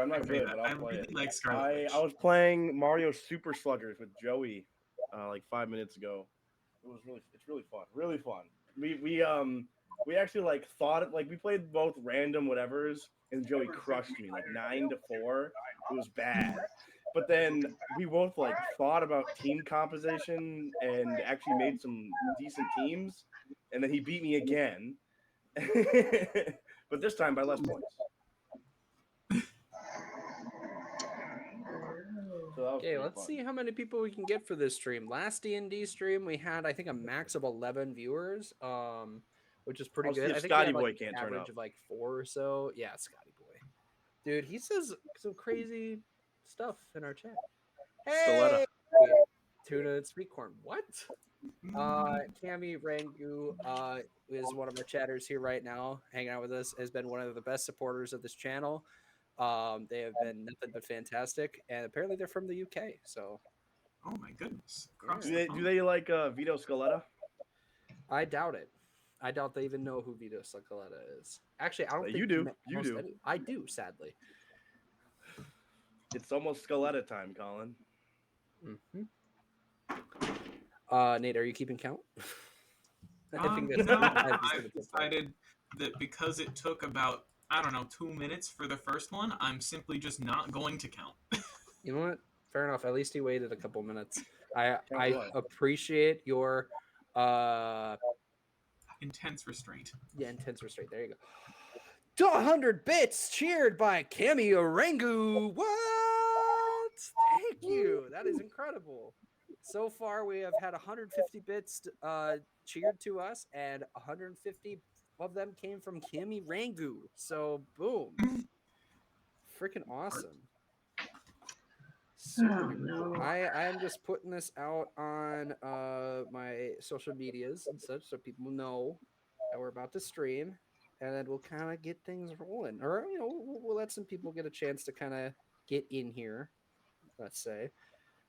I'm not good, but I I'll play really it. like Scarlet I Witch. I was playing Mario Super Sluggers with Joey, like 5 minutes ago. It's really fun, really fun. We actually like thought it like we played both random whatevers, and Joey crushed me like 9-4. It was bad, but then we both like thought about team composition and actually made some decent teams, and then he beat me again, but this time by less points. So that was Okay, pretty let's fun. see how many people we can get for this stream. Last D&D stream, we had I think a max of 11 viewers, which is pretty I'll see good. if I think we Scotty had like Boy an can't turn average up. of like 4 or so. Yeah, Scotty Boy, dude, he says some crazy stuff in our chat. Scaletta. Hey, tuna and sweet corn. What? Cami Rangu is one of our chatters here right now, hanging out with us. Has been one of the best supporters of this channel. They have been nothing but fantastic, and apparently they're from the UK. So Oh my goodness. Yeah. Do they like Vito Scaletta? I doubt it. I doubt they even know who Vito Scaletta is. Actually, I don't think You do. me- You most do. any- I do, sadly. It's almost Scaletta time, Colin. Mm-hmm. Nate, are you keeping count? No, I've decided that because it took about, I don't know, 2 minutes for the first one, I'm simply just not going to count. You know what? Fair enough. At least he waited a couple minutes. I what? appreciate your Intense restraint. intense restraint. There you go. To 100 bits, cheered by Cami Orangu. What? Thank you. That is incredible. So far, we have had 150 bits cheered to us, and 150 of them came from Cami Rangu. So, boom. Freaking awesome. Super cool. I am just putting this out on my social medias and such so people know that we're about to stream, and then we'll kind of get things rolling, or we'll let some people get a chance to kind of get in here, let's say,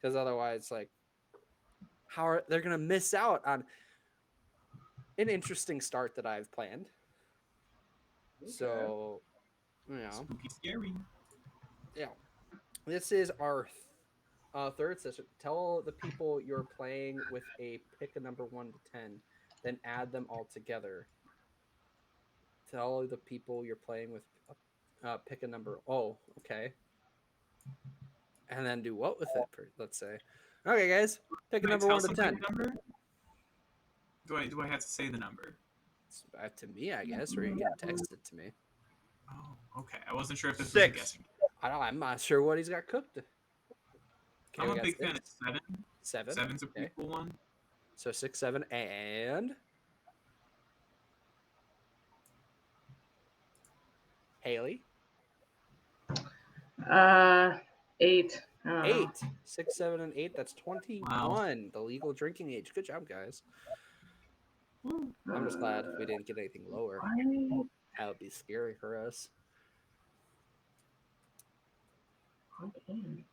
because otherwise, like, how are they're gonna miss out on an interesting start that I've planned. Okay. So, Spooky scary. This is our third session. Tell the people you're playing with a pick a number 1 to 10, then add them all together. Tell the people you're playing with pick a number. Oh, okay. And then do what with it? Let's say. Okay, guys, pick a number 1 to 10. Number? Do I have to say the number? It's to me, I guess, or you can text it to me. Oh, okay. I wasn't sure if this 6. was a guessing. I'm not sure what he's got cooked. Okay, I'm a big fan of 7. 7. 7's a pretty cool one. So 6, 7, and Haley. 8. 8. 6, 7, and 8. That's 21. Wow. The legal drinking age. Good job, guys. I'm just glad we didn't get anything lower. That would be scary for us. Okay.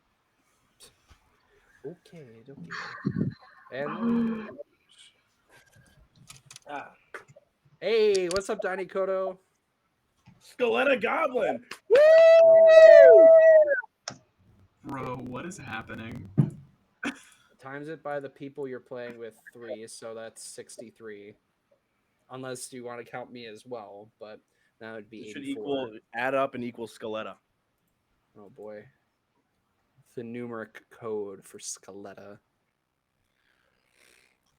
And hey, what's up, Donnie Koto? Scaletta Goblin. Woo! Bro, what is happening? Times it by the people you're playing with 3, so that's 63. Unless you want to count me as well, but that would be 84. Add up and equal Scaletta. Oh boy. The numeric code for Scaletta.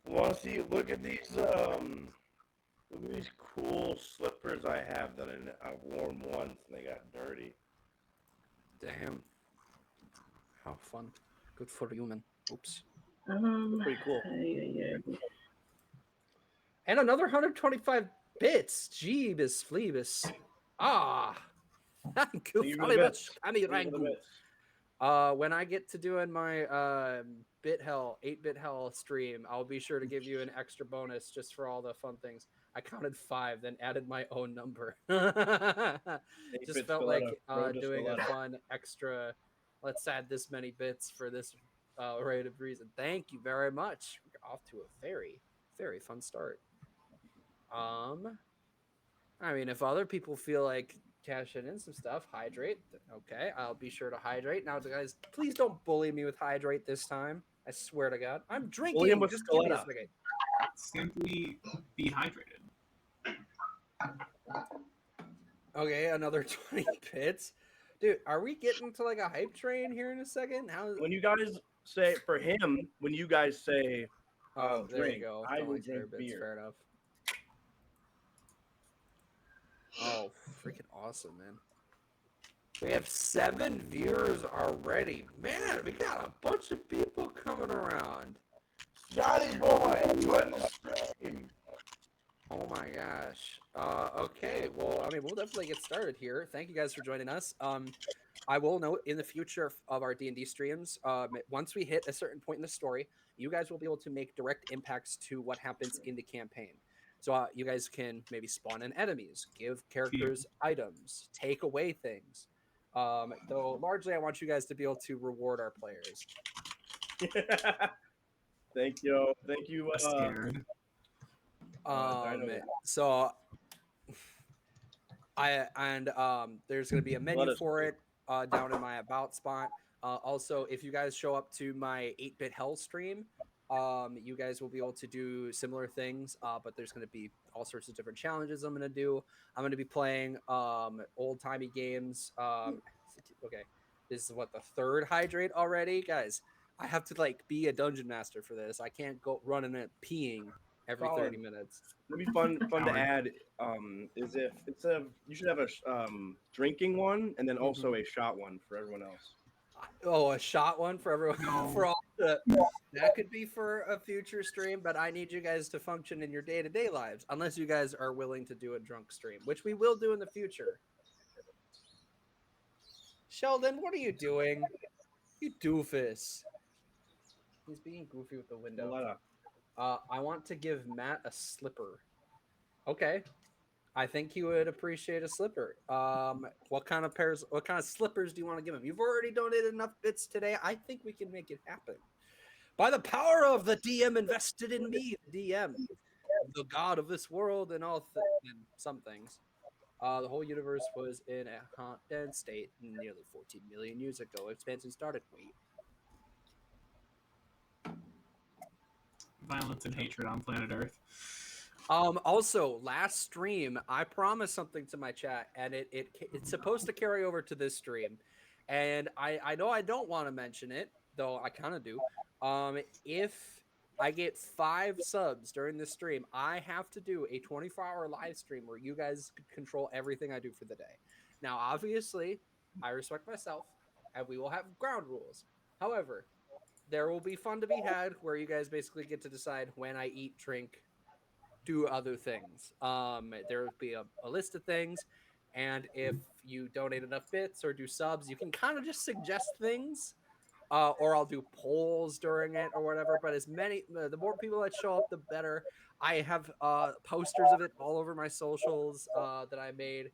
Want to see? Look at these cool slippers I have that I've worn once and they got dirty. Damn. How fun. Good for you, man. Oops. Pretty cool. And another 125 bits. Jeebus Fleebus. Thank you very much. When I get to doing my bit hell 8-bit hell stream, I'll be sure to give you an extra bonus just for all the fun things. I counted 5, then added my own number. Just felt like doing a fun extra. Let's add this many bits for this rate of reason. Thank you very much. We're off to a very, very fun start. I mean, if other people feel like cashing in some stuff. Hydrate. Okay, I'll be sure to hydrate. Now, guys, please don't bully me with hydrate this time. I swear to God. I'm drinking. with Just give me a Scaletta. second. Simply be hydrated. Okay, another 20 bits. Dude, are we getting to like a hype train here in a second? When you guys say for him, when you guys say Oh, there drink, you go. I will 20 drink bits. beer. Fair enough. Oh, freaking awesome, man. We have 7 viewers already. Man, we got a bunch of people coming around. Johnny boy, join the stream. Oh my gosh. Okay. Well, I mean, we'll definitely get started here. Thank you guys for joining us. I will note in the future of our D&D streams, once we hit a certain point in the story, you guys will be able to make direct impacts to what happens in the campaign. So you guys can maybe spawn in enemies, give characters items, take away things. Though largely, I want you guys to be able to reward our players. Thank you. Scared. So there's going to be a menu for it down in my about spot. Also, if you guys show up to my 8-bit hell stream, you guys will be able to do similar things, but there's going to be all sorts of different challenges I'm going to do. I'm going to be playing old-timey games. Okay, this is what, the 3rd hydrate already? Guys, I have to like be a dungeon master for this. I can't go running and peeing every 30 minutes. It'd be fun to add. Is if it's you should have a drinking one and then also a shot one for everyone else. Oh, a shot one for everyone. No. For all that could be for a future stream, but I need you guys to function in your day-to-day lives, unless you guys are willing to do a drunk stream, which we will do in the future. Sheldon, what are you doing? You doofus. He's being goofy with the window. I want to give Matt a slipper. Okay. I think he would appreciate a slipper. What kind of slippers do you want to give him? You've already donated enough bits today. I think we can make it happen. By the power of the DM invested in me, the DM, the god of this world and all and some things. The whole universe was in a hot, dense state nearly 14 million years ago. Expansion started. Wait. Violence and hatred on planet Earth. Also, last stream, I promised something to my chat, and it's supposed to carry over to this stream. And I know I don't want to mention it, though I kind of do. If I get 5 subs during this stream, I have to do a 24-hour live stream where you guys control everything I do for the day. Now, obviously, I respect myself, and we will have ground rules. However, there will be fun to be had where you guys basically get to decide when I eat, drink, do other things. There will be a list of things, and if you donate enough bits or do subs, you can kind of just suggest things, or I'll do polls during it or whatever. But the more people that show up, the better. I have posters of it all over my socials that I made.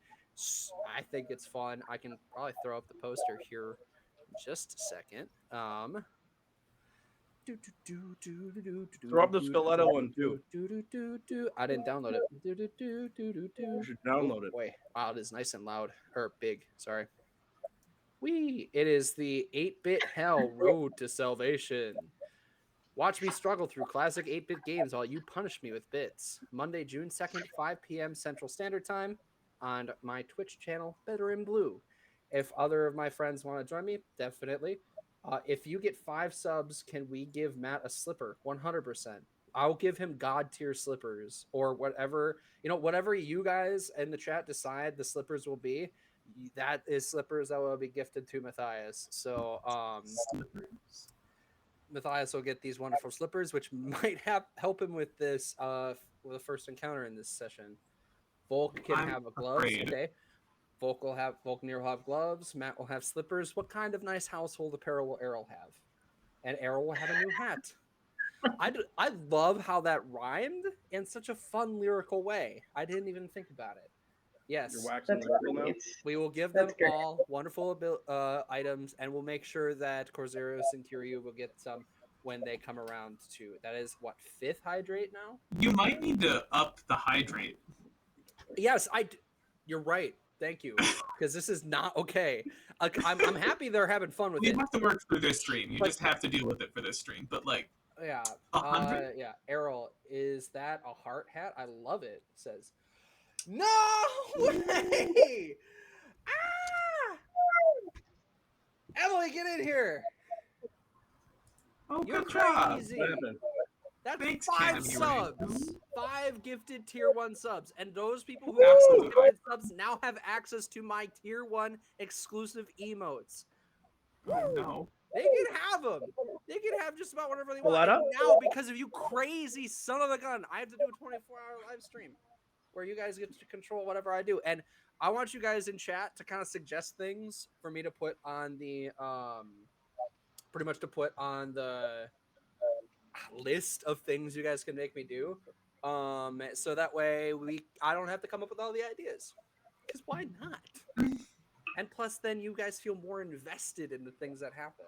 I think it's fun. I can probably throw up the poster here in just a second. Throw up the Scaletta one too. I didn't download it. You should download it. Boy, wow, it is nice and loud or big. Sorry. It is the 8-bit hell road to salvation. Watch me struggle through classic 8-bit games while you punish me with bits. Monday, June 2nd, 5 p.m. Central Standard Time on my Twitch channel, Better in Blue. If other of my friends want to join me, definitely. If you get 5 subs, can we give Matt a slipper? 100%. I'll give him god tier slippers or whatever you guys in the chat decide the slippers will be. That is slippers that will be gifted to Matthias. So Matthias will get these wonderful slippers, which might help him with this with the first encounter in this session. Volk can have a gloves. Afraid. Okay. Volknir will have gloves. Matt will have slippers. What kind of nice household apparel will Errol have? And Errol will have a new hat. I love how that rhymed in such a fun lyrical way. I didn't even think about it. Yes, You're waxing That's the now. great. we will give them That's great. all wonderful items, and we'll make sure that Corzeros and Kiryu will get some when they come around too. That is what, 5th hydrate now? You might need to up the hydrate. Yes, you're right. Thank you, because this is not okay. I'm happy they're having fun with You it. have to work for this stream. You just have to deal with it for this stream. But like, Yeah. 100? Yeah. Errol, is that a heart hat? I love it. Says, no way! Ah! Emily, get in here. Oh, You're good job. crazy. What happened? That's Thanks, 5 Cammy subs. Rangoon. 5 gifted tier 1 subs. And those people who Absolutely. have gifted subs now have access to my tier 1 exclusive emotes. Oh, no. They can have them. They can have just about whatever they want. Coletta? And now, because of you crazy son of a gun, I have to do a 24-hour live stream where you guys get to control whatever I do. And I want you guys in chat to kind of suggest things for me to put on the pretty much to put on the list of things you guys can make me do. So that way I don't have to come up with all the ideas. Because why not? And plus then you guys feel more invested in the things that happen.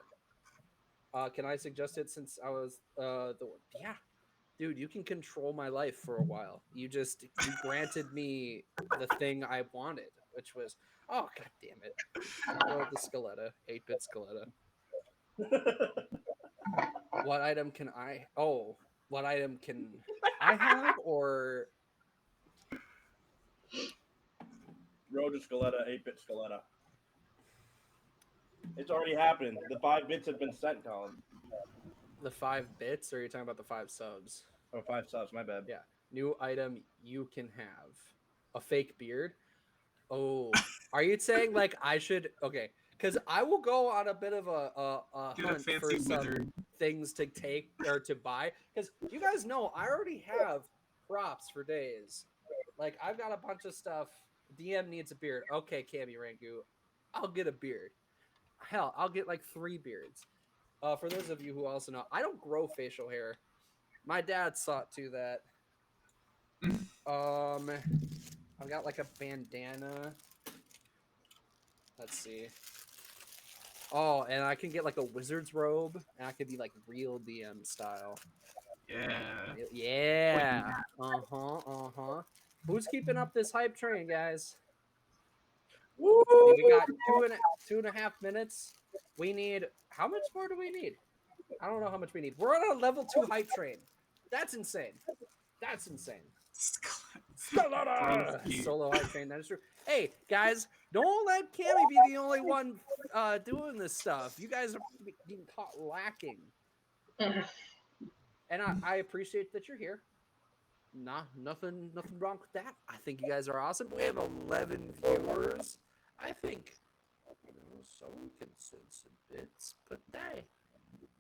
Can I suggest it since I was yeah. Dude, you can control my life for a while. You granted me the thing I wanted, which was, oh god damn it. Oh, the Scaletta, 8-bit Scaletta. What item can I have, or Road to Scaletta, 8-bit Scaletta. It's already happened. The 5 bits have been sent, Colin. the 5 bits, or are you talking about the 5 subs? Oh, 5 subs, my bad. Yeah. New item you can have. A fake beard. Oh, are you saying like I should? Okay, because I will go on a bit of a Get a hunt for fancy some wizard. things to take or to buy. Because you guys know I already have props for days. Like I've got a bunch of stuff. DM needs a beard. Okay, Cammy Rangu, I'll get a beard. Hell, I'll get like 3 beards. For those of you who also know, I don't grow facial hair. My dad sought to that. I've got like a bandana. Let's see. Oh, and I can get like a wizard's robe, and I could be like real DM style. Yeah. Yeah. Uh-huh. Who's keeping up this hype train, guys? Woo! We got 2.5 minutes. We need, how much more do we need? I don't know how much we need. We're on a level 2 hype train. That's insane. That's insane. Solo hype train, that is true. Hey, guys, don't let Cammy be the only one doing this stuff. You guys are being caught lacking. And I appreciate that you're here. Nothing wrong with that. I think you guys are awesome. We have 11 viewers. I think someone can send some bits, but hey,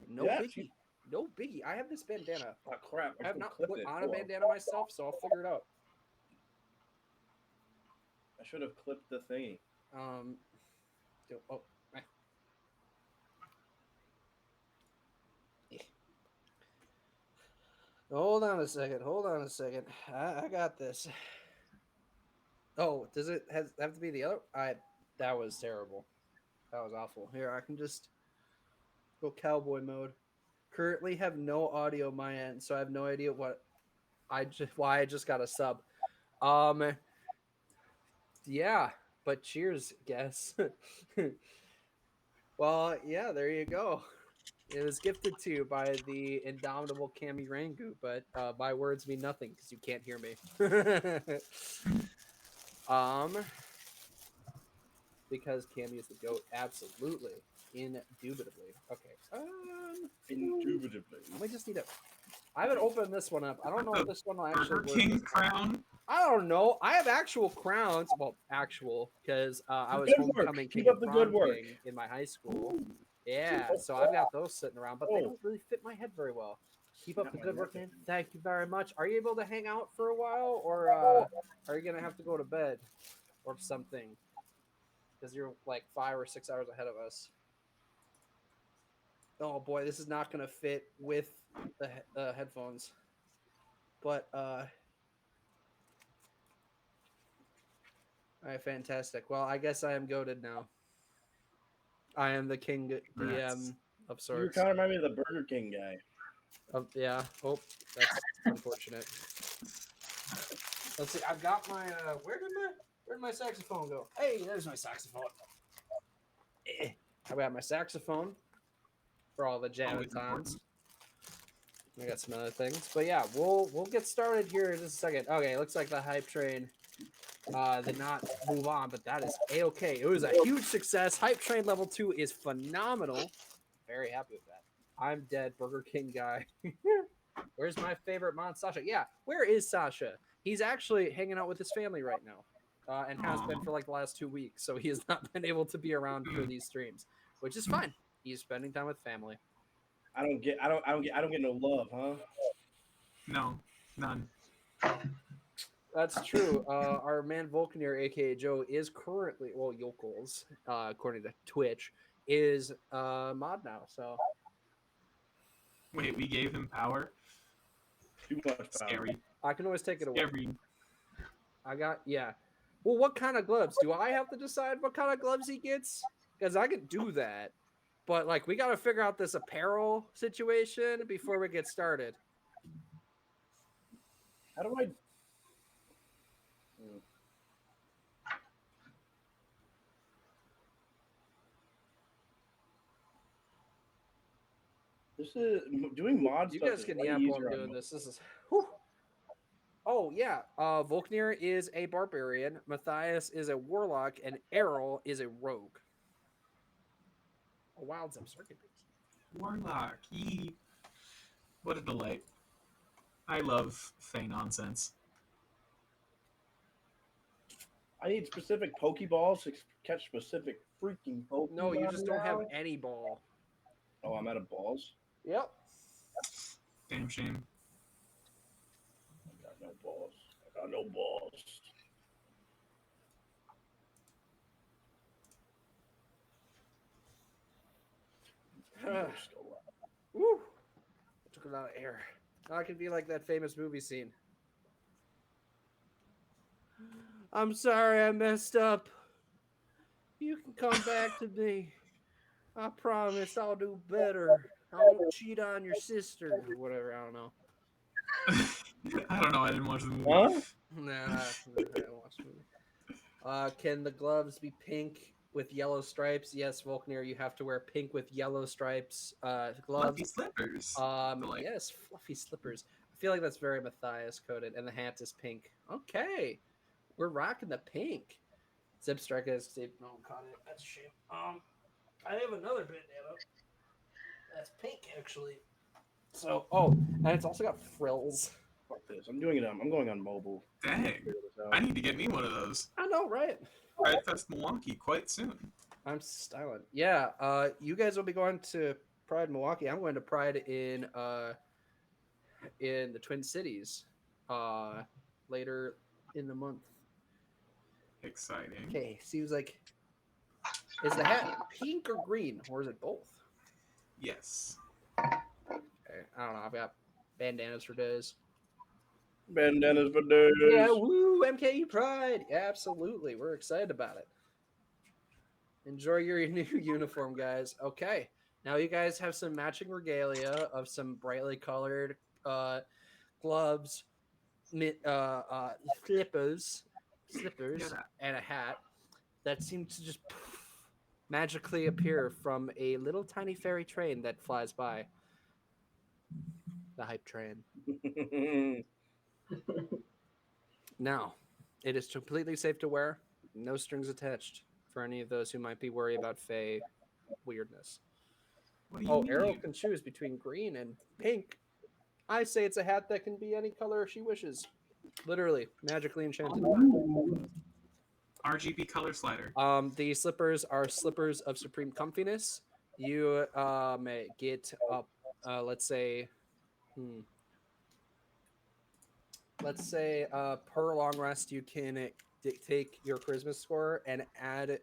no biggie. No biggie. I have this bandana. Oh crap! I have not put on a bandana myself, so I'll figure it out. I should have clipped the thingy. Hold on a second. I got this. Oh, does it have to be the other? That was terrible. That was awful. Here, I can just go cowboy mode. Currently have no audio on my end, so I have no idea why I just got a sub. Yeah, but cheers, guess. Well, yeah, there you go. It was gifted to you by the indomitable Cammy Rangu, but my words mean nothing because you can't hear me. Because Cammy is the GOAT, absolutely, indubitably. Okay. Indubitably. We just need to. I haven't opened this one up. I don't know if this one will actually Burger work. King crown. I don't know. I have actual crowns. Well, actual, because I was Good work. homecoming Keep king up the and good prom work. king in my high school. Yeah, so I've got those sitting around, but they don't really fit my head very well. Keep up the good work, man. Thank you very much. Are you able to hang out for a while, or are you gonna have to go to bed or something? Because you're like 5 or 6 hours ahead of us. Oh boy, this is not gonna fit with the headphones. But all right, fantastic. Well, I guess I am goated now. I am the king DM of sorts. You kind of remind me of the Burger King guy. Yeah. Oh, that's unfortunate. Let's see. I've got my. Where'd my saxophone go? Hey, there's my saxophone. I got my saxophone for all the jamming times. I got some other things, but yeah, we'll get started here in just a second. Okay, looks like the hype train did not move on, but that is a-okay. It was a huge success. Hype train level 2 is phenomenal. Very happy with that. I'm dead, Burger King guy. Where's my favorite Mon Sasha? Yeah, where is Sasha? He's actually hanging out with his family right now, and has been for like the last 2 weeks. So he has not been able to be around for these streams, which is fine. He's spending time with family. I don't get no love, huh? No, none. That's true. Our man Vulcaneer, aka Joe, is currently Yokels, according to Twitch, is mod now. So Wait, we gave him power. Too much power. Scary. I can always take it away. Scary. I got Well, what kind of gloves? Do I have to decide what kind of gloves he gets? Because I could do that, but like we got to figure out this apparel situation before we get started. How do I? This is doing mods. You guys can yap while I'm doing this. This is. Whew. Oh yeah, Vulcaneer is a barbarian, Matthias is a warlock, and Errol is a rogue. A wild zip circuit. Warlock. Yee. What a delight. I love Fey nonsense. I need specific Pokeballs to catch specific freaking Pokemon. No, you just don't have any ball. Oh, I'm out of balls? Yep. Damn shame. I got no balls. I got no balls. Woo! I took a lot of air. Now I can be like that famous movie scene. I'm sorry I messed up. You can come back to me. I promise I'll do better. I won't cheat on your sister or whatever. I don't know. I don't know. I didn't watch the movie. Huh? Nah, I didn't watch the movie. Can the gloves be pink with yellow stripes? Yes, Vulcaneer, you have to wear pink with yellow stripes gloves. Fluffy slippers. Yes, fluffy slippers. I feel like that's very Matthias coded, and the hat is pink. Okay, we're rocking the pink. Zip strike has Steve. No, caught it. That's a shame. I have another bandana. That's pink, actually. So, and it's also got frills. Fuck this. I'm doing it. I'm going on mobile. Dang. I need to get me one of those. I know, right? Pride Fest Milwaukee quite soon. I'm styling. Yeah, you guys will be going to Pride Milwaukee. I'm going to Pride in the Twin Cities later in the month. Exciting. Okay, seems like, is the hat pink or green, or is it both? Yes. Okay, I don't know. I've got bandanas for days. Bandanas for days. Yeah, woo, MKE Pride. Absolutely. We're excited about it. Enjoy your new uniform, guys. Okay. Now you guys have some matching regalia of some brightly colored gloves, slippers, and a hat that seem to just magically appear from a little tiny fairy train that flies by. The hype train. Now, it is completely safe to wear. No strings attached for any of those who might be worried about Fae weirdness. Errol can choose between green and pink. I say it's a hat that can be any color she wishes. Literally, magically enchanted. RGB color slider. The slippers are slippers of supreme comfiness. You get up, let's say per long rest you can take your charisma score and add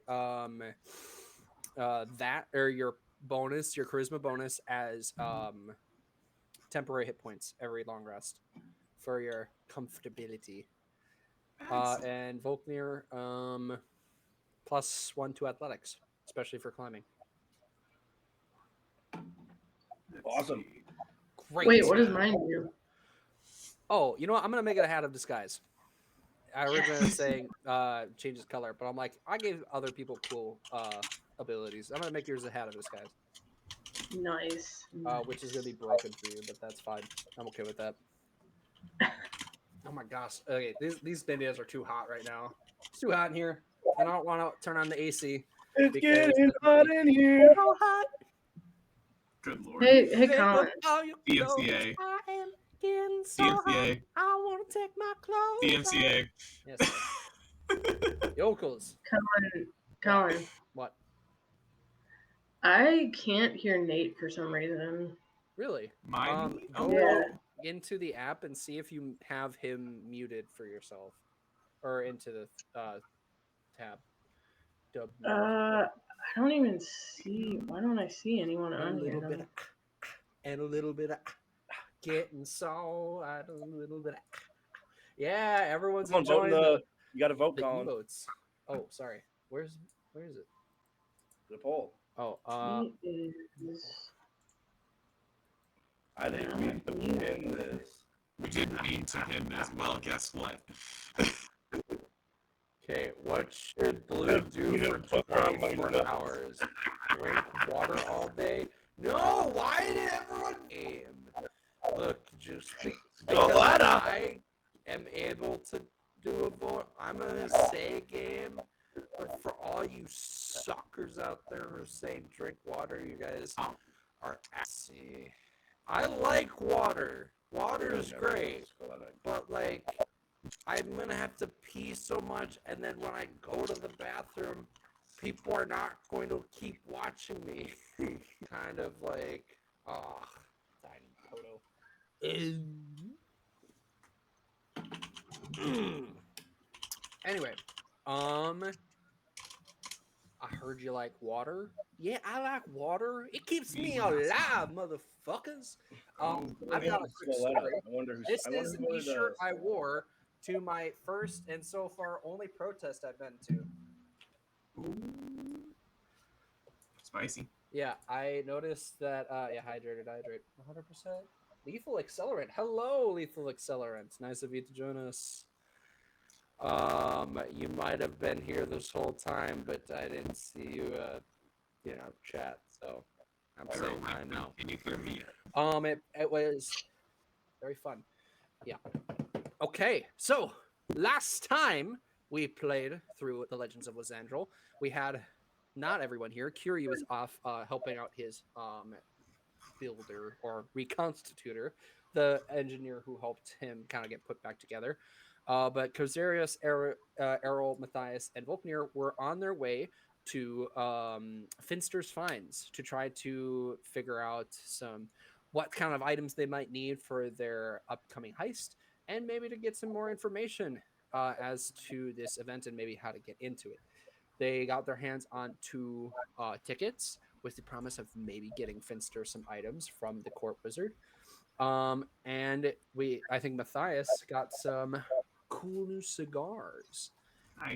that or your charisma bonus as temporary hit points every long rest for your comfortability. And Vulcaneer +1 to athletics, especially for climbing. Awesome. Great. Wait, what does mine do? Oh, you know what? I'm gonna make it a hat of disguise. I originally was saying changes color, but I'm like, I gave other people cool abilities. I'm gonna make yours a hat of disguise, Nice. which is gonna be broken for you, but that's fine. I'm okay with that. Oh my gosh. Okay, these videos are too hot right now. It's too hot in here. I don't want to turn on the AC. It's getting hot in here. So hot. Good lord. Hey, Colin. DMCA. I am getting so DMCA. hot. I want to take my clothes DMCA. off. Yes, sir. Yokels. Colin. What? I can't hear Nate for some reason. Really? Mine? Go into the app and see if you have him muted for yourself, or into the tab. I don't even see. Why don't I see anyone on here? And a little bit of getting so a little bit of yeah, everyone's enjoying you gotta vote, the Colin. emotes. Oh, sorry. Where is it? The poll. Oh, He is... I didn't mean to pin this. We didn't mean to pin this. Well, guess what? okay, what should Blue do for 24 hours? Drink water all day? No, why did everyone game? Look, just because I am able to do a vote, I'm gonna say game. But for all you suckers out there who say drink water, you guys are assy. I like water. Water is great. But like, I'm gonna have to pee so much, and then when I go to the bathroom, people are not going to keep watching me. Kind of like, tiny photo. Anyway, I heard you like water. Yeah, I like water. It keeps me alive, motherfuckers. I've got a quick story. This is the shirt I wore to my first and so far only protest I've been to. Spicy. Yeah, I noticed that. Hydrate. 100%. Lethal Accelerant. Hello, Lethal Accelerant. Nice of you to join us. You might have been here this whole time, but I didn't see you, chat. So I'm saying hi now. Can you hear me? It was very fun. Yeah. Okay, so last time we played through the Legends of Luzandril, we had not everyone here. Curie was off helping out his builder or reconstitutor, the engineer who helped him kind of get put back together. But Kozarius, Errol, Matthias, and Volknir were on their way to Finster's Finds to try to figure out what kind of items they might need for their upcoming heist, and maybe to get some more information as to this event and maybe how to get into it. They got their hands on 2 tickets with the promise of maybe getting Finster some items from the court wizard. And I think Matthias got some cool new cigars.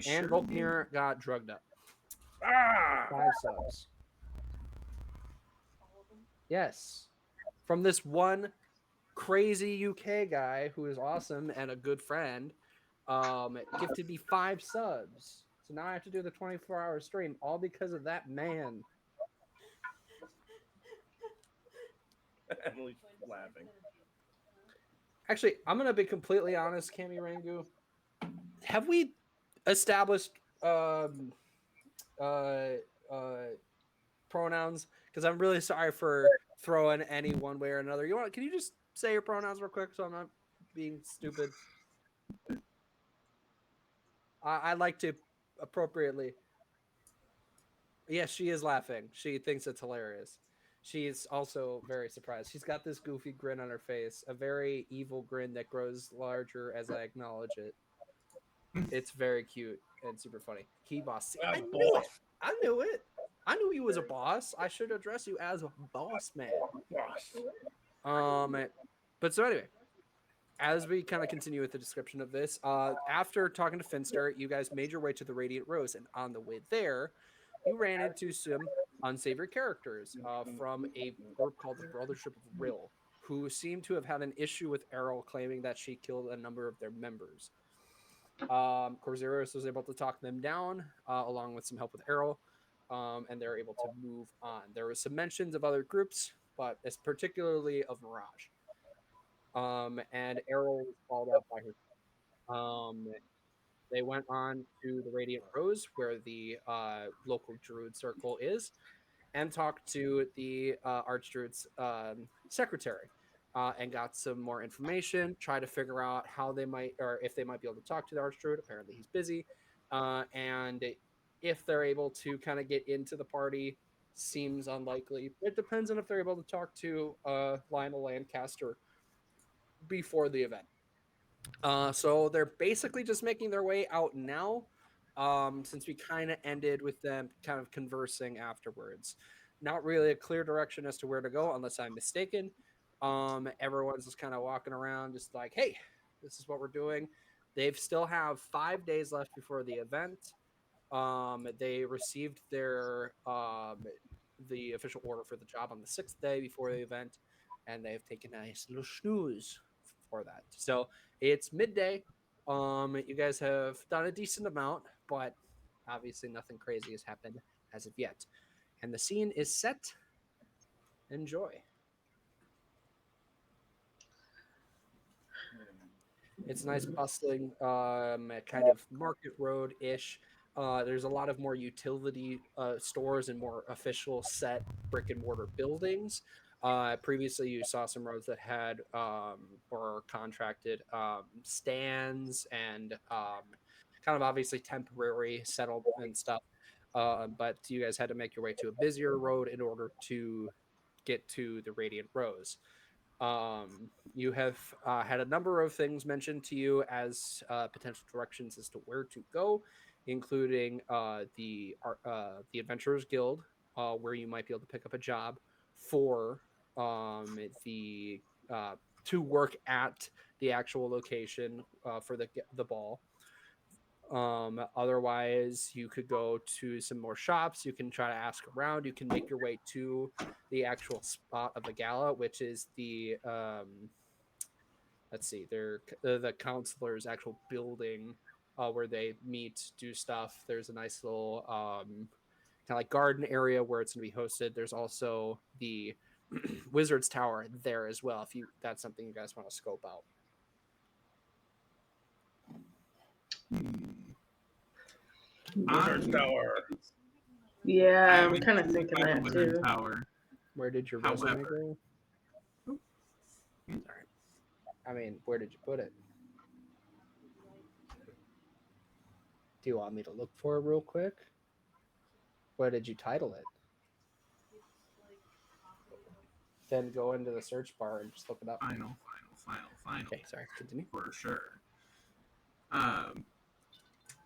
And Volknir got drugged up. 5 subs. Yes. From this one crazy UK guy who is awesome and a good friend, gifted me 5 subs. So now I have to do the 24-hour stream all because of that man. Emily's laughing. Actually, I'm gonna be completely honest, Cami Rangu. Have we established pronouns? Because I'm really sorry for throwing any one way or another. Can you just say your pronouns real quick so I'm not being stupid? I like to appropriately. Yes, she is laughing. She thinks it's hilarious. She's also very surprised. She's got this goofy grin on her face, a very evil grin that grows larger as I acknowledge it. It's very cute and super funny. Key boss. I knew it. I knew he was a boss. I should address you as a boss man. But so anyway, as we kind of continue with the description of this, after talking to Finster, you guys made your way to the Radiant Rose, and on the way there, you ran into some unsavory characters from a group called the Brothership of Rill, who seem to have had an issue with Errol claiming that she killed a number of their members. Corzeros was able to talk them down, along with some help with Arrow, and they're able to move on. There was some mentions of other groups, but it's particularly of Mirage. And Arrow was called out by her. They went on to the Radiant Rose, where the local druid circle is, and talked to the Archdruid's secretary, and got some more information. Try to figure out how they might, or if they might be able to talk to the Archdruid. Apparently, he's busy, and if they're able to kind of get into the party, seems unlikely. It depends on if they're able to talk to Lionel Lancaster before the event. So they're basically just making their way out now, since we kind of ended with them kind of conversing afterwards. Not really a clear direction as to where to go, unless I'm mistaken. Everyone's just kind of walking around, just like, hey, this is what we're doing. They still have 5 days left before the event. They received their the official order for the job on the 6th day before the event, and they've taken a nice little snooze for that. So it's midday. You guys have done a decent amount, but obviously nothing crazy has happened as of yet. And the scene is set. Enjoy. It's nice, bustling, kind of market road-ish. There's a lot of more utility stores and more official set brick and mortar buildings. Previously, you saw some roads that had or contracted stands and kind of obviously temporary settlement stuff. But you guys had to make your way to a busier road in order to get to the Radiant Rose. You have had a number of things mentioned to you as potential directions as to where to go, including the Adventurers Guild, where you might be able to pick up a job for the to work at the actual location for the ball. Otherwise, you could go to some more shops. You can try to ask around. You can make your way to the actual spot of the gala, which is the let's see, they're the counselor's actual building where they meet, do stuff. There's a nice little kind of like garden area where it's going to be hosted. There's also the Wizard's Tower there as well, if that's something you guys want to scope out. Wizard's Tower. Yeah, I'm kind of thinking that too. Tower. Where did your resume go? Sorry. I mean, where did you put it? Do you want me to look for it real quick? Where did you title it? Then go into the search bar and just look it up. Final. Okay, sorry. Continue. For sure.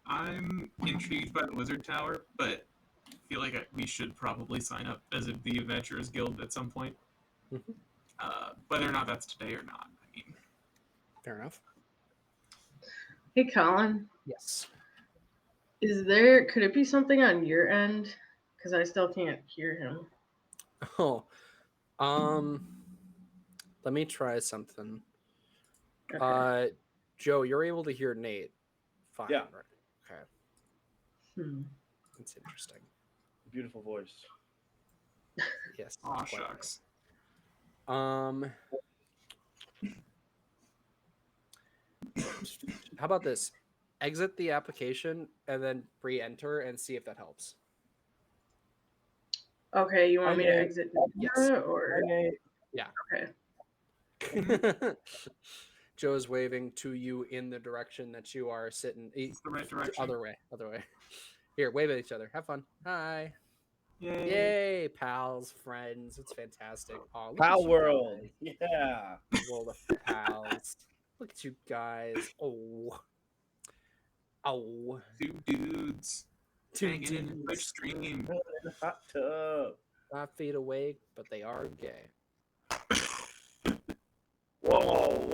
I'm intrigued by the Wizard Tower, but feel like we should probably sign up as the Adventurers Guild at some point. Mm-hmm. Whether or not that's today or not. I mean, fair enough. Hey, Colin. Yes. Could it be something on your end? Because I still can't hear him. Oh, let me try something. Okay. Joe, you're able to hear Nate. Fine. Yeah. Right? Okay. That's interesting. Beautiful voice. Yes. aw, shucks. How about this? Exit the application and then re-enter and see if that helps. Okay, you want me to exit? Yes. Or yeah. Okay. Joe's waving to you in the direction that you are sitting. It's the right direction. Other way. Here, wave at each other. Have fun. Hi. Yay. Yay, pals, friends. It's fantastic. Oh, Pal world. Guys. Yeah. World of pals. Look at you guys. Oh. Two dudes. Hanging in a Twitch stream. In a hot tub. 5 feet away, but they are gay. Whoa.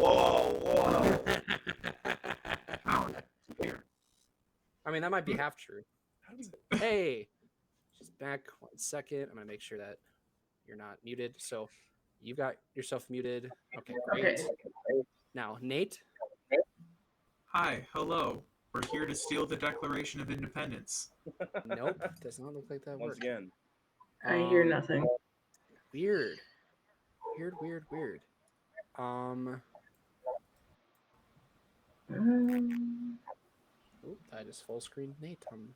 I mean, that might be half true. Hey, she's back. 1 second. I'm going to make sure that you're not muted. So you got yourself muted. Okay, great. Okay. Now, Nate. Hi, hello. We're here to steal the Declaration of Independence. Nope, does not look like that Once works. again. I hear nothing. Weird. Weird. Oop, I just full screen Nate on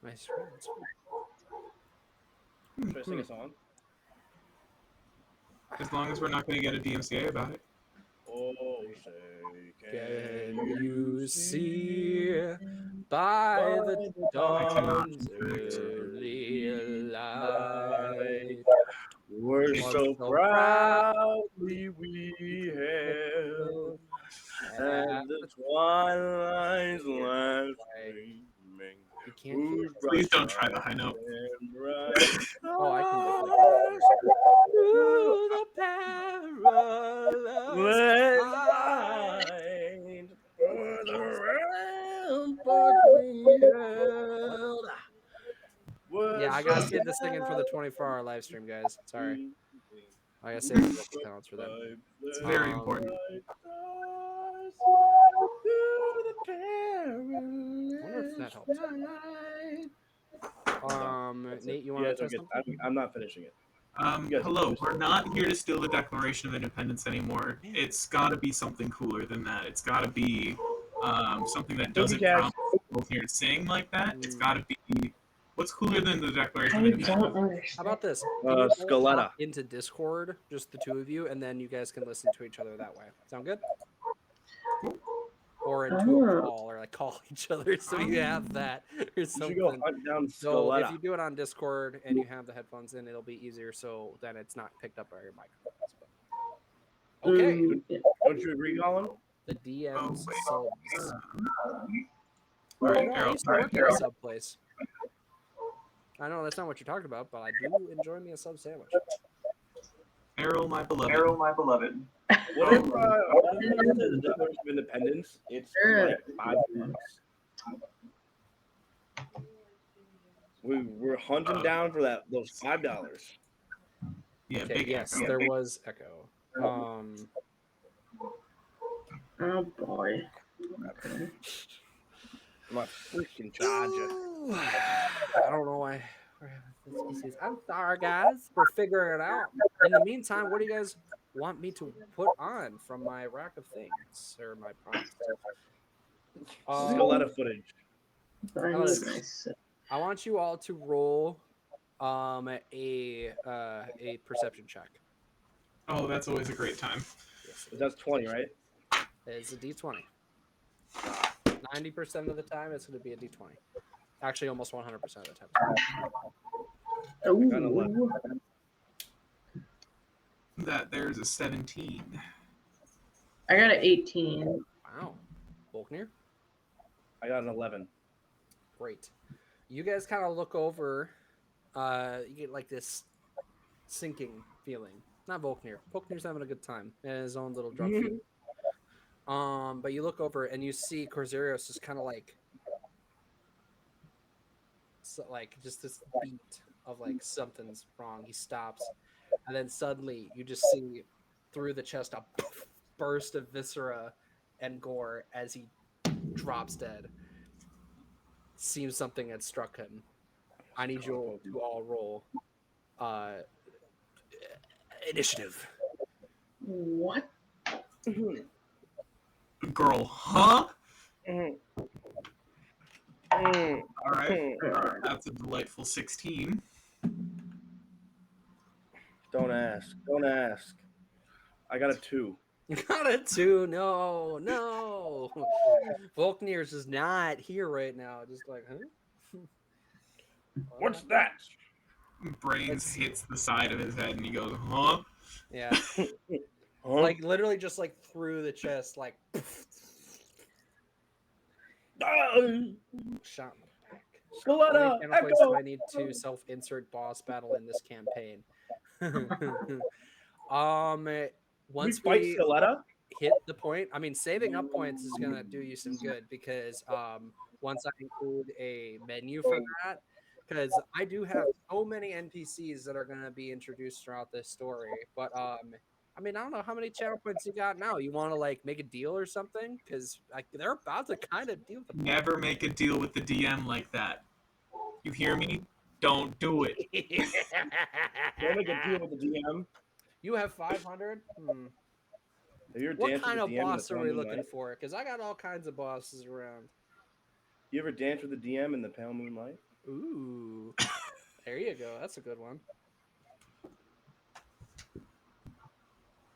my screen. That's Should I sing a song? As long as we're not going to get a DMCA about it. Oh, say, Can you see by the dawn's early light? We're so proudly we hailed at the twilight's last gleaming. You can't hear. Please don't try the high note. Oh, I can definitely. Through the perilous light, the ramparts we held. Yeah, I gotta save this singing for the 24-hour live stream, guys. Sorry. I gotta save the vocal talents for that. It's very important. I wonder if that helps. Nate, you want to test something? I'm not finishing it. Hello, we're not here to steal the Declaration of Independence anymore. It's got to be something cooler than that. It's got to be something that doesn't prompt people here to sing like that. It's got to be what's cooler than the Declaration of Independence. How about this? Scaletta into Discord, just the two of you, and then you guys can listen to each other that way. Sound good? Or into a call, or like call each other, so you have that or something. You should go hunt down So Scaletta. if you do it on Discord and you have the headphones in, it'll be easier. So then it's not picked up by your microphones. Okay. Don't you agree, Colin? The DM's subs. All right, I used to work at a sub place. I know that's not what you're talking about, but I do enjoy me a sub sandwich. Errol, my beloved. What if the Declaration of Independence? It's like $5. We're hunting down for those $5. Yeah, Okay, big yes, echo. there was echo. Oh boy. Okay. My freaking charger. I don't know why. I'm sorry, guys. We're figuring it out. In the meantime, what do you guys want me to put on from my rack of things or my prompts? Scaletta footage. I want you all to roll a perception check. Oh, that's always a great time. Yes, That's 20, right? It's a D20. 90% of the time, it's going to be a D20. Actually, almost 100% of the time. There's a 17. I got an 18. Wow. Volknir? I got an 11. Great. You guys kind of look over. You get like this sinking feeling. Not Volknir. Volknir's having a good time in his own little drug field. But you look over and you see Corsarios is kind of like just this beat of like something's wrong. He stops, and then suddenly you just see through the chest a burst of viscera and gore as he drops dead. Seems something had struck him. I need you to all roll initiative. What? Girl, huh? All right. That's a delightful 16. Don't ask. I got a 2. You got a 2. No. Volknir's just not here right now. Just like, huh? What's that? Brains hits the side of his head and he goes, huh? Yeah. Like literally just like through the chest, like shot in the back. Scaletta, Echo. I need to self-insert boss battle in this campaign. Once we fight we Scaletta? hit the point, I mean, saving up points is gonna do you some good because once I include a menu for that, because I do have so many NPCs that are gonna be introduced throughout this story, but I mean, I don't know how many channel points you got now. You want to like make a deal or something? Because they're about to kind of deal with Never make a deal with the DM like that. You hear me? Don't do it. Don't make a deal with the DM. You have 500. Have you ever What danced kind with of the DM in the boss are Pale we Moon looking Light? for? Because I got all kinds of bosses around. You ever danced with the DM in the Pale Moon Light? Ooh, there you go. That's a good one.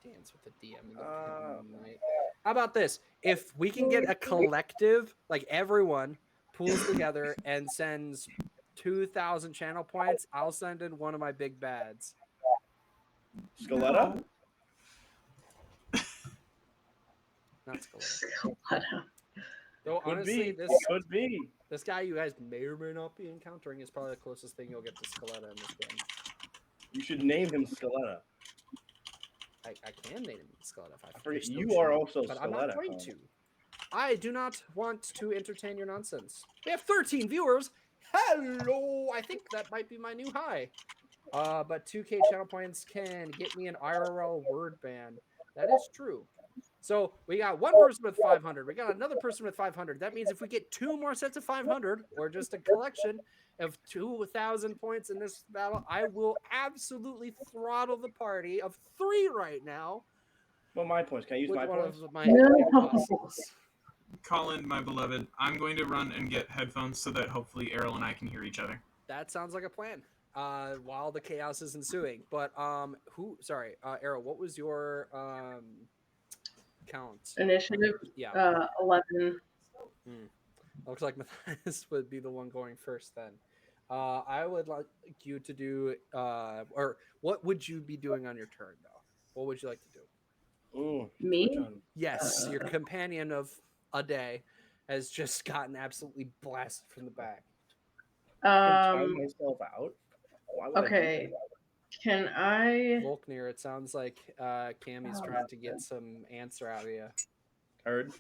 Dance with the DM in the Pale Moon Light. How about this? If we can get a collective, like everyone pulls together and sends 2,000 channel points, I'll send in one of my big bads. Scaletta? Not Scaletta. Scaletta. Though Could honestly, be. Could be. this guy you guys may or may not be encountering is probably the closest thing you'll get to Scaletta in this game. You should name him Scaletta. I can name him Scaletta if I forget so you choose, are also but I'm not Scaletta, going Colin. to. I do not want to entertain your nonsense. We have 13 viewers. Hello! I think that might be my new high. But 2K channel points can get me an IRL word ban. That is true. So we got one person with 500. We got another person with 500. That means if we get 2 more sets of 500, or just a collection of 2,000 points in this battle, I will absolutely throttle the party of 3 right now. Well, my points. Can I use With my one points? of my No. bosses. Colin, my beloved, I'm going to run and get headphones so that hopefully Errol and I can hear each other. That sounds like a plan. While the chaos is ensuing. But Arrow, what was your count? Initiative. Yeah. 11. Looks like Matthias would be the one going first then. I would like you to do or what would you be doing on your turn though? What would you like to do? Me? Yes, your companion of a day has just gotten absolutely blasted from the back. Time myself out. Why would Okay. Can I? Volknir, it sounds like Cammy's trying to get some answer out of you. Heard.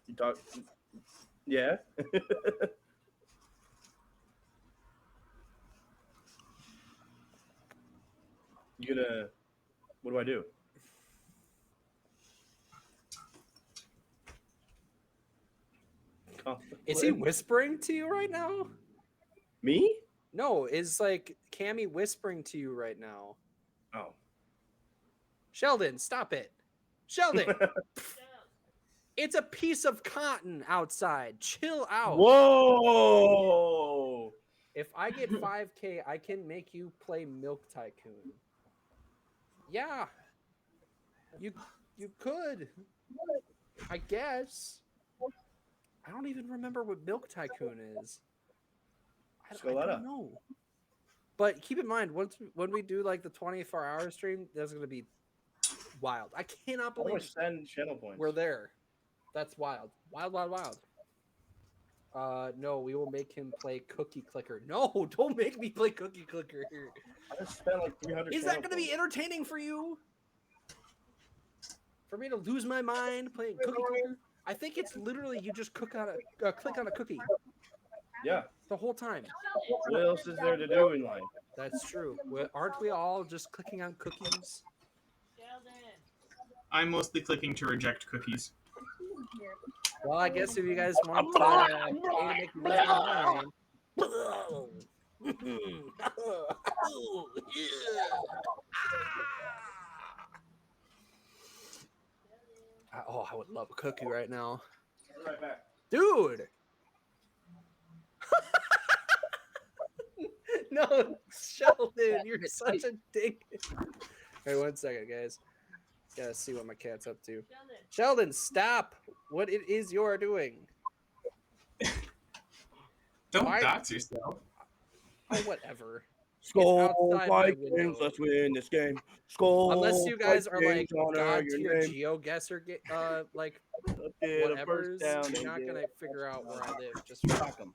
You talk. Yeah. You gonna? What do I do? Is he whispering to you right now? Me? No, is like Cammy whispering to you right now. Oh. Sheldon, stop it. Sheldon. It's a piece of cotton outside. Chill out. Whoa! If I get 5K, I can make you play Milk Tycoon. Yeah. You could. I guess. I don't even remember what Milk Tycoon is. I don't know. But keep in mind, when we do like the 24-hour stream, that's going to be wild. I cannot believe send channel points. We're there. That's wild. Wild. No, we will make him play Cookie Clicker. No, don't make me play Cookie Clicker here. I just spent like 300. Is that going to be entertaining for you? For me to lose my mind playing Cookie Clicker? I think it's literally you just click on a cookie. Yeah. The whole time. What else is there to do in life? That's true. Aren't we all just clicking on cookies? I'm mostly clicking to reject cookies. Well, I guess if you guys want to make me lose my mind. Oh, I would love a cookie right now. Be right back. Dude! No, Sheldon, you're such a dick. Hey, 1 second, guys. Gotta see what my cat's up to. Sheldon, stop what it is you're doing. Don't dox yourself. Oh, whatever. Skull Vikings, let's win this game. Skull. Unless you guys are like god tier name. GeoGuessr, like Get a whatever's, first down. you're not gonna figure out where I live. Just Fuck 'em.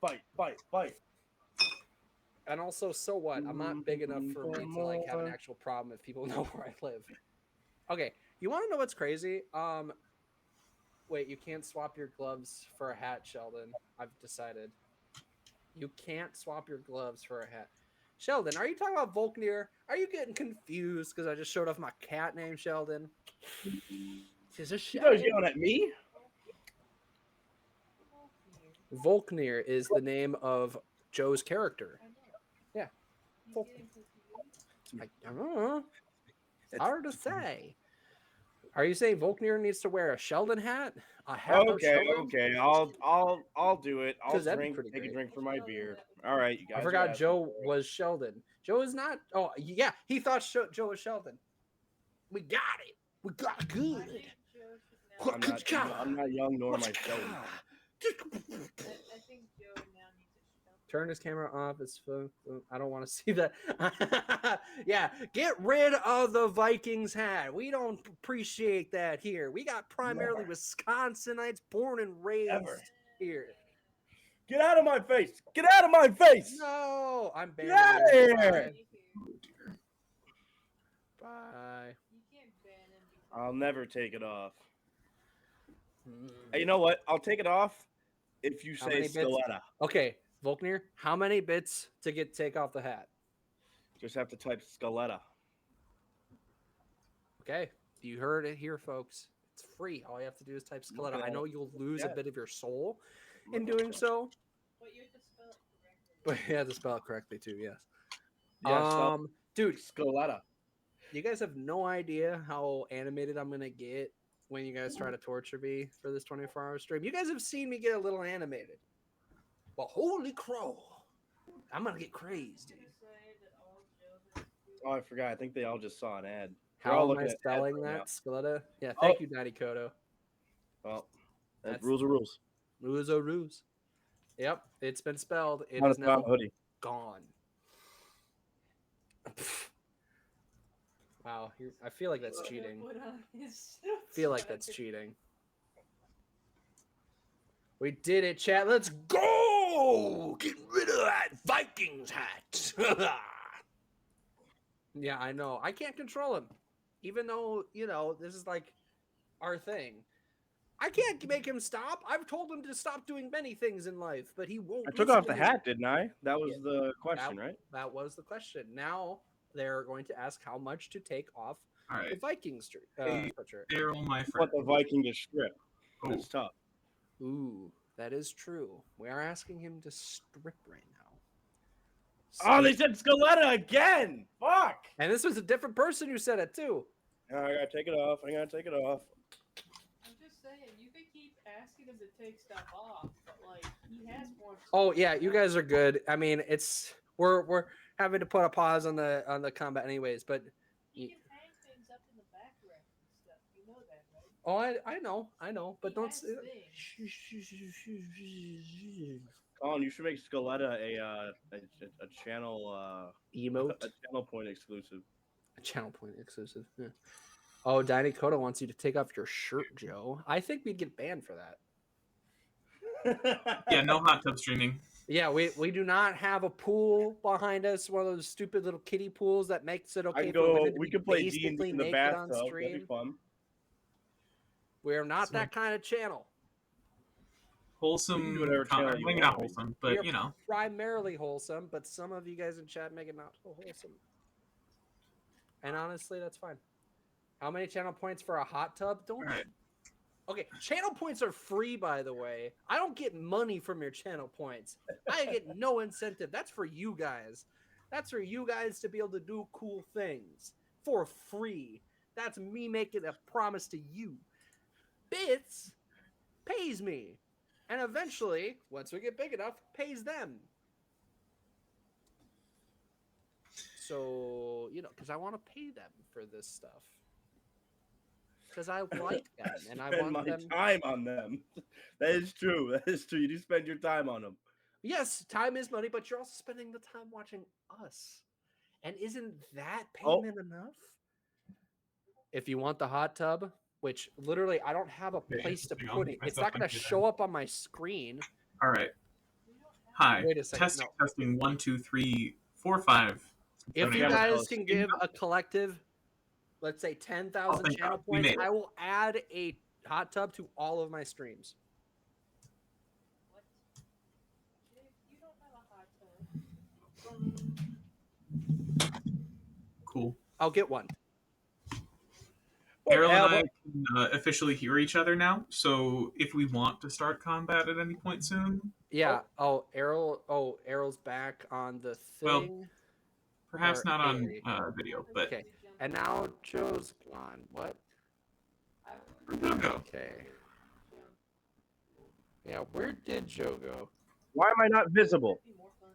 Fight. And also, so what? I'm not big enough for me to like have an actual problem if people know where I live. Okay, you want to know what's crazy? Wait, you can't swap your gloves for a hat, Sheldon. I've decided. You can't swap your gloves for a hat. Sheldon, are you talking about Volknir? Are you getting confused because I just showed off my cat named Sheldon? She's a You thought he was Sheldon. yelling at me? Volknir is the name of Joe's character. Yeah. I don't know. It's hard to say. Are you saying Volknir needs to wear a Sheldon hat? A hat of Okay, Sheldon? okay. I'll do it. I'll 'Cause that'd be drink. pretty Take a great. drink for my beer. All right, you guys. I are forgot asking Joe for it. was Sheldon. Joe is not. Oh, yeah. He thought Joe was Sheldon. We got it. We got good. I'm not young nor am I Sheldon. Turn his camera off. His phone. I don't want to see that. Yeah, get rid of the Vikings hat. We don't appreciate that here. We got primarily Wisconsinites born and raised here. Get out of my face! Get out of my face! No, I'm Get banning out of you. here! Bye. I'll never take it off. Mm. Hey, you know what? I'll take it off if you How say many bits? Scaletta. Okay, Volknir, how many bits to take off the hat? Just have to type Scaletta. Okay, you heard it here, folks. It's free. All you have to do is type Scaletta. I know you'll lose a bit of your soul in doing so. But you have to spell it correctly too, yes. Yeah, dude, Scaletta. you guys have no idea how animated I'm gonna get when you guys try to torture me for this 24-hour stream. You guys have seen me get a little animated. But holy crow, I'm gonna get crazed, dude. Oh, I forgot. I think they all just saw an ad. How am I spelling that? Scaletta? Yeah, thank you, Daddy Kodo. Well, that's rules are rules. Rules are rules. Yep, it's been spelled. It Not is a now hoodie. gone. Wow, I feel like that's cheating. I feel like that's cheating. We did it, chat. Let's go! Get rid of that Vikings hat. Yeah, I know. I can't control him. Even though, this is like our thing. I can't make him stop. I've told him to stop doing many things in life, but he won't. I took off the hat, didn't I? That was the question, right? That was the question. Now they're going to ask how much to take off the Vikings sweatshirt. Daryl, my friend. What the Viking is strip. Oh. That's tough. Ooh, that is true. We are asking him to strip right now. Oh, they said Scaletta again. Fuck. And this was a different person who said it too. I gotta take it off. I'm just saying, you could keep asking him to take stuff off, but like he has more. Oh yeah, you guys are good. I mean, we're having to put a pause on the combat anyways, but he can hang things up in the background and stuff. You know that, right? Oh, I know, but don't. Colin, you should make Scaletta a channel Emote. A channel point exclusive. A channel point exclusive. Yeah. Oh, Danny Koda wants you to take off your shirt, Joe. I think we'd get banned for that. Yeah, no hot tub streaming. Yeah, we do not have a pool behind us. One of those stupid little kiddie pools that makes it okay for women to we be could play basically D&D in the naked bathtub. on That'd be stream. fun. We're not that kind of channel. Wholesome. do whatever channel you Maybe want. not wholesome, but We are primarily wholesome, but some of you guys in chat make it not so wholesome. And honestly, that's fine. How many channel points for a hot tub? Don't. Right. Okay, channel points are free, by the way. I don't get money from your channel points. I get no incentive. That's for you guys. That's for you guys to be able to do cool things for free. That's me making a promise to you. Bits pays me. And eventually, once we get big enough, pays them. So, because I want to pay them for this stuff. Because I like them, and I want them. Time on them. That is true. That is true. You do spend your time on them. Yes, time is money, but you're also spending the time watching us. And isn't that payment enough? If you want the hot tub, which literally I don't have a place to put it. It's not going to show up on my screen. All right. Hi. Wait a second. Testing 1, 2, 3, 4, 5. If you guys can give a collective, let's say 10,000 channel points, I will add a hot tub to all of my streams. What? You don't have a hot tub. I'll get one. Errol and I Whatever. can officially hear each other now, so if we want to start combat at any point soon, Yeah. Errol's back on the well, thing. perhaps Or not on Haley. video, but Okay. And now Joe's gone. What? where'd Joe go? Okay. Yeah, where did Joe go? Why am I not visible? It'd be more fun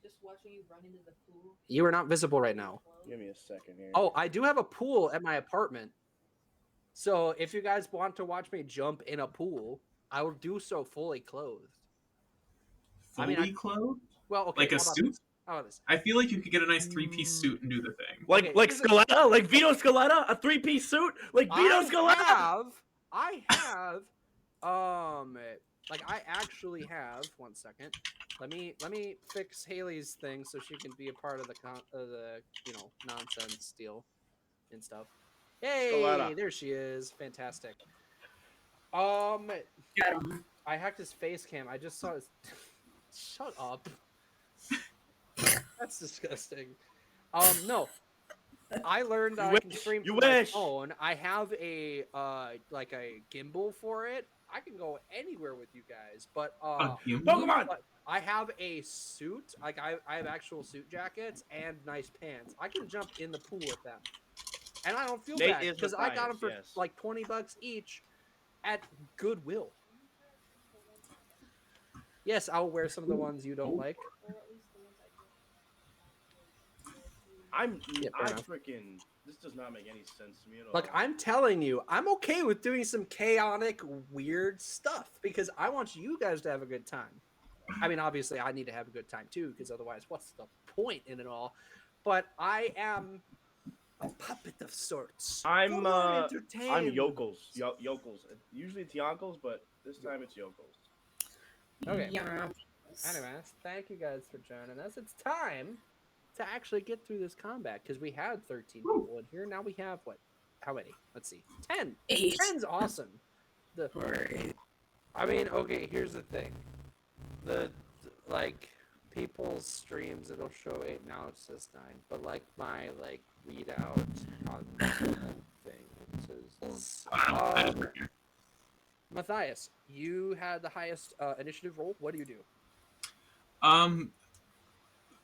just watching you run into the pool. You are not visible right now. Give me a second here. Oh, I do have a pool at my apartment. So if you guys want to watch me jump in a pool, I will do so fully clothed. Fully clothed? Well, okay. Like a how about suit? this? How about this? I feel like you could get a nice 3-piece suit and do the thing. Like Okay, like here's a- Scaletta, like Vito Scaletta, a 3-piece suit, like Vito Scaletta. I actually have. 1 second. Let me fix Haley's thing so she can be a part of the nonsense deal and stuff. Hey, Scaletta. there she is. Fantastic. Got him. I hacked his face cam. I just saw his. Shut up. That's disgusting. No. I learned that I can stream You from my wish. phone. I have a like a gimbal for it. I can go anywhere with you guys, but A gimbal? Pokemon. but I have a suit. Like I have actual suit jackets and nice pants. I can jump in the pool with them, and I don't feel Nate bad is because I got them Matthias, for yes. like $20 each at Goodwill. Yes, I'll wear some of the ones you don't like. Or at least the ones I fair enough. freaking. This does not make any sense to me at all. Look, I'm telling you, I'm okay with doing some chaotic, weird stuff because I want you guys to have a good time. I mean, obviously, I need to have a good time too, because otherwise, what's the point in it all? But I am a puppet of sorts. I'm entertained. yokels. Yokels. Usually it's yonkels, but this time it's yokels. Okay. Yeah. Anyways, thank you guys for joining us. It's time to actually get through this combat because we had 13 people in here. Now we have what? How many? Let's see. 10. 8. 10's awesome. I mean, okay, here's the thing. Like people's streams, it'll show 8, now it says 9. But like my readout on the thing, it says Matthias, you had the highest initiative roll. What do you do?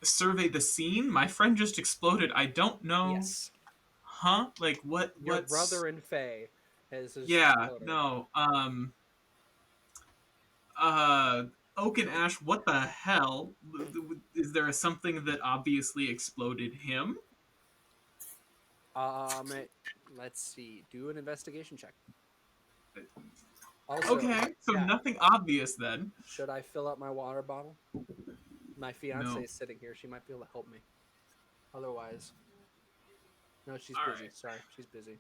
Survey the scene. My friend just exploded. I don't know. Yes. Huh? Like what? Your What's... brother in Faye has just Yeah. exploded. No. Oak and Ash. What the hell? Is there something that obviously exploded him? Let's see. Do an investigation check. Also, Okay, so yeah, nothing obvious then. should I fill up my water bottle? My fiance No. is sitting here. She might be able to help me. Otherwise, no, she's All busy. right. Sorry, she's busy.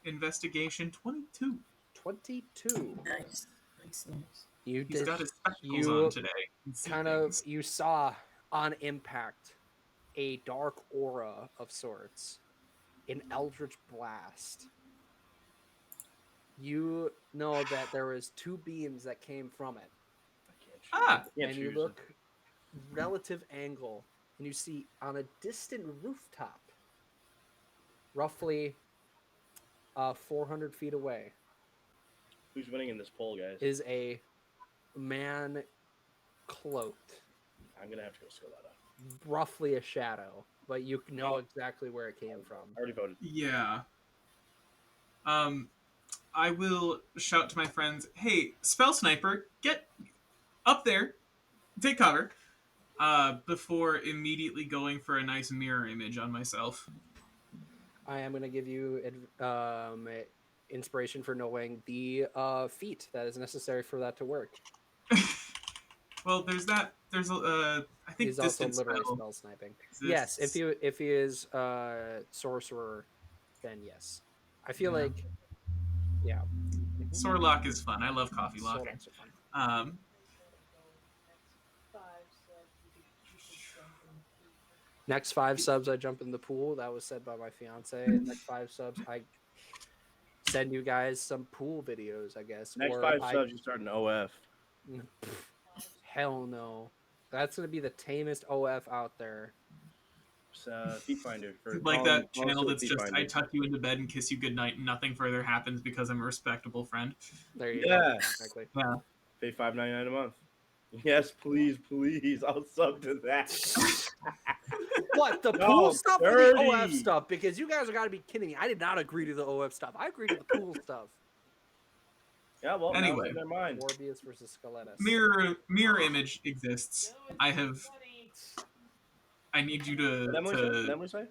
Investigation 22. 22. Nice. You He's did. got his spectacles you on today. He can see kind things. of you saw on impact a dark aura of sorts, an eldritch blast. You know that there was 2 beams that came from it, Ah, Can't and you choose look relative angle, and you see on a distant rooftop, roughly 400 feet away, Who's winning in this poll, guys? is a man cloaked, I'm gonna have to go Scaletta. roughly a shadow, but you know exactly where it came from. I already voted. yeah. I will shout to my friends, hey, spell sniper, get up there, take cover, before immediately going for a nice mirror image on myself. I am going to give you inspiration for knowing the feat that is necessary for that to work. Well, there's that. There's I think He's also distance literally spell spell sniping. exists. Yes, if he is sorcerer, then yes. I feel Yeah. like, yeah. Sorlock is fun. I love coffee locking. Sorlocks are fun. 5 subs, you could jump in the pool. Next 5 subs, I jump in the pool. That was said by my fiance. Next 5 subs, I send you guys some pool videos, I guess. Next or 5 subs, you start an OF. Hell no. That's going to be the tamest OF out there. Feet Finder for Like Colin, that channel Stewart that's Feet just Finder. I tuck you into bed and kiss you goodnight and nothing further happens because I'm a respectable friend. There you go. Yes. Exactly. Yeah. Pay $5.99 a month. Yes, please. I'll sub to that. What, the No, pool stuff or the 30. OF stuff? Because you guys are gotta be kidding me. I did not agree to the OF stuff. I agreed to the pool stuff. Yeah, well, now Anyway. it's in their mind. Morbius versus Skeletus. Mirror image exists. I need you What to Emily say?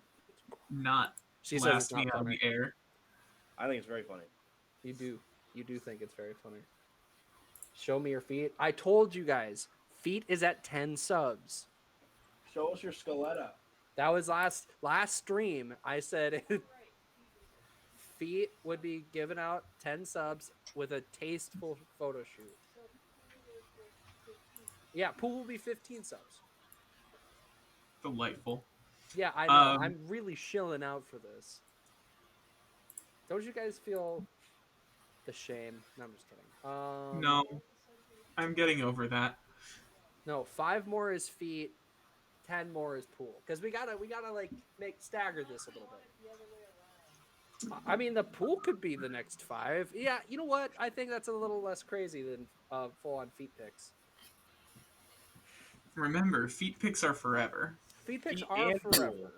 not She says blast it's not me out of funny. the air. I think it's very funny. You do think it's very funny. Show me your feet. I told you guys, feet is at 10 subs. Show us your Skeletta. That was last stream. I said feet would be given out 10 subs with a tasteful photo shoot. Yeah, pool will be 15 subs. Delightful. Yeah, I know. I'm really shilling out for this. Don't you guys feel the shame? No, I'm just kidding. No, I'm getting over that. No, 5 more is feet, 10 more is pool. Because we gotta like stagger this a little bit. I mean, the pool could be the next 5. Yeah, you know what? I think that's a little less crazy than full-on feet picks. Remember, feet picks are forever. Feet picks Feet are and forever. pool.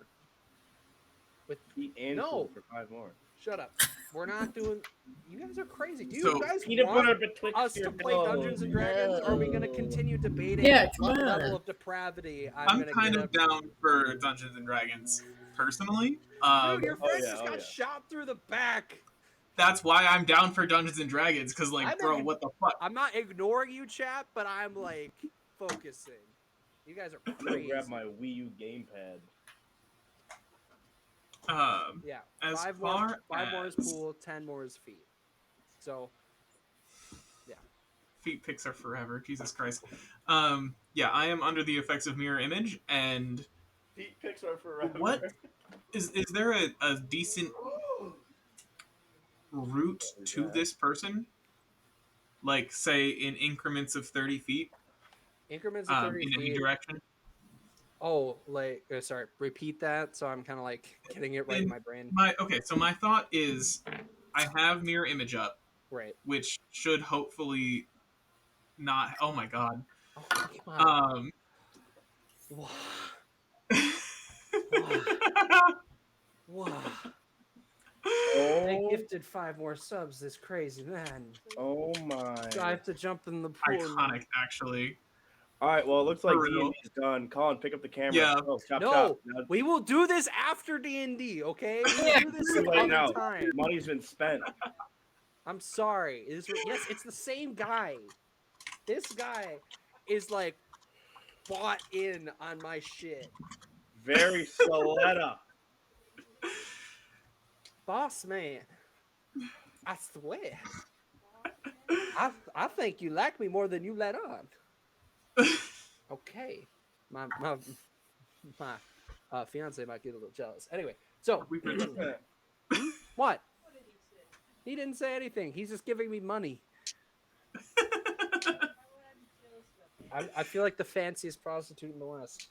With Feet and no pool for 5 more. Shut up. We're not doing. You guys are crazy. Do you So, guys Peanut want butter betwixt us your to play Dungeons and Dragons? Or are we going to continue debating Yeah, what come level on. of depravity I'm going to kind get of up down to? for Dungeons and Dragons, personally. Dude, your friend just got yeah. shot through the back. That's why I'm down for Dungeons and Dragons, because, like, bro, what the fuck? I'm not ignoring you, chat, but I'm, like, focusing. You guys are I'm gonna crazy. grab my Wii U gamepad. Yeah, As 5 far more is as pool, 10 more is feet. So, yeah. feet picks are forever, Jesus Christ. Yeah, I am under the effects of mirror image, and Feet picks are forever. what is there a decent route to this person? Like, say, in increments of 30 feet? Increments of 30 in feet. any direction? Oh, like, sorry, repeat that. So I'm kind of like getting it right in my brain. So my thought is, I have mirror image up, Right. which should hopefully not. Oh my god. Oh, come on. Wow. Wow. Oh. They gifted 5 more subs. This crazy man. Oh my. I have to jump in the pool. Iconic, actually. All right, well, it looks like For real. D&D is done. Colin, pick up the camera. Yeah. Oh, chop, No, chop. Now, we will do this after D&D, okay? We will do this too some late other now. time. Money's been spent. I'm sorry. Yes, it's the same guy. This guy is like bought in on my shit. Very Skeletta. Boss man, I swear. I think you like me more than you let on. Okay. My fiance might get a little jealous. Anyway, so what? He didn't say anything. He's just giving me money. I feel like the fanciest prostitute in the West.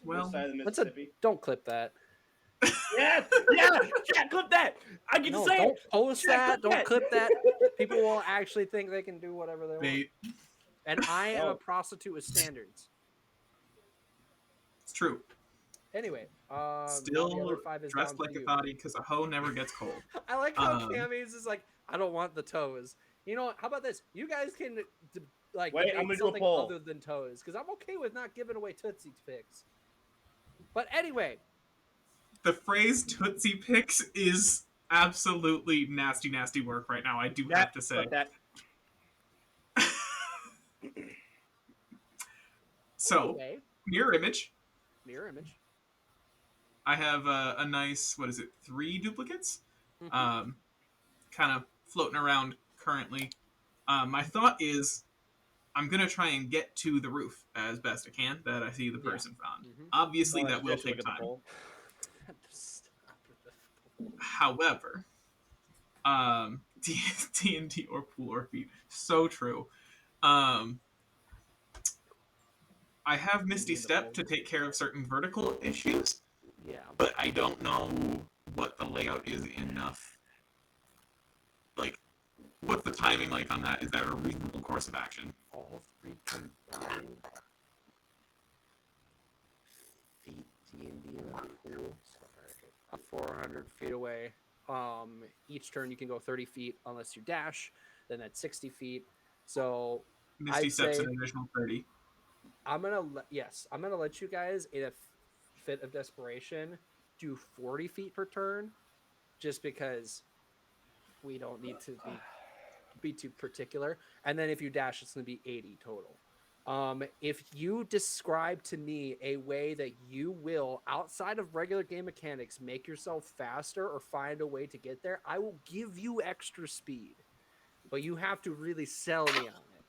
Well, Side of the Mississippi. Don't clip that. Yes, yeah, clip that. I get to say don't it. post Yeah, that. clip Don't clip that. People will actually think they can do whatever they want. Bait. And I am a prostitute with standards. It's true. Anyway, Still the other 5 is dressed down like to a you. thottie because a hoe never gets cold. I like how Cammy's is like, I don't want the toes. You know what? How about this? You guys can Wait, debate I'm gonna do a something poll. other than toes because I'm okay with not giving away Tootsie Picks. But anyway, The phrase Tootsie Picks is absolutely nasty, nasty work right now, I do have to say. That. So, anyway, mirror image. mirror image. I have a nice, 3 duplicates? Mhm. Kind of floating around currently. My thought is, I'm going to try and get to the roof as best I can that I see the person found. Mhm. Obviously, Oh, that will Jess, look take at the time. poll. Stop with the poll. However, D&D or pool or feet. So true. I have Misty Step to take care of certain vertical issues, Yeah. but I don't know what the layout is enough. Like, what's the timing like on that? Is that a reasonable course of action? All three combined feet D&D pool. 400 feet away. Each turn you can go 30 feet unless you dash. Then that's 60 feet. So Misty I'd Step's say an additional 30. I'm gonna let you guys in a fit of desperation do 40 feet per turn, just because we don't need to be too particular. And then if you dash, it's gonna be 80 total. If you describe to me a way that you will, outside of regular game mechanics, make yourself faster or find a way to get there, I will give you extra speed. But you have to really sell me on it.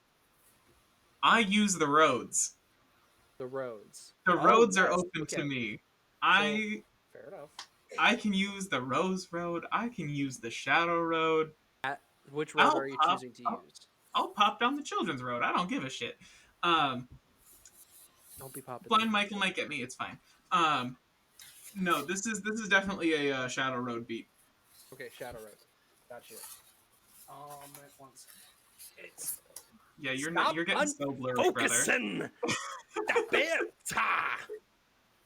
I use the roads. The roads. The Oh, roads are yes. open to Okay. me. So, fair enough. I can use the Rose Road. I can use the Shadow Road. Which road are you pop. choosing to use? I'll pop down the Children's Road. I don't give a shit. Don't be popping. Blind Michael might get me. It's fine. No, this is definitely a Shadow Road beat. Okay, Shadow Road. Gotcha. Once. It's Yeah, Stop you're getting so blurry, brother. focusing.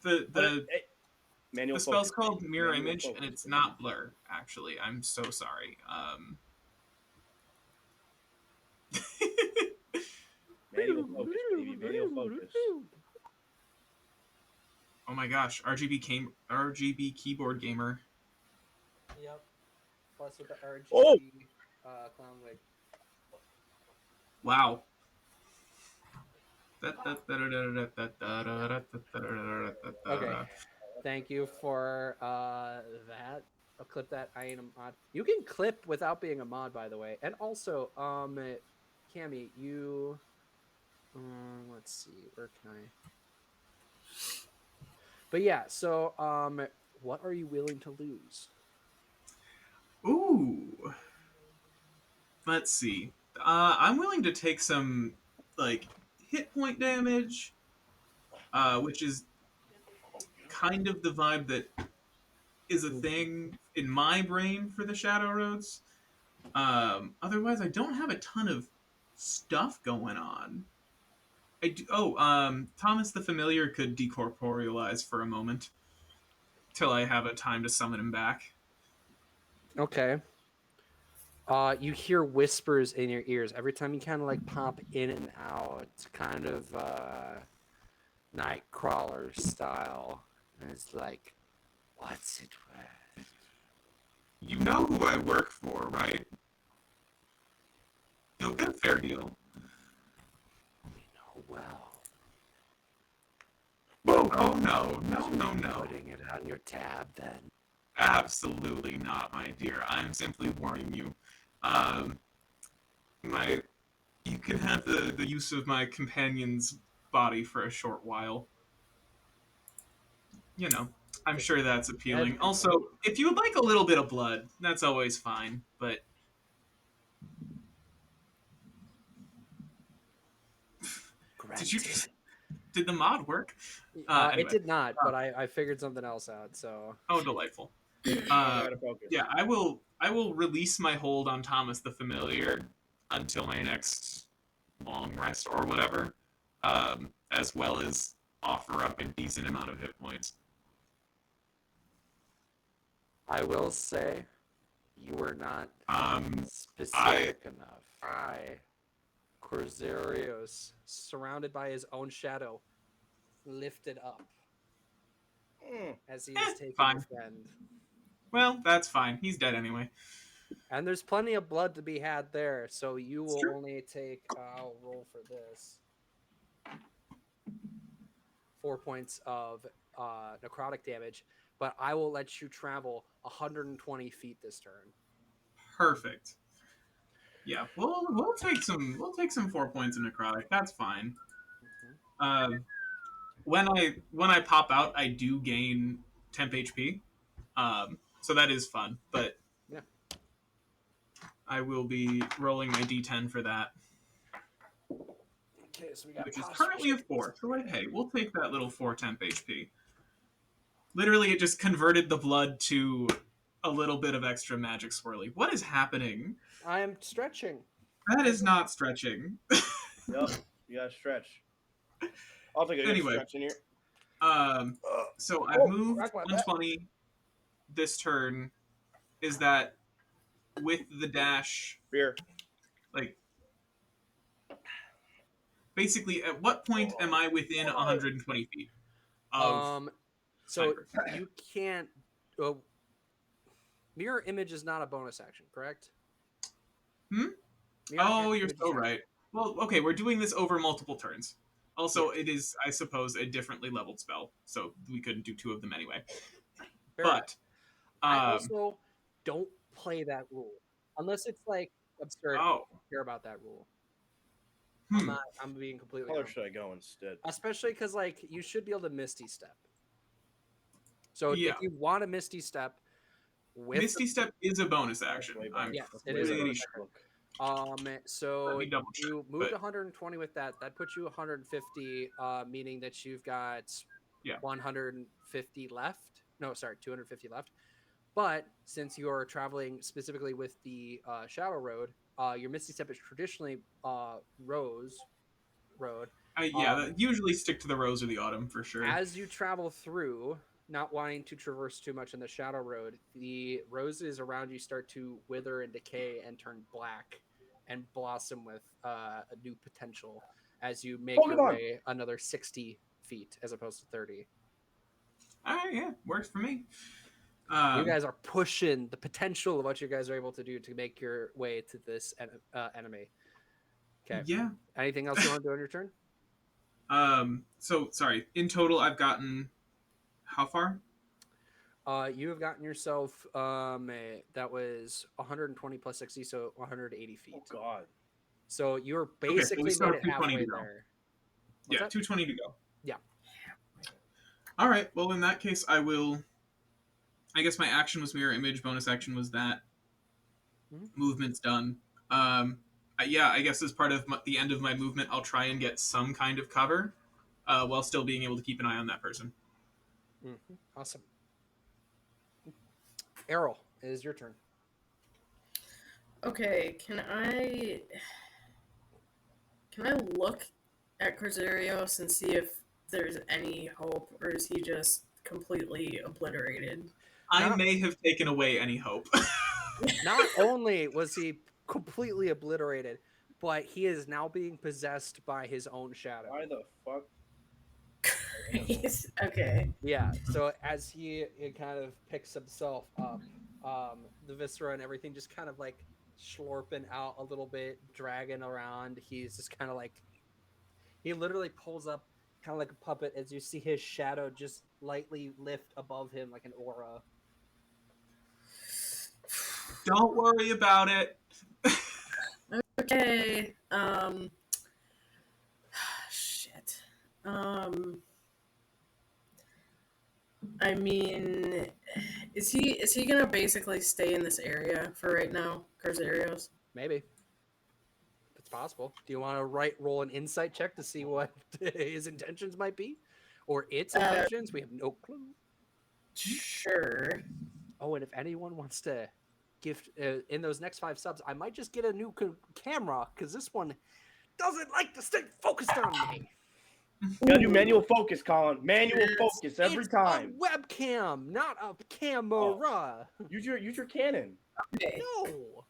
The Manual spell's focus. called Mirror Manual Image, focus. and it's not blur. Actually, I'm so sorry. Manual focus, baby. Manual focus. Oh my gosh, RGB keyboard gamer. Yep. Plus with the RGB Oh! clown wig. Wow. Okay. Thank you for that. I'll clip that. I ain't a mod. You can clip without being a mod, by the way. And also, Cammy, you let's see, where can I? But yeah, so what are you willing to lose? Ooh. Let's see. I'm willing to take some like hit point damage, which is kind of the vibe that is a thing in my brain for the Shadow Roads. Otherwise, I don't have a ton of stuff going on. Thomas the Familiar could decorporealize for a moment till I have a time to summon him back. Okay. You hear whispers in your ears every time you kind of like pop in and out. It's kind of Nightcrawler style. And it's like, what's it worth? You know who I work for, right? You'll get a fair deal. We know well. Oh no. Putting it on your tab then. Absolutely not, my dear. I'm simply warning you. You can have the use of my companion's body for a short while. You know, I'm sure that's appealing. Also, if you would like a little bit of blood, that's always fine. But did the mod work? Anyway. It did not, but I figured something else out. So delightful. Yeah, I will release my hold on Thomas the Familiar until my next long rest or whatever, as well as offer up a decent amount of hit points. I will say, you were not specific enough. Corsarios, surrounded by his own shadow, lifted up as he was taking a friend. Well, that's fine. He's dead anyway. And there's plenty of blood to be had there, so you will only take. I'll roll for this. 4 points of necrotic damage, but I will let you travel 120 feet this turn. Perfect. Yeah, we'll take some 4 points of necrotic. That's fine. When I pop out, I do gain temp HP, so that is fun. But yeah, I will be rolling my D10 for that. Okay, so we got which is posture currently a check. 4. So, like, hey, we'll take that little 4 temp HP. Literally, it just converted the blood to a little bit of extra magic swirly. What is happening? I am stretching. That is not stretching. Yep, you gotta stretch. I'll take a good Anyway. stretch in here. So I've moved crack my back. 120 this turn. Is that with the dash, Beer. like, basically, at what point am I within 120 feet of So Tiger? you can't. Mirror image is not a bonus action, correct? Hmm? Mirror Oh, you're image so is- right. Well, okay, we're doing this over multiple turns. Also, it is, I suppose, a differently leveled spell, so we couldn't do 2 of them anyway. Fair But I also don't play that rule unless it's like absurd. I don't care about that rule. I'm being completely Color honest. should I go instead? Especially because like you should be able to Misty Step. So Yeah. if you want a Misty Step with Misty Step is a bonus action. Way better. I'm Yes, That's it way is a better. bonus Look. So Let me double check, you moved but- 120 with that. That puts you 150, meaning that you've got Yeah. 150 left. No, sorry, 250 left. But since you're traveling specifically with the Shadow Road, your Misty Step is traditionally Rose Road. that usually stick to the Rose or the Autumn for sure. As you travel through, not wanting to traverse too much in the Shadow Road, the roses around you start to wither and decay and turn black and blossom with a new potential as you make your way another 60 feet as opposed to 30. All right, yeah, works for me. You guys are pushing the potential of what you guys are able to do to make your way to this enemy. Okay. Yeah. Anything else you want to do on your turn? So sorry. In total, I've gotten how far? You have gotten yourself that was 120 plus 60, so 180 feet. Oh God. So you're Okay, so we basically still made have it 220 halfway to go. there. Yeah, that? 220 to go. Yeah. All right. Well, in that case, I will. I guess my action was mirror image. Bonus action was that. Mhm. Movement's done. I guess as part of the end of my movement, I'll try and get some kind of cover, while still being able to keep an eye on that person. Mm-hmm. Awesome. Errol, it is your turn. Okay, can I look at Crisarios and see if there's any hope, or is he just completely obliterated? I may have taken away any hope. Not only was he completely obliterated, but he is now being possessed by his own shadow. Why the fuck? Okay. Yeah, so as he kind of picks himself up, the viscera and everything just kind of like slurping out a little bit, dragging around. He's just kind of like, he literally pulls up kind of like a puppet as you see his shadow just lightly lift above him like an aura. Don't worry about it. Okay. Shit. I mean, is he gonna basically stay in this area for right now, Crisarios? Maybe. It's possible. Do you want to roll an insight check to see what his intentions might be? Or its intentions? We have no clue. Sure. Oh, and if anyone wants to gift in those next 5 subs, I might just get a new camera because this one doesn't like to stay focused on me. You gotta do manual focus, Colin. Manual focus every It's time. a webcam, not a camera. Use your Canon. Okay. No.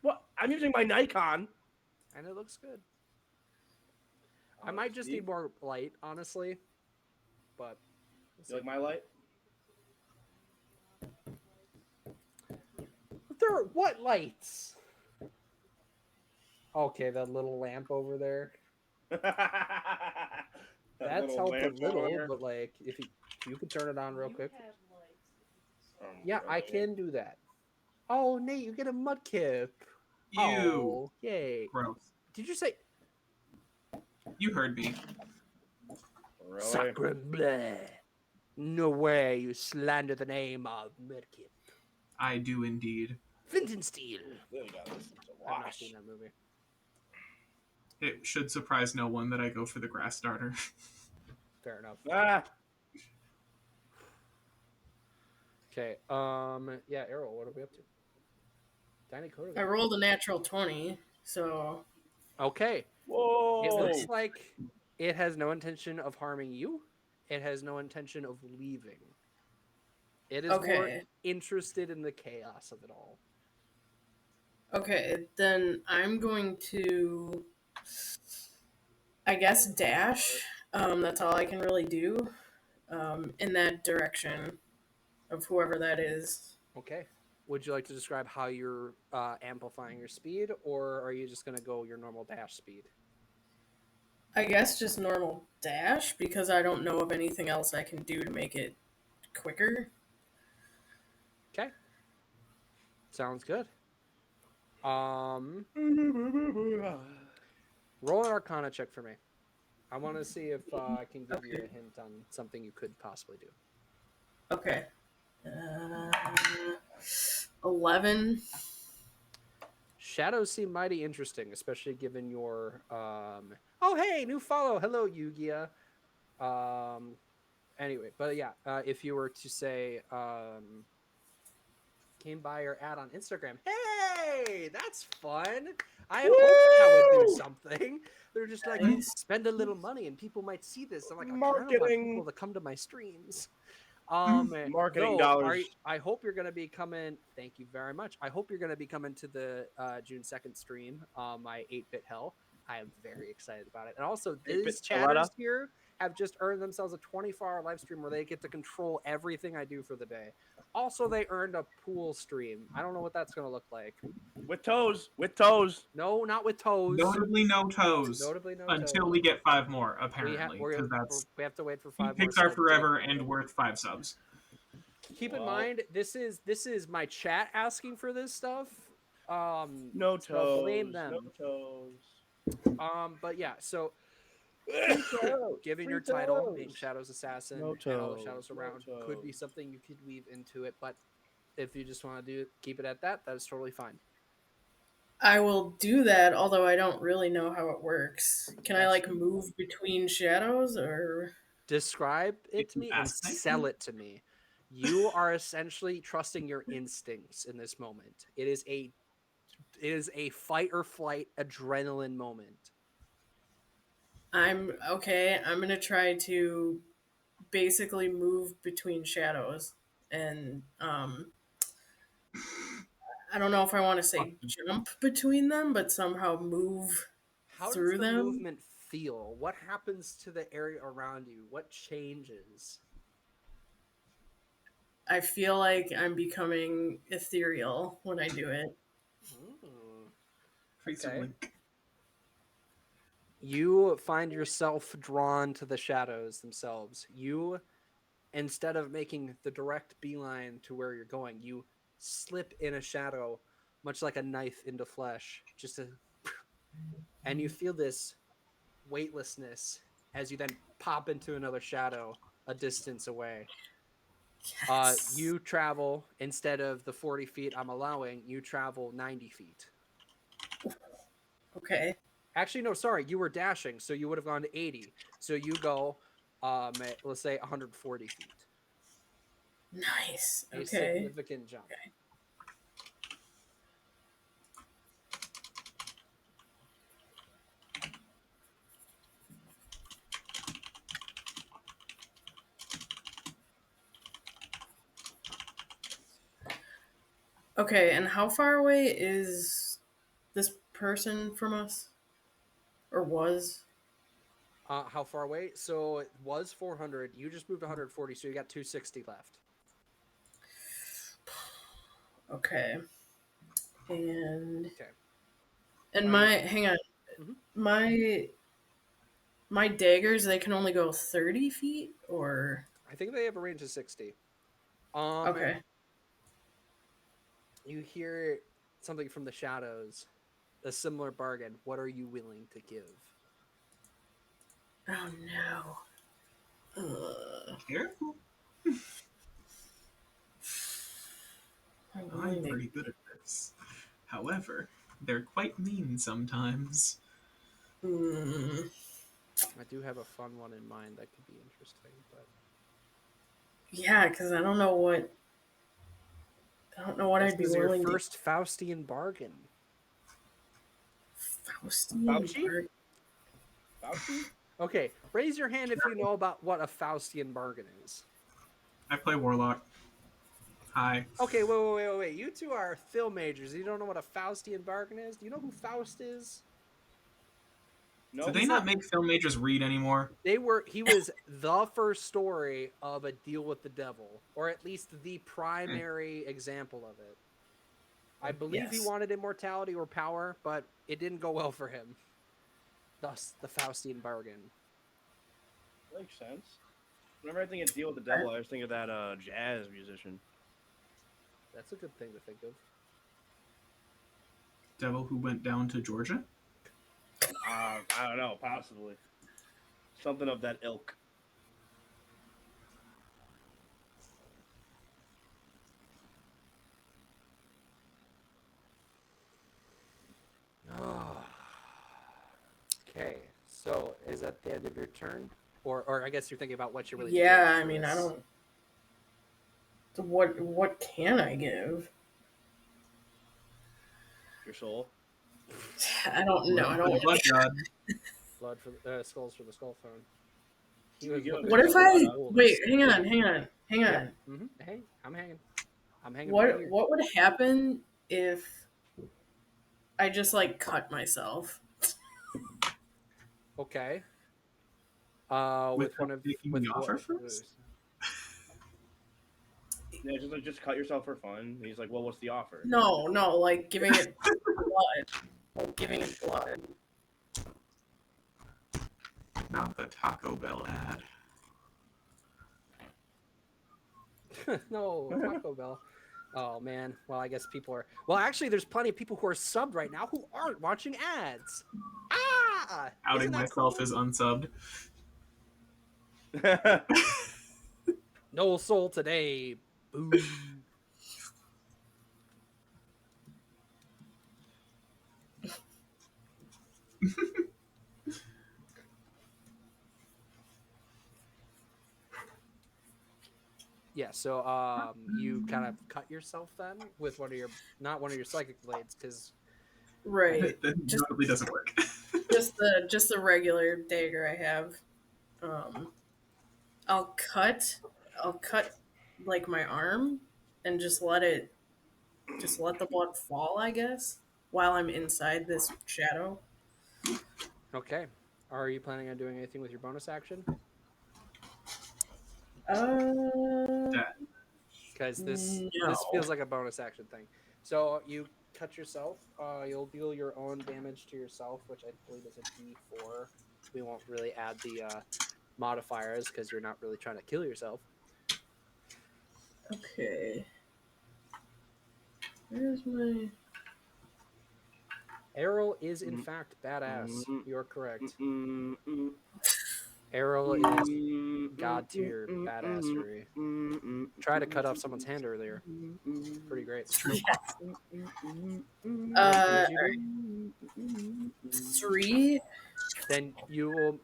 What? I'm using my Nikon. And it looks good. I might just need more light, honestly. But You like my light? there are what lights? Okay, that little lamp over there. That's helped a little, but like if you could turn it on real quick. Yeah, I can do that. Oh, Nate, you get a mudkip. You. Oh, yay. Gross. Did you say You heard me. Really? Sacre bleu? No way you slander the name of Mudkip. I do indeed. Flint and Steel. Really gotta listen to I've not Wash. seen that movie. It should surprise no one that I go for the grass starter. Fair enough. Ah, Okay. Yeah, Errol, what are we up to? Tiny Coda. I rolled a natural 20, so Okay. whoa! It looks like it has no intention of harming you. It has no intention of leaving. It is more okay. interested in the chaos of it all. Okay, then I'm going to, I guess, dash. That's all I can really do in that direction of whoever that is. Okay. Would you like to describe how you're amplifying your speed, or are you just going to go your normal dash speed? I guess just normal dash because I don't know of anything else I can do to make it quicker. Okay. Sounds good. Roll an Arcana check for me. I want to see if I can give you a hint on something you could possibly do. Okay. 11. Shadows seem mighty interesting, especially given your oh hey, new follow. Hello, Yugia. Anyway, but yeah, if you were to say came by your ad on Instagram, hey, that's fun. I hope that would do something. They're just like, Nice. spend a little money and people might see this. I'm like, I kind of want Marketing. people to come to my streams. Marketing though, dollars. I hope you're going to be coming. Thank you very much. I hope you're going to be coming to the June 2nd stream, my 8-bit hell. I am very excited about it. And also, these chatters here have just earned themselves a 24-hour live stream where they get to control everything I do for the day. Also, they earned a pool stream. I don't know what that's going to look like. With toes. With toes. No, not with toes. Notably no toes. Notably no until toes. we get 5 more, apparently. We have to wait for 5 more. Picks are forever and worth 5 subs. Keep in mind, this is my chat asking for this stuff. No toes. So blame them. No toes. But yeah, so given Free your title toes. being Shadows Assassin No and all the toes. shadows No around could be toes. something you could weave into it, but if you just want to keep it at that, that is totally fine. I will do that, although I don't really know how it works. Can I like move between shadows or describe it to me and sell it to me? You are essentially trusting your instincts in this moment. It is a fight or flight adrenaline moment. I'm gonna try to basically move between shadows and I don't know if I want to say jump between them, but somehow move How through does the them. movement feel? What happens to the area around you? What changes? I feel like I'm becoming ethereal when I do it. Okay. You find yourself drawn to the shadows themselves. You, instead of making the direct beeline to where you're going, you slip in a shadow, much like a knife into flesh, and you feel this weightlessness as you then pop into another shadow a distance away. Yes. You travel, instead of the 40 feet I'm allowing, you travel 90 feet. Okay. Actually, no, sorry, you were dashing, so you would have gone to 80. So you go, let's say 140 feet. Nice. A Okay. significant jump. Okay, and how far away is this person from us? Or was? How far away? So it was 400. You just moved 140, so you got 260 left. Okay. And okay. And hang on. Mm-hmm. My daggers, they can only go 30 feet, or I think they have a range of 60. Okay. You hear something from the shadows, a similar bargain. What are you willing to give? Oh no. Careful. I'm pretty good at this. However, they're quite mean sometimes. Mm, I do have a fun one in mind that could be interesting, but yeah, because I don't know what this I'd be is your willing to. first Faustian bargain. Faustian Fauci? bargain. Fauci? Okay, raise your hand if you know about what a Faustian bargain is. I play Warlock. Hi. Okay, wait. You two are film majors. You don't know what a Faustian bargain is? Do you know who Faust is? No. Did they not make film majors read anymore? He was the first story of a deal with the devil, or at least the primary example of it. I believe he Yes. wanted immortality or power, but it didn't go well for him. Thus, the Faustian bargain. Makes sense. Whenever I think of Deal with the Devil, I just think of that jazz musician. That's a good thing to think of. Devil who went down to Georgia? I don't know, possibly. Something of that ilk. Okay, so is that the end of your turn? Or I guess you're thinking about what you're really Yeah, doing I for mean, I this. don't. What can I give? Your soul. I don't know. I don't. Blood God. Blood for skulls for the skull throne. You could give him What if blood. I wait? Hang on. Mm-hmm. Hey, I'm hanging. I'm hanging right What here. what would happen if I just like cut myself? Okay. With With one of taking with the what? offer first? Yeah, just cut yourself for fun. And he's like, well, what's the offer? No, like giving it blood. Like giving it blood. Not the Taco Bell ad. No, Taco Bell. Oh man. Well, I guess people are. Well, actually, there's plenty of people who are subbed right now who aren't watching ads. Ah! Outing Isn't that myself cool? as unsubmed. No soul today. Boom. Yeah, so you kind of cut yourself then with one of your not one of your psychic blades because Right. That Just notably doesn't work. just the regular dagger I have. I'll cut like my arm and just let the blood fall, I guess, while I'm inside this shadow. okay. Are you planning on doing anything with your bonus action? Uh, That- Because this no. feels like a bonus action thing. So you cut yourself. You'll deal your own damage to yourself, which I believe is a D4. We won't really add the modifiers because you're not really trying to kill yourself. Okay. Where's my? Errol is in fact badass. You're correct. Errol is god tier badassery. Tried to cut off someone's hand earlier. Pretty great. Uh, What did you do? 3. Then you will,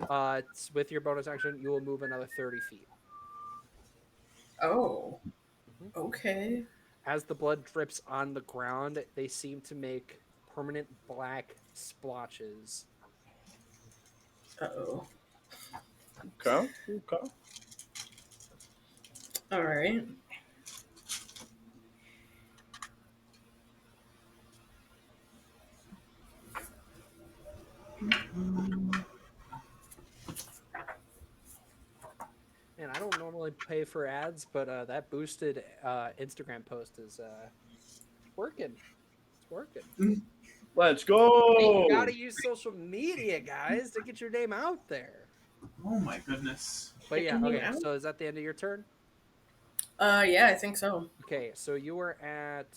with your bonus action, you will move another 30 feet. Oh. Mhm. Okay. As the blood drips on the ground, they seem to make permanent black splotches. Uh-oh. Okay. All right. Man, I don't normally pay for ads, but that boosted Instagram post is working. It's working. Let's go. You gotta use social media, guys, to get your name out there. Oh my goodness. But yeah, Checking you okay. out? So is that the end of your turn? Yeah, I think so. Okay, so you were at,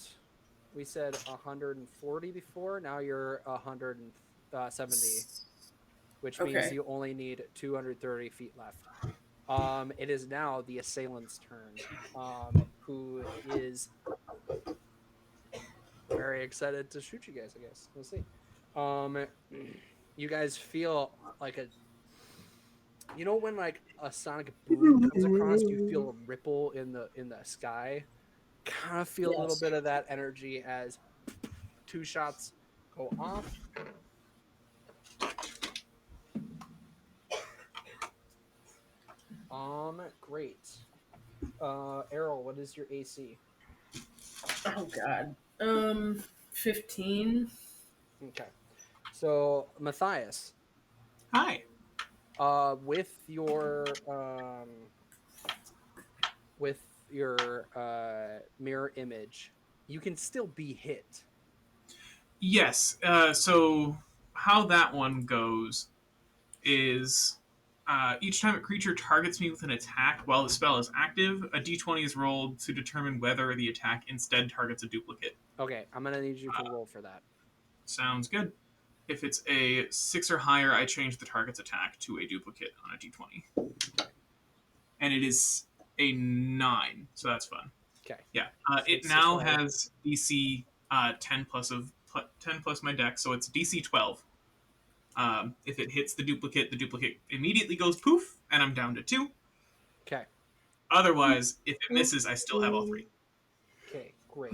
we said 140 before. Now you're 170, which means Okay. you only need 230 feet left. It is now the assailant's turn, who is very excited to shoot you guys. I guess we'll see. you guys feel like you know when like a sonic boom comes across, you feel a ripple in the sky. Kind of feel a little Yes. bit of that energy as 2 shots go off. Great. Errol, what is your AC? Oh God. 15. Okay. So Matthias, Hi. with your mirror image, you can still be hit. Yes. So how that one goes is each time a creature targets me with an attack while the spell is active, a d20 is rolled to determine whether the attack instead targets a duplicate. Okay, I'm gonna need you to roll for that. Sounds good. If it's a 6 or higher, I change the target's attack to a duplicate on a d20. Okay. And it is a 9, so that's fun. Okay. Yeah. It 6 now or higher. has DC 10 plus my dex, so it's DC 12. If it hits the duplicate immediately goes poof, and I'm down to 2. Okay. Otherwise, if it misses, I still have all 3. Okay. Great.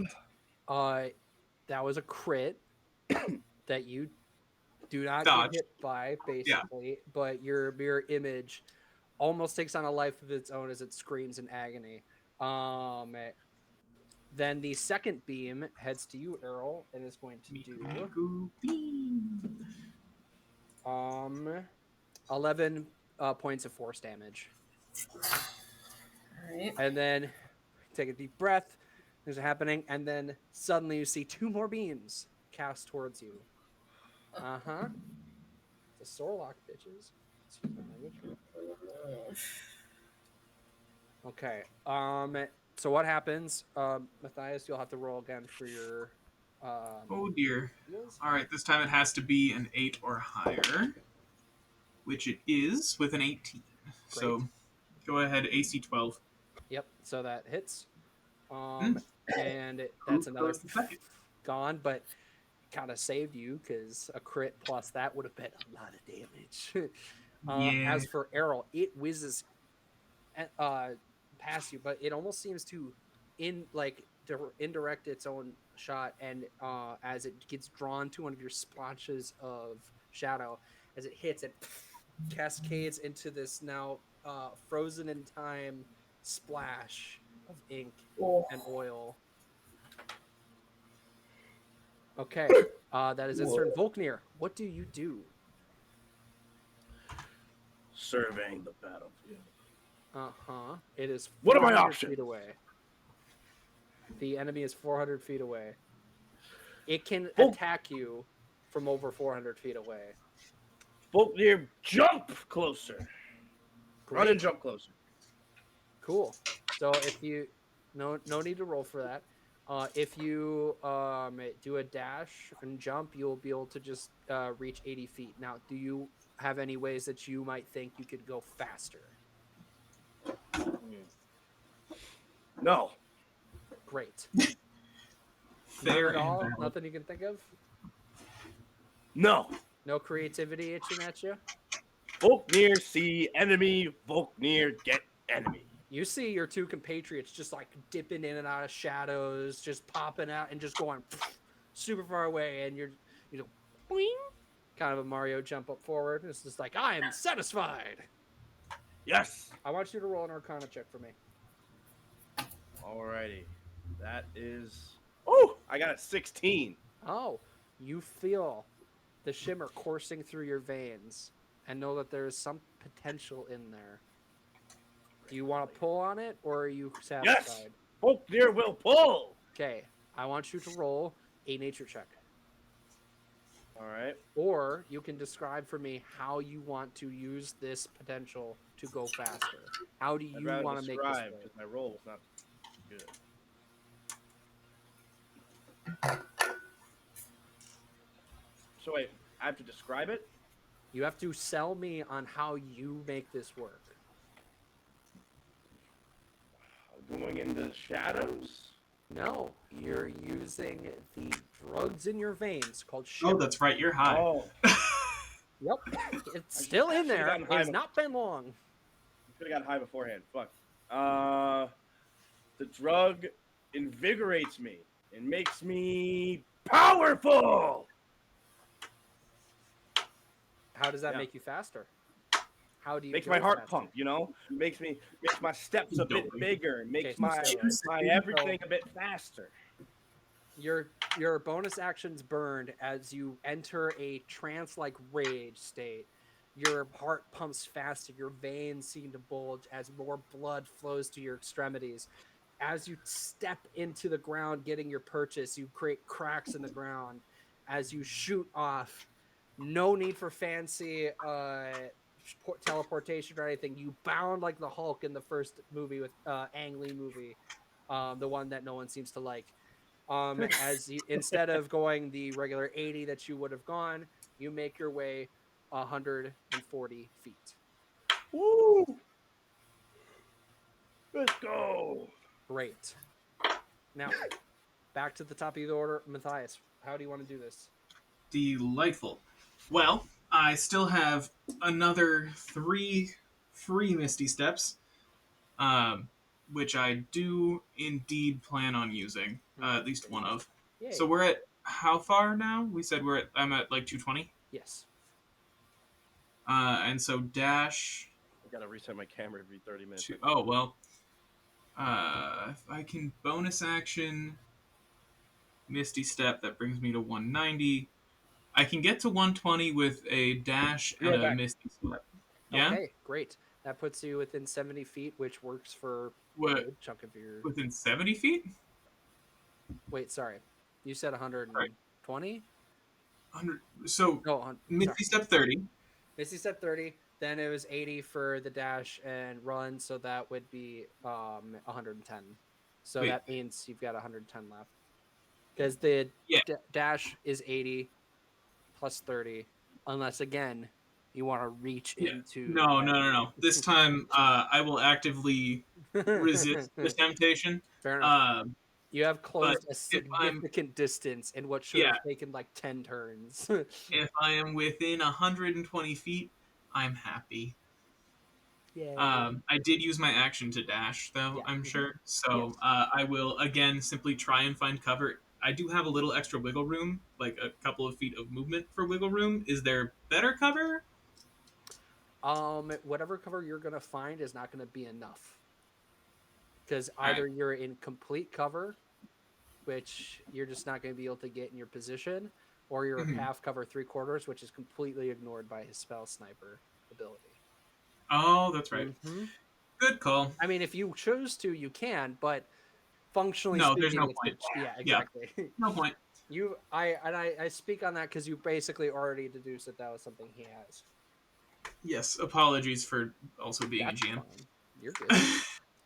That was a crit that you do not Dodge. get hit by, Yeah. basically, but your mirror image almost takes on a life of its own as it screams in agony. Then the second beam heads to you, Errol, and is going to do Beam. 11 points of force damage. All right. And then take a deep breath. Things are happening, and then suddenly you see 2 more beams cast towards you. It's a Sorlock, bitches. Excuse my language. Okay. So what happens? Matthias, you'll have to roll again for your Oh dear. deals. All right, this time it has to be an 8 or higher, which it is with an 18. Great. So go ahead, AC 12. Yep. So that hits. Hmm. And that's another Goes the second. gone, but kind of saved you because a crit plus that would have been a lot of damage. Yeah. As for Errol, it whizzes past you, but it almost seems to indirect its own shot, and as it gets drawn to one of your splotches of shadow, as it hits, it cascades into this now frozen in time splash of ink Oh. and oil. Okay, that is its turn. Volknir, what do you do? Surveying the battlefield. It is What are my 400 options? feet away. The enemy is 400 feet away. It can attack you from over 400 feet away. Volknir, jump closer. Great. Run and jump closer. Cool. So if you no need to roll for that. If you do a dash and jump, you'll be able to just reach 80 feet. Now, do you have any ways that you might think you could go faster? No. Great. Fair None at all? and valid. Nothing you can think of? No. No creativity itching at you? Volknir see enemy. Volknir get enemy. You see your 2 compatriots just like dipping in and out of shadows, just popping out and just going super far away, and you know, boing, kind of a Mario jump up forward. And it's just like, I am satisfied. Yes. I want you to roll an Arcana check for me. Alrighty. That is. Oh, I got a 16. Oh, you feel the shimmer coursing through your veins and know that there is some potential in there. Do you want to pull on it, or are you satisfied? Yes. Volknir will pull. Okay, I want you to roll a nature check. All right. Or you can describe for me how you want to use this potential to go faster. How do you want to make this work? Because my roll was not good. So wait, I have to describe it? You have to sell me on how you make this work. Going into the shadows? No, you're using the drugs in your veins called shimmer. Oh, that's right. You're high. Oh. Yep, it's still in should've there. gotten It high has not been long. Could have gotten high beforehand. Fuck. The drug invigorates me and makes me powerful. How does that Yeah. make you faster? How do you Makes go my heart faster? pump. You know, makes my steps a bit Doping. bigger. Makes Okay, my so- everything a bit faster. Your bonus actions burned as you enter a trance-like rage state. Your heart pumps faster, your veins seem to bulge as more blood flows to your extremities. As you step into the ground getting your purchase, you create cracks in the ground as you shoot off. No need for fancy teleportation or anything. You bound like the Hulk in the first movie with Ang Lee movie, the one that no one seems to like. As you, instead of going the regular 80 that you would have gone, you make your way 140 feet. Woo! Let's go. Great. Now, back to the top of the order. Matthias, how do you want to do this? Delightful. Well, I still have another 3 free Misty Steps, which I do indeed plan on using, at least one of. Yay. So we're at how far now? We said I'm at like 220. Yes. And so dash. I gotta reset my camera every 30 minutes. Oh well. If I can bonus action Misty Step, that brings me to 190. I can get to 120 with a dash Be and right a back. Misty Step. Yeah. Okay, great. That puts you within 70 feet, which works for a What? good chunk of your. Within 70 feet? Wait, sorry. You said 120? 100. So No, Misty sorry. Step 30. Misty Step 30. Then it was 80 for the dash and run, so that would be 110. So Wait. that means you've got 110 left. Because the Yeah. dash is 80 plus 30, unless again you want to reach Yeah. into. No. This time, I will actively resist the temptation. Fair enough. You have but closed a if I'm significant distance in what should have taken like 10 turns. if I am within 120 feet, I'm happy. Yeah. I did use my action to dash, though, Yeah. I'm Mhm. sure. So Yes. I will, again, simply try and find cover. I do have a little extra wiggle room, like a couple of feet of movement for wiggle room. Is there better cover? Whatever cover you're gonna find is not gonna be enough. Because either you're in complete cover, which you're just not gonna be able to get in your position, or you're half cover 3/4, which is completely ignored by his spell sniper ability. Oh, that's right. Mm-hmm. Good call. I mean, if you choose to, you can, but functionally No, speaking, there's no it's point. yeah, exactly. Yeah, no point. I speak on that because you basically already deduced that was something he has. Yes, apologies for also being That's a GM. fine. You're good.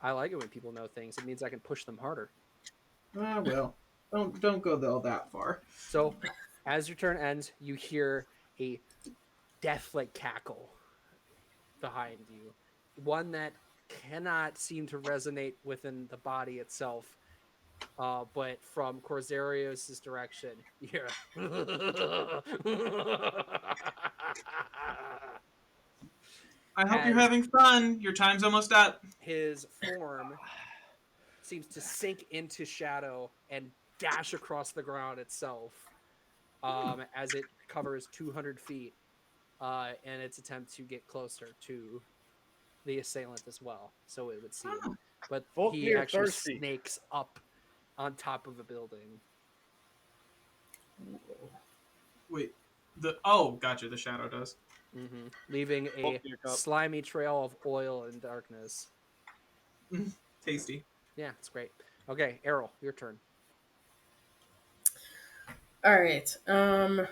I like it when people know things. It means I can push them harder. Ah, well, don't go all that far. So, as your turn ends, you hear a death-like cackle behind you, one that cannot seem to resonate within the body itself. But from Corsarios' direction, yeah. I hope you're having fun. Your time's almost up. His form seems to sink into shadow and dash across the ground itself as it covers 200 feet in its attempt to get closer to the assailant as well, so it would seem. But he actually snakes up on top of a building. Wait, gotcha. The shadow does. Mm-hmm. Leaving a slimy trail of oil and darkness. Tasty. Yeah, it's great. Okay, Errol, your turn. All right. Where'd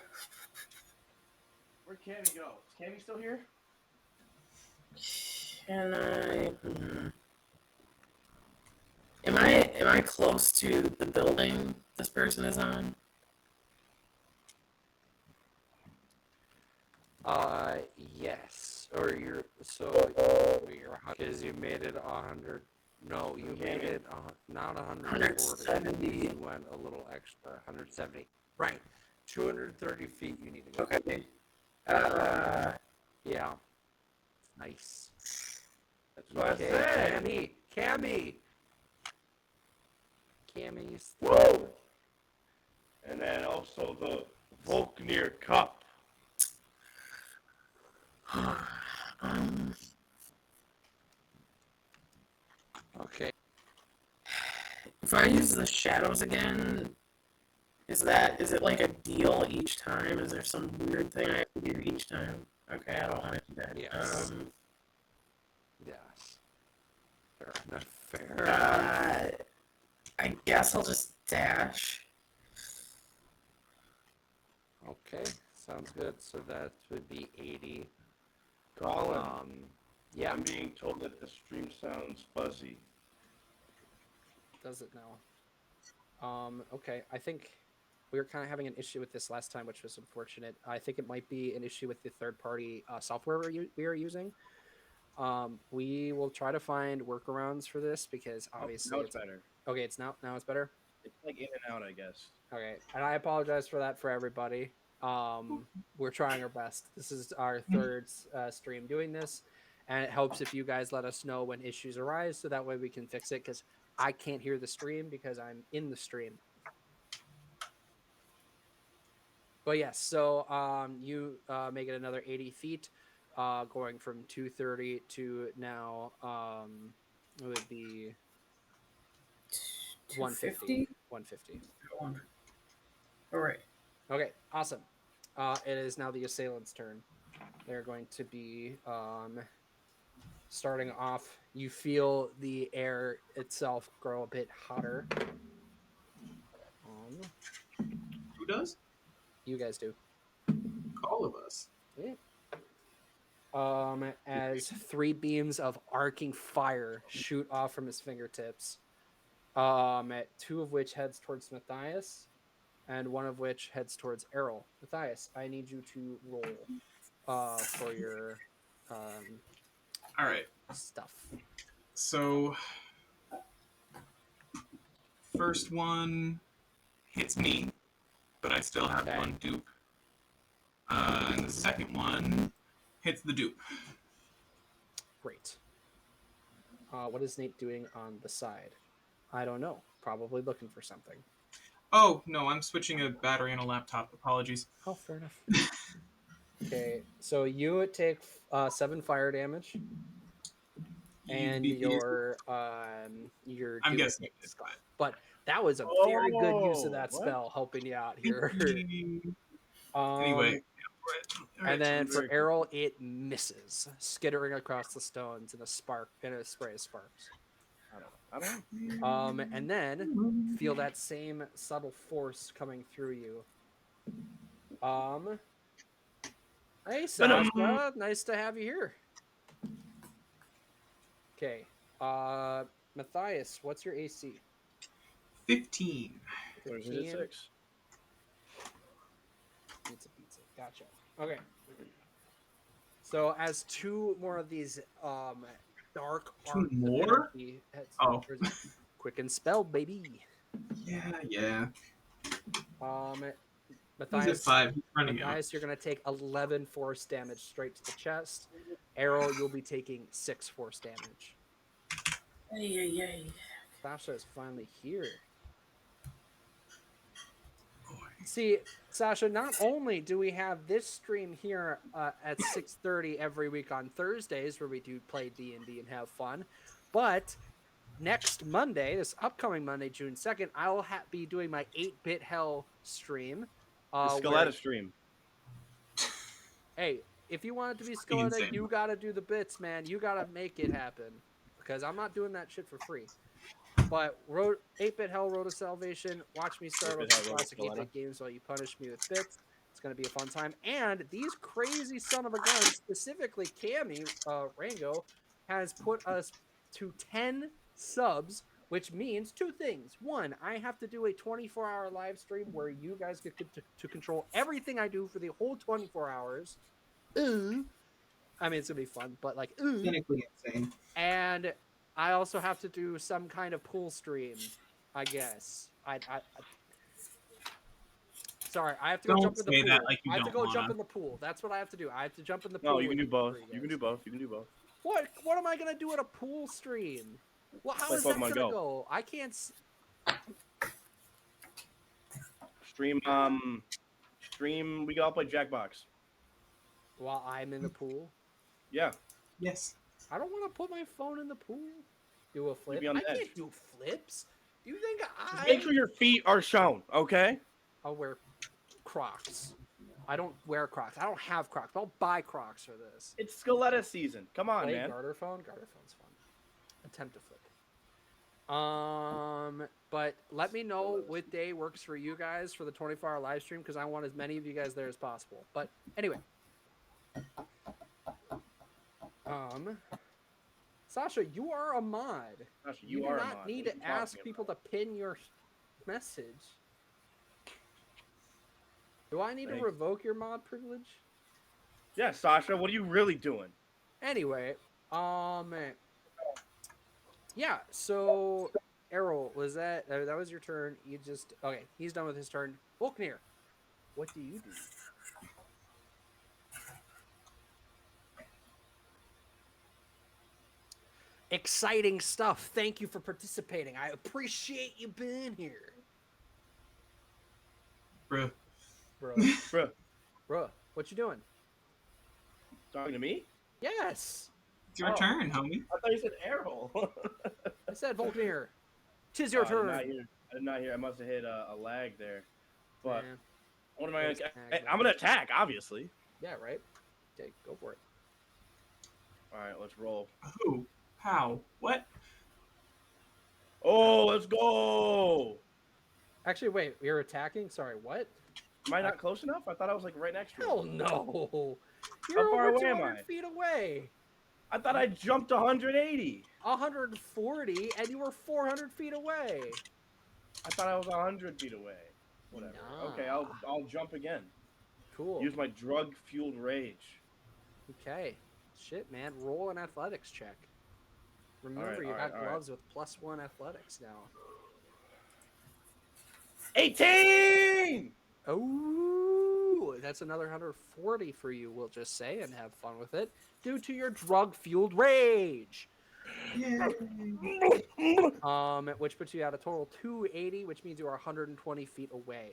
Cammy go? Is Cammy still here? Can I? Am I close to the building this person is on? Yes. Or you're because you made it 100. No, you made it not 140. You went a little extra, 170. Right. 230 feet you need to go. Okay. Yeah. Nice. That's what Okay, I said. Cammy's. Whoa! And then also the Volknir Cup. Okay. If I use the shadows again, is it like a deal each time? Is there some weird thing I have to do each time? Okay, I don't want to do that. Yes. Yes. Fair. I guess I'll just dash. Okay, sounds good. So that would be 80. Colin, Yeah. I'm being told that the stream sounds fuzzy. Does it now? Okay, I think we were kind of having an issue with this last time, which was unfortunate. I think it might be an issue with the third-party software we are using. We will try to find workarounds for this because obviously now it's better. Okay, it's now it's better. It's like in and out, I guess. Okay, and I apologize for that for everybody. We're trying our best. This is our third stream doing this, and it helps if you guys let us know when issues arise, so that way we can fix it. Because I can't hear the stream because I'm in the stream. But yes, so you make it another 80 feet, going from 230 to now it would be 150. 150. All right. Okay, awesome. It is now the assailant's turn. They're going to be starting off. You feel the air itself grow a bit hotter. Who does? You guys do. All of us. Yeah. As 3 beams of arcing fire shoot off from his fingertips. 2 of which heads towards Matthias, and 1 of which heads towards Errol. Matthias, I need you to roll for your All right. stuff. So, first one hits me, but I still have 1 dupe. And the second one hits the dupe. Great. What is Nate doing on the side? I don't know. Probably looking for something. Oh, no, I'm switching a battery on a laptop. Apologies. Oh, fair enough. Okay, so you would take 7 fire damage, and your I'm dupe guessing hit Scuff. But that was a very good use of that spell, helping you out here. Anyway. And then for Errol, it misses, skittering across the stones in a spray of sparks. I don't know. And then feel that same subtle force coming through you. Hey, Sasha, nice to have you here. Okay, Matthias, what's your AC? 15. 15? 6. Pizza. Gotcha. Okay. So as 2 more of these dark 2 more? Oh. Quick and spell, baby. Yeah. Matthias, 5. He's running out. you're gonna take 11 force damage straight to the chest. Errol, you'll be taking 6 force damage. Yay. Sasha is finally here. See, Sasha, not only do we have this stream here at 6:30 every week on Thursdays where we do play D&D and have fun, but next Monday, this upcoming Monday, June 2nd, I will be doing my 8-Bit Hell stream. The Skeletta stream. Hey, if you want it to be Skeletta, you got to do the bits, man. You got to make it happen because I'm not doing that shit for free. But 8-Bit Hell Road to Salvation, watch me start with classic 8-Bit games while you punish me with bits. It's going to be a fun time. And these crazy son of a guns, specifically Cammy Rango, has put us to 10 subs, which means 2 things. 1, I have to do a 24-hour live stream where you guys get to control everything I do for the whole 24 hours. I mean, it's going to be fun, but like, clinically insane. And I also have to do some kind of pool stream, I guess. Sorry, I have to go Don't jump in the say pool. that like you I have to don't go jump wanna. in the pool. That's what I have to do. I have to jump in the pool. No, you can do with both. you You can guys. do both. You can do both. What am I gonna do at a pool stream? Well, how Play is that Pokemon gonna Go. go? I can't. Stream. Stream. We can all play Jackbox. While I'm in the pool. Yeah. Yes. I don't want to put my phone in the pool. Do a flip. be on I the edge. can't do flips. Do you think Just make sure your feet are shown, okay? I'll wear Crocs. I don't wear Crocs. I don't have Crocs. I'll buy Crocs for this. It's Scaletta season. Come on, Play man. garter phone. Garter phone's fun. Attempt to flip. But let me know what day works for you guys for the 24-hour live stream because I want as many of you guys there as possible. But anyway. Sasha, you are a mod. Sasha, You do are a not mod. need What are to you talking ask people about? to pin your message. Do I need Thanks. to revoke your mod privilege? Yeah, Sasha, what are you really doing? Anyway, yeah. So, Errol, was that was your turn? You just okay. He's done with his turn. Volknir, what do you do? Exciting stuff. Thank you for participating. I appreciate you being here. Bruh. Bruh, what you doing? Talking to me? Yes. It's your turn, homie. I thought you said Errol. I said Volknir. Tis your turn. I did not hear. I must have hit a lag there. But Yeah. what am I There's gonna? tags I'm gonna attack, obviously. Yeah, right. Okay, go for it. All right, let's roll. Who? How? What? Oh, let's go! Actually, wait. You're attacking? Sorry, what? Am I not close enough? I thought I was like right next to Hell him. no. You're How far over away am 200 I? feet away. I thought I jumped 180. 140, and you were 400 feet away. I thought I was 100 feet away. Whatever. Nah. Okay, I'll jump again. Cool. Use my drug-fueled rage. Okay. Shit, man. Roll an athletics check. Remember, All you right, got gloves with +1 athletics now. 18! Oh, that's another 140 for you, we'll just say, and have fun with it, due to your drug-fueled rage. Yeah. Which puts you at a total 280, which means you are 120 feet away.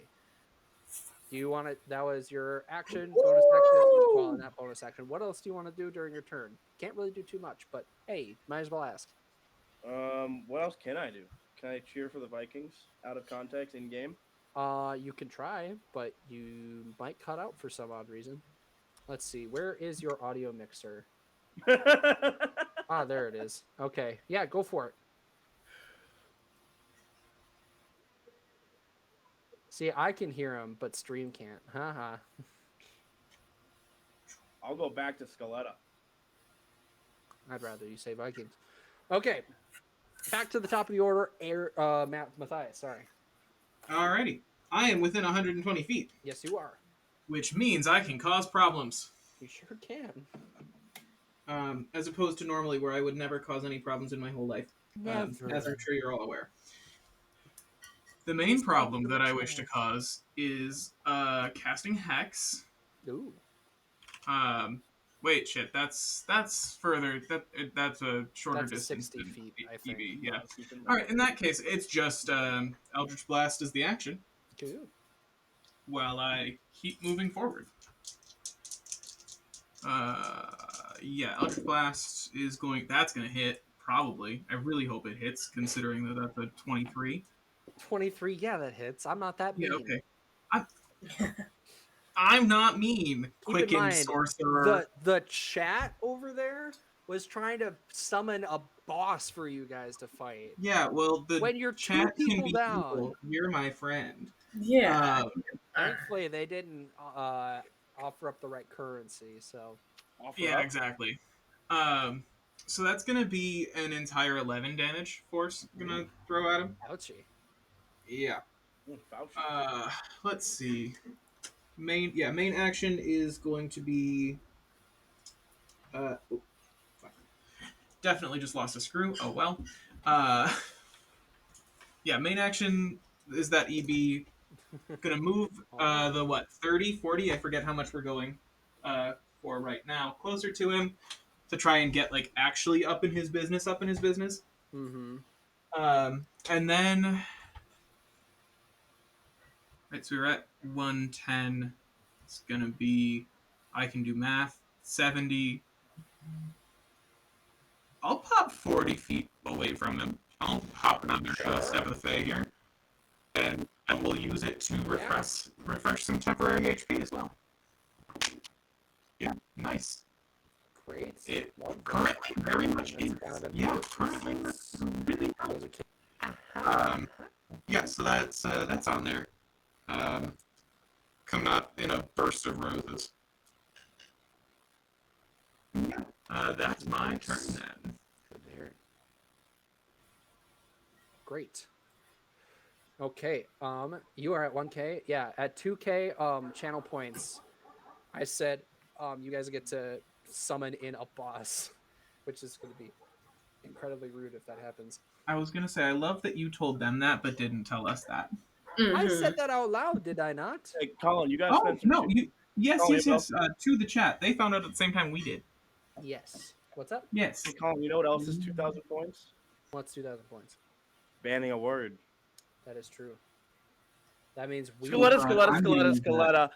Do you want to? That was your action, bonus action. Well, not bonus action. What else do you want to do during your turn? Can't really do too much, but hey, might as well ask. What else can I do? Can I cheer for the Vikings out of context in game? You can try, but you might cut out for some odd reason. Let's see. Where is your audio mixer? Ah, there it is. Okay. Yeah, go for it. See, I can hear him, but stream can't. Haha. I'll go back to Scaletta. I'd rather you say Vikings. Okay. Back to the top of the order. Matthias, sorry. Alrighty. I am within 120 feet, Yes, you are. which means I can cause problems. You sure can. As opposed to normally where I would never cause any problems in my whole life. Never. As I'm sure you're all aware. The main problem that I wish to cause is casting Hex. Ooh. Wait, shit. That's further. That's a shorter That's distance 60 than feet, I think. EV. Yeah. All right. In that case, it's just Eldritch Blast is the action Cool. while I keep moving forward. Yeah. Eldritch Blast is going. That's gonna hit probably. I really hope it hits, considering that that's a 23. 23, yeah, that hits. I'm not that mean. Yeah. Okay. I'm not mean. Keep in Quicken mind, sorcerer. The chat over there was trying to summon a boss for you guys to fight. Yeah, well, the When you're two chat can people be down. evil. You're my friend. Yeah. Thankfully, they didn't offer up the right currency, so. Yeah, exactly. So that's gonna be an entire 11 damage force. Gonna throw at him. Ouchie. Yeah. Fauci. Let's see. Main action is going to be. Definitely just lost a screw. Oh well. Yeah, main action is that EB Gonna move the what 30, 40? I forget how much we're going for right now. Closer to him to try and get like actually up in his business. Mm-hmm. And then right, so we're at 110. It's gonna be I can do math. 70. I'll pop 40 feet away from him. I'll hop another step of the fey here, and we'll use it to refresh some temporary HP as well. Yeah, nice. Great. It currently very much is. Yeah, currently really good. Yeah, so that's on there. Coming up in a burst of roses. Yeah, that's my turn then. Good to hear. Great. Okay. You are at 1K. Yeah, at 2K channel points, I said you guys get to summon in a boss, which is going to be incredibly rude if that happens. I was gonna say I love that you told them that, but didn't tell us that. I said that out loud, did I not? Hey, Colin, you guys Oh spent some. no! Yes. Colin, To the chat, they found out at the same time we did. Yes. What's up? Yes. Hey, Colin, you know what else is 2,000 points? What's 2,000 points? Banning a word. That is true. That means we. Scaletta.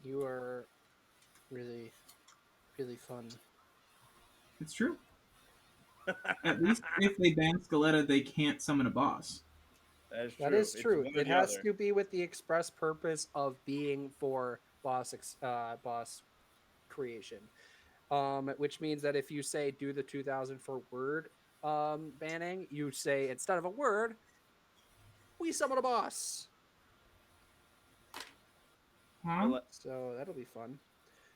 You are really, really fun. It's true. At least if they ban Scaletta, they can't summon a boss. That is true. That is true. It has to be with the express purpose of being for boss creation. Which means that if you say do the 2,000 for word banning, you say instead of a word, we summon a boss. Huh? So that'll be fun.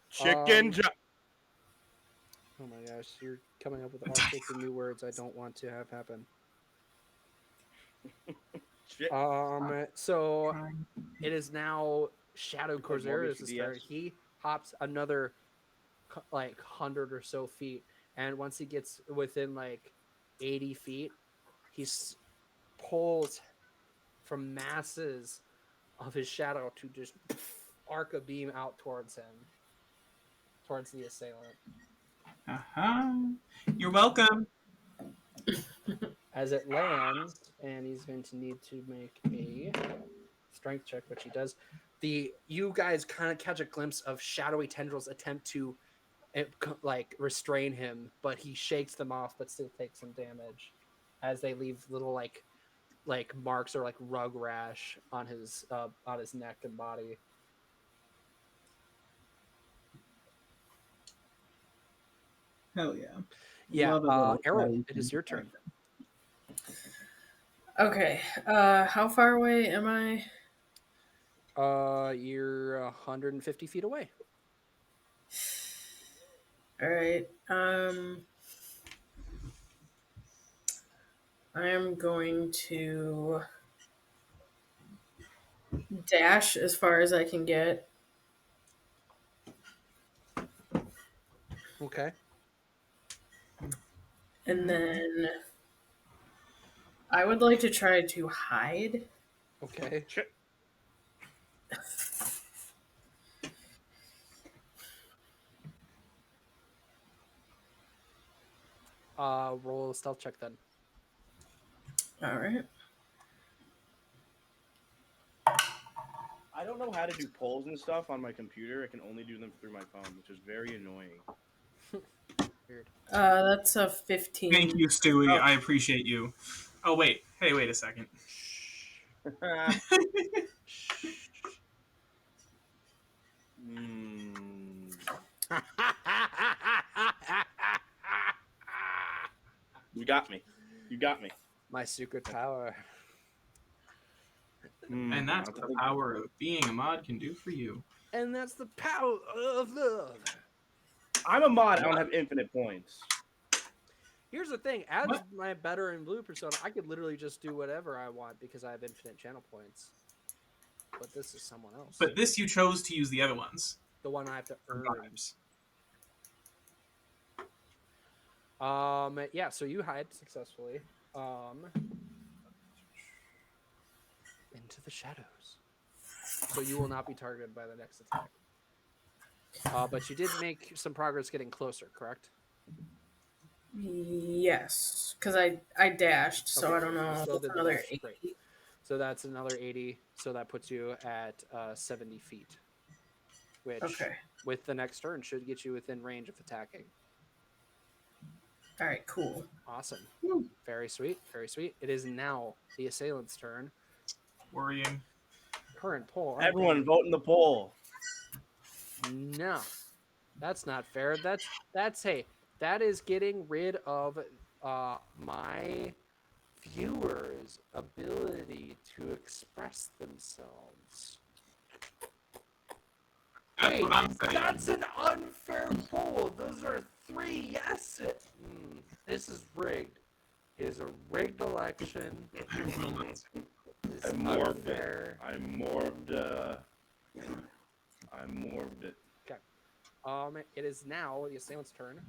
Chicken. Oh my gosh, you're coming up with all sorts of new words I don't want to have happen. So it is now Shadow Corsair is the start. He hops another like 100 or so feet, and once he gets within like 80 feet, he pulls from masses of his shadow to just arc a beam out towards him, towards the assailant. You're welcome. As it lands, and he's going to need to make a strength check, which he does. You guys kind of catch a glimpse of shadowy tendrils attempt to like restrain him, but he shakes them off, but still takes some damage as they leave little like marks or like rug rash on his neck and body. Hell yeah. Yeah, Errol, it is your turn. Okay. How far away am I? You're 150 feet away. All right. I am going to dash as far as I can get. Okay. And then I would like to try to hide. Okay. Roll a stealth check then. All right. I don't know how to do polls and stuff on my computer. I can only do them through my phone, which is very annoying. Weird. That's a 15. Thank you, Stewie. I appreciate you. Oh wait. Hey, wait a second. You got me. My secret power. And that's what the power of being a mod can do for you. And that's the power of love. I'm a mod. I don't have infinite points. Here's the thing. As my better in blue persona, I could literally just do whatever I want because I have infinite channel points. But this is someone else. But this you chose to use the other ones. The one I have to earn. Vibes. Yeah, so you hide successfully. into the shadows. So you will not be targeted by the next attack. But you did make some progress getting closer, correct? Yes, because I dashed, so Okay, I don't know. you still did the Another dash. 80. Great. So that's another 80. So that puts you at 70 feet, which Okay. with the next turn should get you within range of attacking. All right. Cool. Awesome. Woo. Very sweet. Very sweet. It is now the assailant's turn. Worrying. Current poll. Everyone vote in the poll. No, that's not fair. That's hey, that is getting rid of my viewers' ability to express themselves. That's Wait, what I'm saying. that's an unfair poll. Those are 3 yeses. This is rigged. It is a rigged election. I will not. It's I morphed unfair. it. I morphed it. It is now the assailant's turn.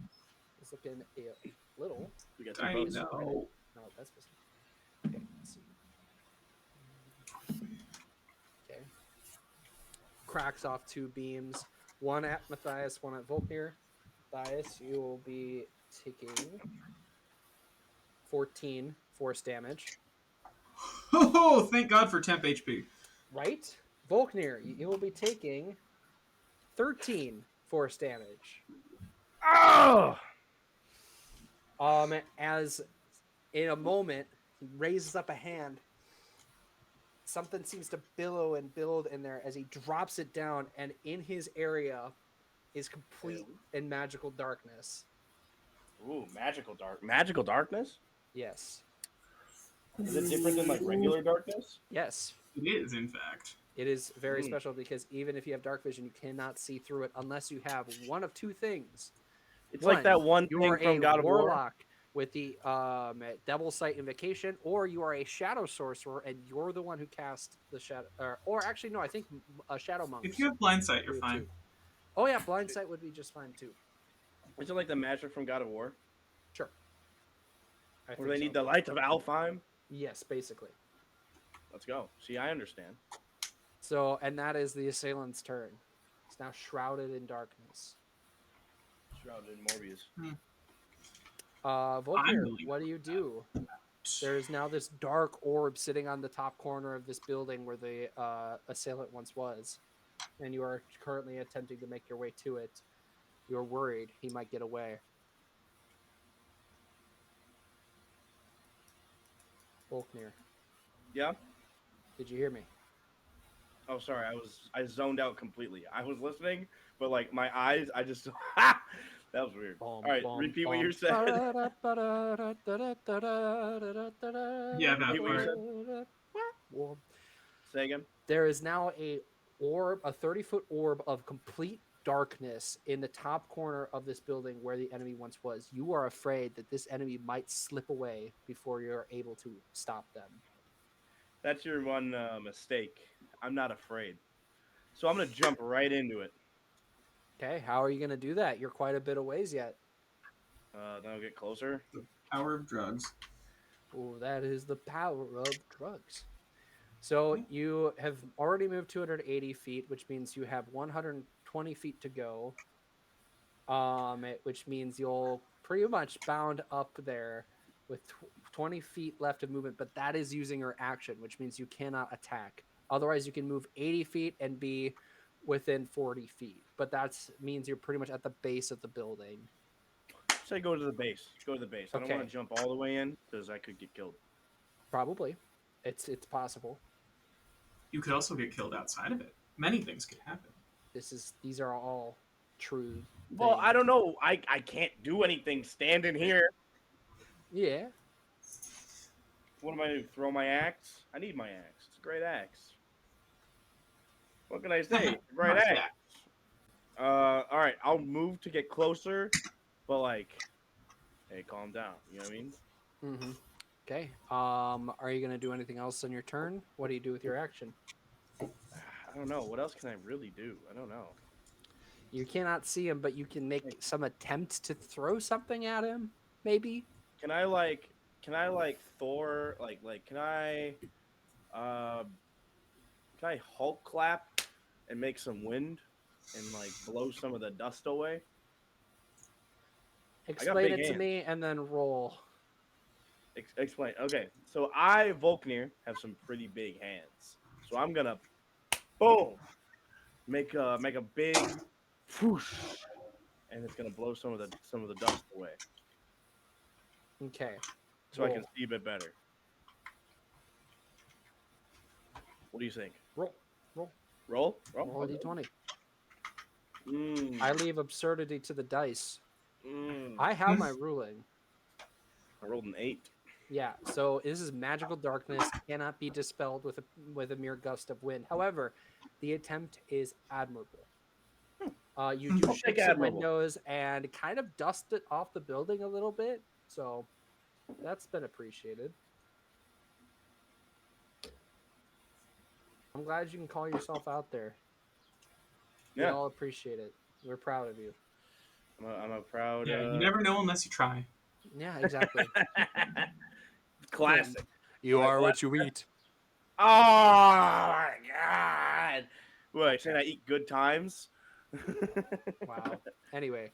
It's looking a little. We got I two votes. know. No, that's supposed to. Okay, let's see. Okay. Cracks off 2 beams. One at Matthias, one at Volknir. Matthias, you will be taking 14 force damage. Oh, thank God for temp HP. Right? Volknir, you will be taking 13 force damage. Oh! As in a moment, he raises up a hand. Something seems to billow and build in there as he drops it down, and in his area is complete and magical darkness. Ooh, magical darkness? Yes. Is it different than like regular darkness? Yes. It is, in fact. It is very special because even if you have dark vision, you cannot see through it unless you have one of 2 things. It's like that one you thing are from a God of War. warlock with the Devil Sight Invocation, or you are a shadow sorcerer and you're the one who cast the shadow. Or actually, no, I think a shadow monk. If you have blind sight, you're fine. Too. Oh yeah, blind sight would be just fine too. Is it like the magic from God of War? Sure. Where they need the light of Alfheim? Yes, basically. Let's go. See, I understand. So, and that is the assailant's turn. It's now shrouded in darkness. Shrouded in Morbius. Volkir, what do? There is now this dark orb sitting on the top corner of this building where the assailant once was, and you are currently attempting to make your way to it. You're worried he might get away. Volknir. Yeah? Did you hear me? Oh, sorry. I zoned out completely. I was listening, but like my eyes, I just that was weird. All right, repeat what you said. Yeah, that part. Say again. There is now a 30-foot orb of complete darkness in the top corner of this building where the enemy once was. You are afraid that this enemy might slip away before you're able to stop them. That's your one mistake. I'm not afraid. So I'm going to jump right into it. Okay, how are you going to do that? You're quite a bit a ways yet. Then I'll get closer. The power of drugs. Oh, that is the power of drugs. So you have already moved 280 feet, which means you have 120 feet to go. Which means you'll pretty much bound up there with 20 feet left of movement, but that is using your action, which means you cannot attack. Otherwise, you can move 80 feet and be within 40 feet, but that means you're pretty much at the base of the building. Say go to the base. Go to the base. I don't want to jump all the way in because I could get killed. Probably. It's possible. You could also get killed outside of it. Many things could happen. These are all true. Well, I don't know. I can't do anything standing here. Yeah. What am I going to do? Throw my axe? I need my axe. It's a great axe. What can I say? Great axe. All right. I'll move to get closer, but like, hey, calm down. You know what I mean? Mm-hmm. Okay. Are you gonna do anything else on your turn? What do you do with your action? I don't know. What else can I really do? I don't know. You cannot see him, but you can make some attempt to throw something at him. Maybe. Can I like Thor? Like can I can I Hulk clap and make some wind and like blow some of the dust away? Explain big it to hands. me and then roll. Explain. Okay, so I Volknir have some pretty big hands, so I'm gonna boom make a big whoosh, and it's gonna blow some of the dust away, Okay. so I can Roll. see a bit better. What do you think? Roll. Roll. Roll, Roll a okay. d20. Mm, I leave absurdity to the dice. mm. I have my ruling. I rolled an 8. Yeah, so this is magical darkness, cannot be dispelled with a mere gust of wind. However, the attempt is admirable. You do I'll shake take some admirable. windows and kind of dust it off the building a little bit, so that's been appreciated. I'm glad you can call yourself out there. We Yeah, all appreciate it. We're proud of you. I'm a proud. Yeah, you never know unless you try. Yeah, exactly. Classic. You Like, are what? what you eat. Oh my god! What? I saying I eat good times? Wow. Anyway,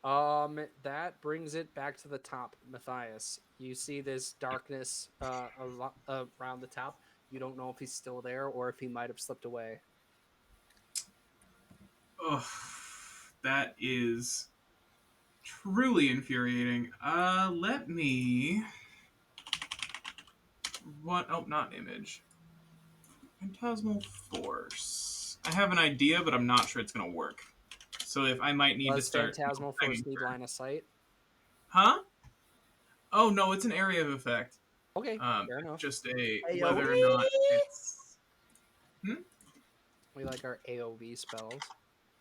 that brings it back to the top, Matthias. You see this darkness around the top. You don't know if he's still there or if he might have slipped away. Ugh, that is truly infuriating. Let me. What? Oh, not image. Phantasmal Force. I have an idea, but I'm not sure it's gonna work. So if I might need to Does start. Phantasmal Force pegging need her. line of sight? Huh? Oh no, it's an area of effect. Okay, fair enough. Just a Hey, whether or not it's. We like our AoV spells.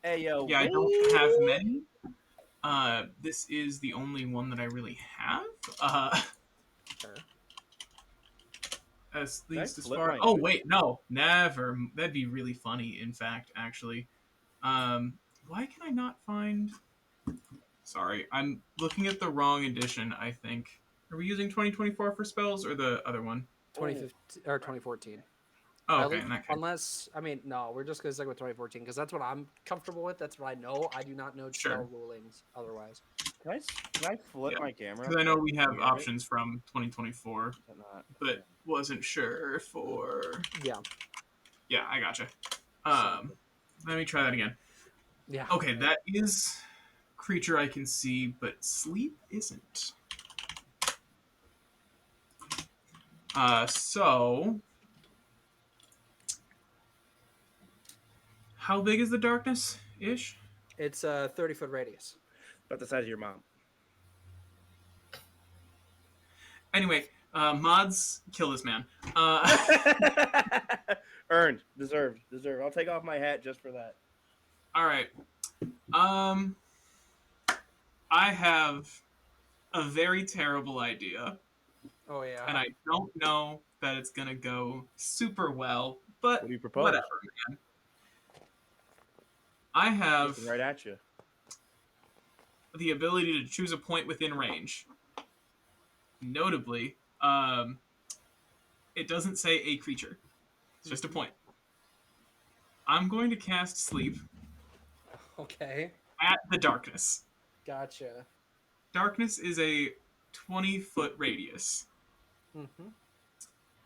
Hey yo, Yeah, I don't have many. This is the only one that I really have. Sure. At Can I least as flip far. my Oh image? wait, no, never. That'd be really funny. In fact, actually, why can I not find? Sorry, I'm looking at the wrong edition. I think. Are we using 2024 for spells or the other one? 2015 or 2014. Oh, At okay. least, In that case, unless I mean, no, we're just gonna stick with 2014 because that's what I'm comfortable with. That's what I know. I do not know spell sure. rulings otherwise. Can I flip Yeah, my camera? because I know we Can have you hear me? options from 2024, Is that not? but wasn't sure for. Yeah. Yeah, I gotcha. So Let me try that again. yeah. Okay, that is creature I can see, but sleep isn't. So how big is the darkness ish? It's a 30-foot radius. About the size of your mom. Anyway, mods kill this man. Earned, deserved. I'll take off my hat just for that. All right. I have a very terrible idea, Oh yeah. and I don't know that it's gonna go super well, but What do you propose? whatever, man. I have Looking right at you. the ability to choose a point within range. Notably, it doesn't say a creature. It's just a point. I'm going to cast Sleep Okay. at the darkness. Gotcha. Darkness is a 20-foot radius. Mm-hmm.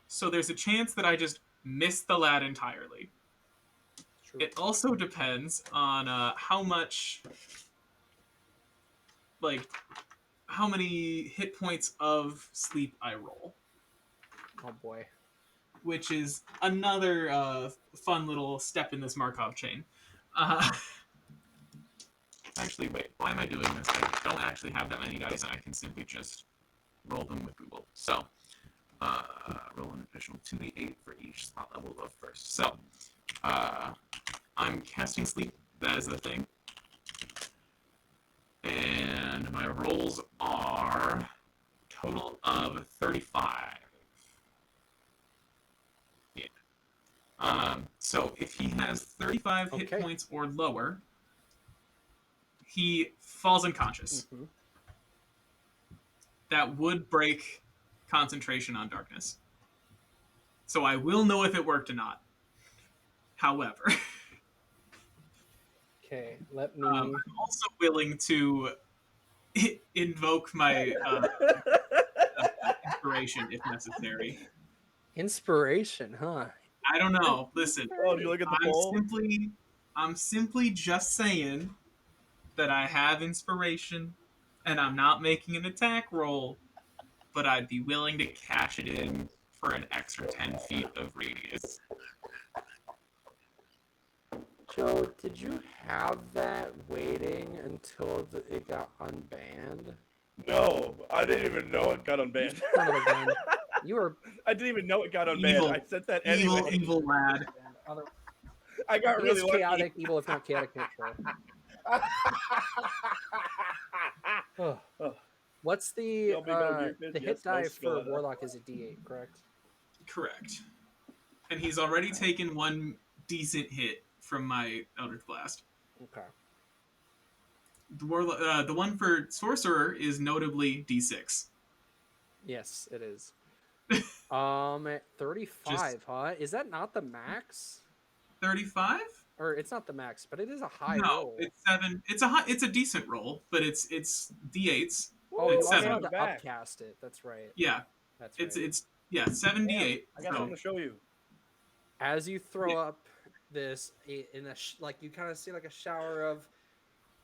So there's a chance that I just miss the lad entirely. True. It also depends on how much, like, how many hit points of sleep I roll, Oh boy. which is another fun little step in this Markov chain. Actually, wait, why am I doing this? I don't actually have that many dice, and I can simply just roll them with Google. So, roll an additional 2d8 for each slot level of first. So, I'm casting Sleep. That is the thing. And my rolls are total of 35. Yeah. So if he has 35 hit Okay. points or lower, he falls unconscious. Mm-hmm. That would break concentration on darkness. So I will know if it worked or not. However, Okay, let me. I'm also willing to invoke my inspiration if necessary. Inspiration, huh? I don't know. Listen, Oh, do you look at the poll? I'm simply just saying that I have inspiration, and I'm not making an attack roll, but I'd be willing to cash it in for an extra 10 feet of radius. Joe, did you have that waiting until it got unbanned? No, I didn't even know it got unbanned. Son of a gun. You were I didn't even know it got unbanned. Evil. I said that Evil, anyway. evil lad. I got He really is lucky. chaotic evil, if not chaotic neutral. Ugh. Oh, What's the Y'all being over your fist? the hit Yes, no die for scutter. Warlock is a D8, correct? Correct. And he's already taken one decent hit from my Eldritch Blast. Okay. The one for Sorcerer is notably D6. Yes, it is. 35, huh? Is that not the max? 35? Or it's not the max, but it is a high No, roll. it's 7. It's a decent roll, but it's D8s. Oh, you It's also 7. have to Back. upcast it. That's right. Yeah, That's it's right. it's yeah 7 Damn, D8. I got something to show you. As you throw Yeah. up this in a like you kind of see like a shower of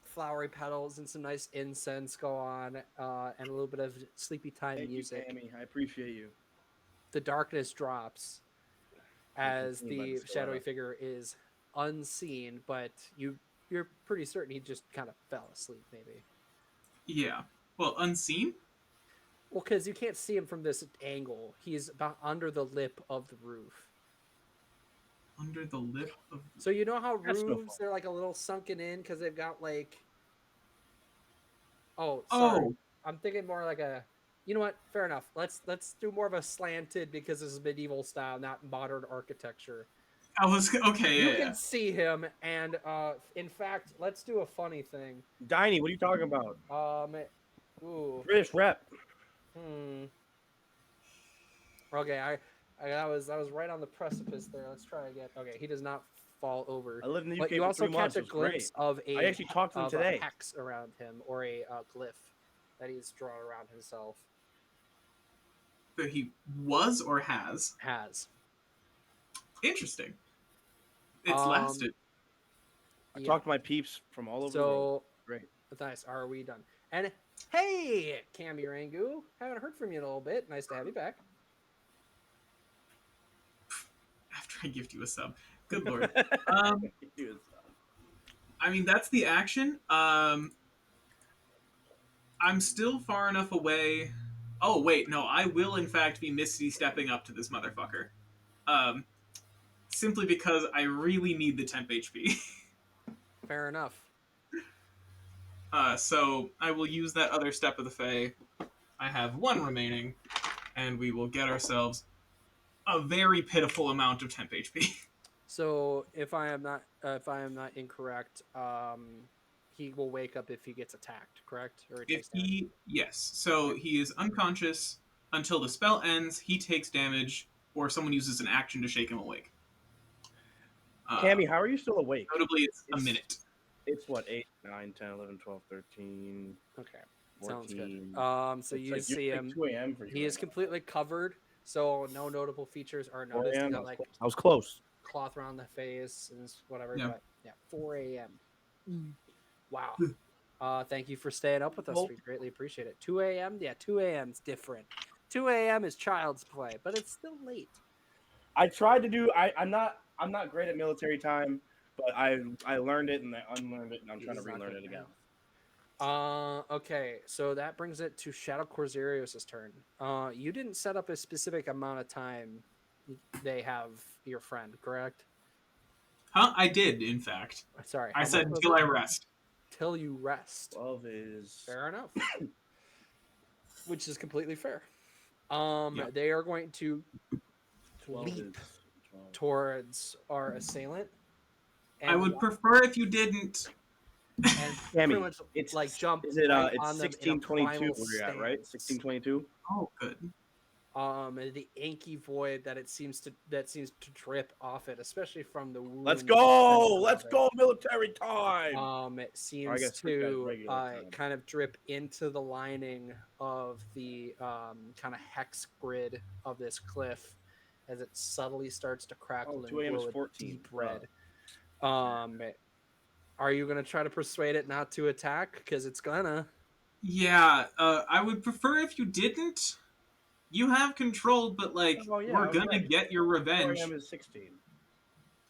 flowery petals and some nice incense go on, and a little bit of sleepy time Thank music. you, Tammy. I appreciate you. The darkness drops as Consumed by the stiletto. shadowy figure is unseen, but you're pretty certain he just kind of fell asleep, maybe. Yeah. Well, unseen? Well, because you can't see him from this angle. He's about under the lip of the roof. Under the lip of... So you know how That's no roofs, they're like a little sunken in because they've got like... Oh, I'm thinking more like a... You know what? Fair enough. Let's do more of a slanted because this is medieval style, not modern architecture. I was... Okay, You yeah, can yeah. see him, and in fact, let's do a funny thing. Diney, what are you talking about? Ooh. British rep. Okay, I was right on the precipice there. Let's try again. Okay, he does not fall over. I lived in the But UK you for also 3 catch months. a It was glimpse great. of I actually talked to him today. a hex around him, or a glyph that he's drawn around himself. That he was or has? Has. Interesting. It's lasted. I talked to my peeps from all over the world. Great. Nice. Are we done? And hey, Cami Rangu, haven't heard from you in a little bit. Nice to have you back. After I gift you a sub. Good lord. I mean, that's the action. I'm still far enough away. Oh, wait, no. I will, in fact, be Misty stepping up to this motherfucker. Simply because I really need the temp HP. Fair enough. So I will use that other step of the Fae. I have 1 remaining, and we will get ourselves a very pitiful amount of temp HP. So if I am not incorrect, he will wake up if he gets attacked, correct? Or he takes damage? Yes. So he is unconscious until the spell ends, he takes damage, or someone uses an action to shake him awake. Cammy, how are you still awake? Notably, it's a minute. It's what, 8, 9, 10, 11, 12, 13. Okay. 14. Sounds good. So you see him. 2 a.m. for you. He is completely covered, so no notable features are noticed. He got like I was close. cloth around the face and whatever. Yeah. But yeah, 4 a.m. Wow. Thank you for staying up with us. We greatly appreciate it. 2 a.m. Yeah, 2 a.m. is different. 2 a.m. is child's play, but it's still late. I tried to do. I'm not great at military time, but I learned it and I unlearned it, and I'm trying to relearn it again. Okay, so that brings it to Shadow Corsarios' turn. You didn't set up a specific amount of time they have your friend, correct? Huh? I did, in fact. Sorry. I said until I rest. Till you rest. 12 is... Fair enough. Which is completely fair. They are going to leap towards our assailant. I would prefer if you didn't... And Tammy, pretty much it's like jump. Is it? Right it's on them 1622 where you're at, right? 1622. Oh, good. the inky void that seems to drip off it, especially from the wound. Let's go! Let's go! Military time. It I seems guess quick guy's to regular time. kind of drip into the lining of the kind of hex grid of this cliff as it subtly starts to crackle and 2 a.m. is glow a 14. deep red. Are you gonna try to persuade it not to attack? Because it's gonna. Yeah, I would prefer if you didn't. You have control, but like Oh, yeah, I we're was gonna right. get your 4 revenge. a.m. is 16.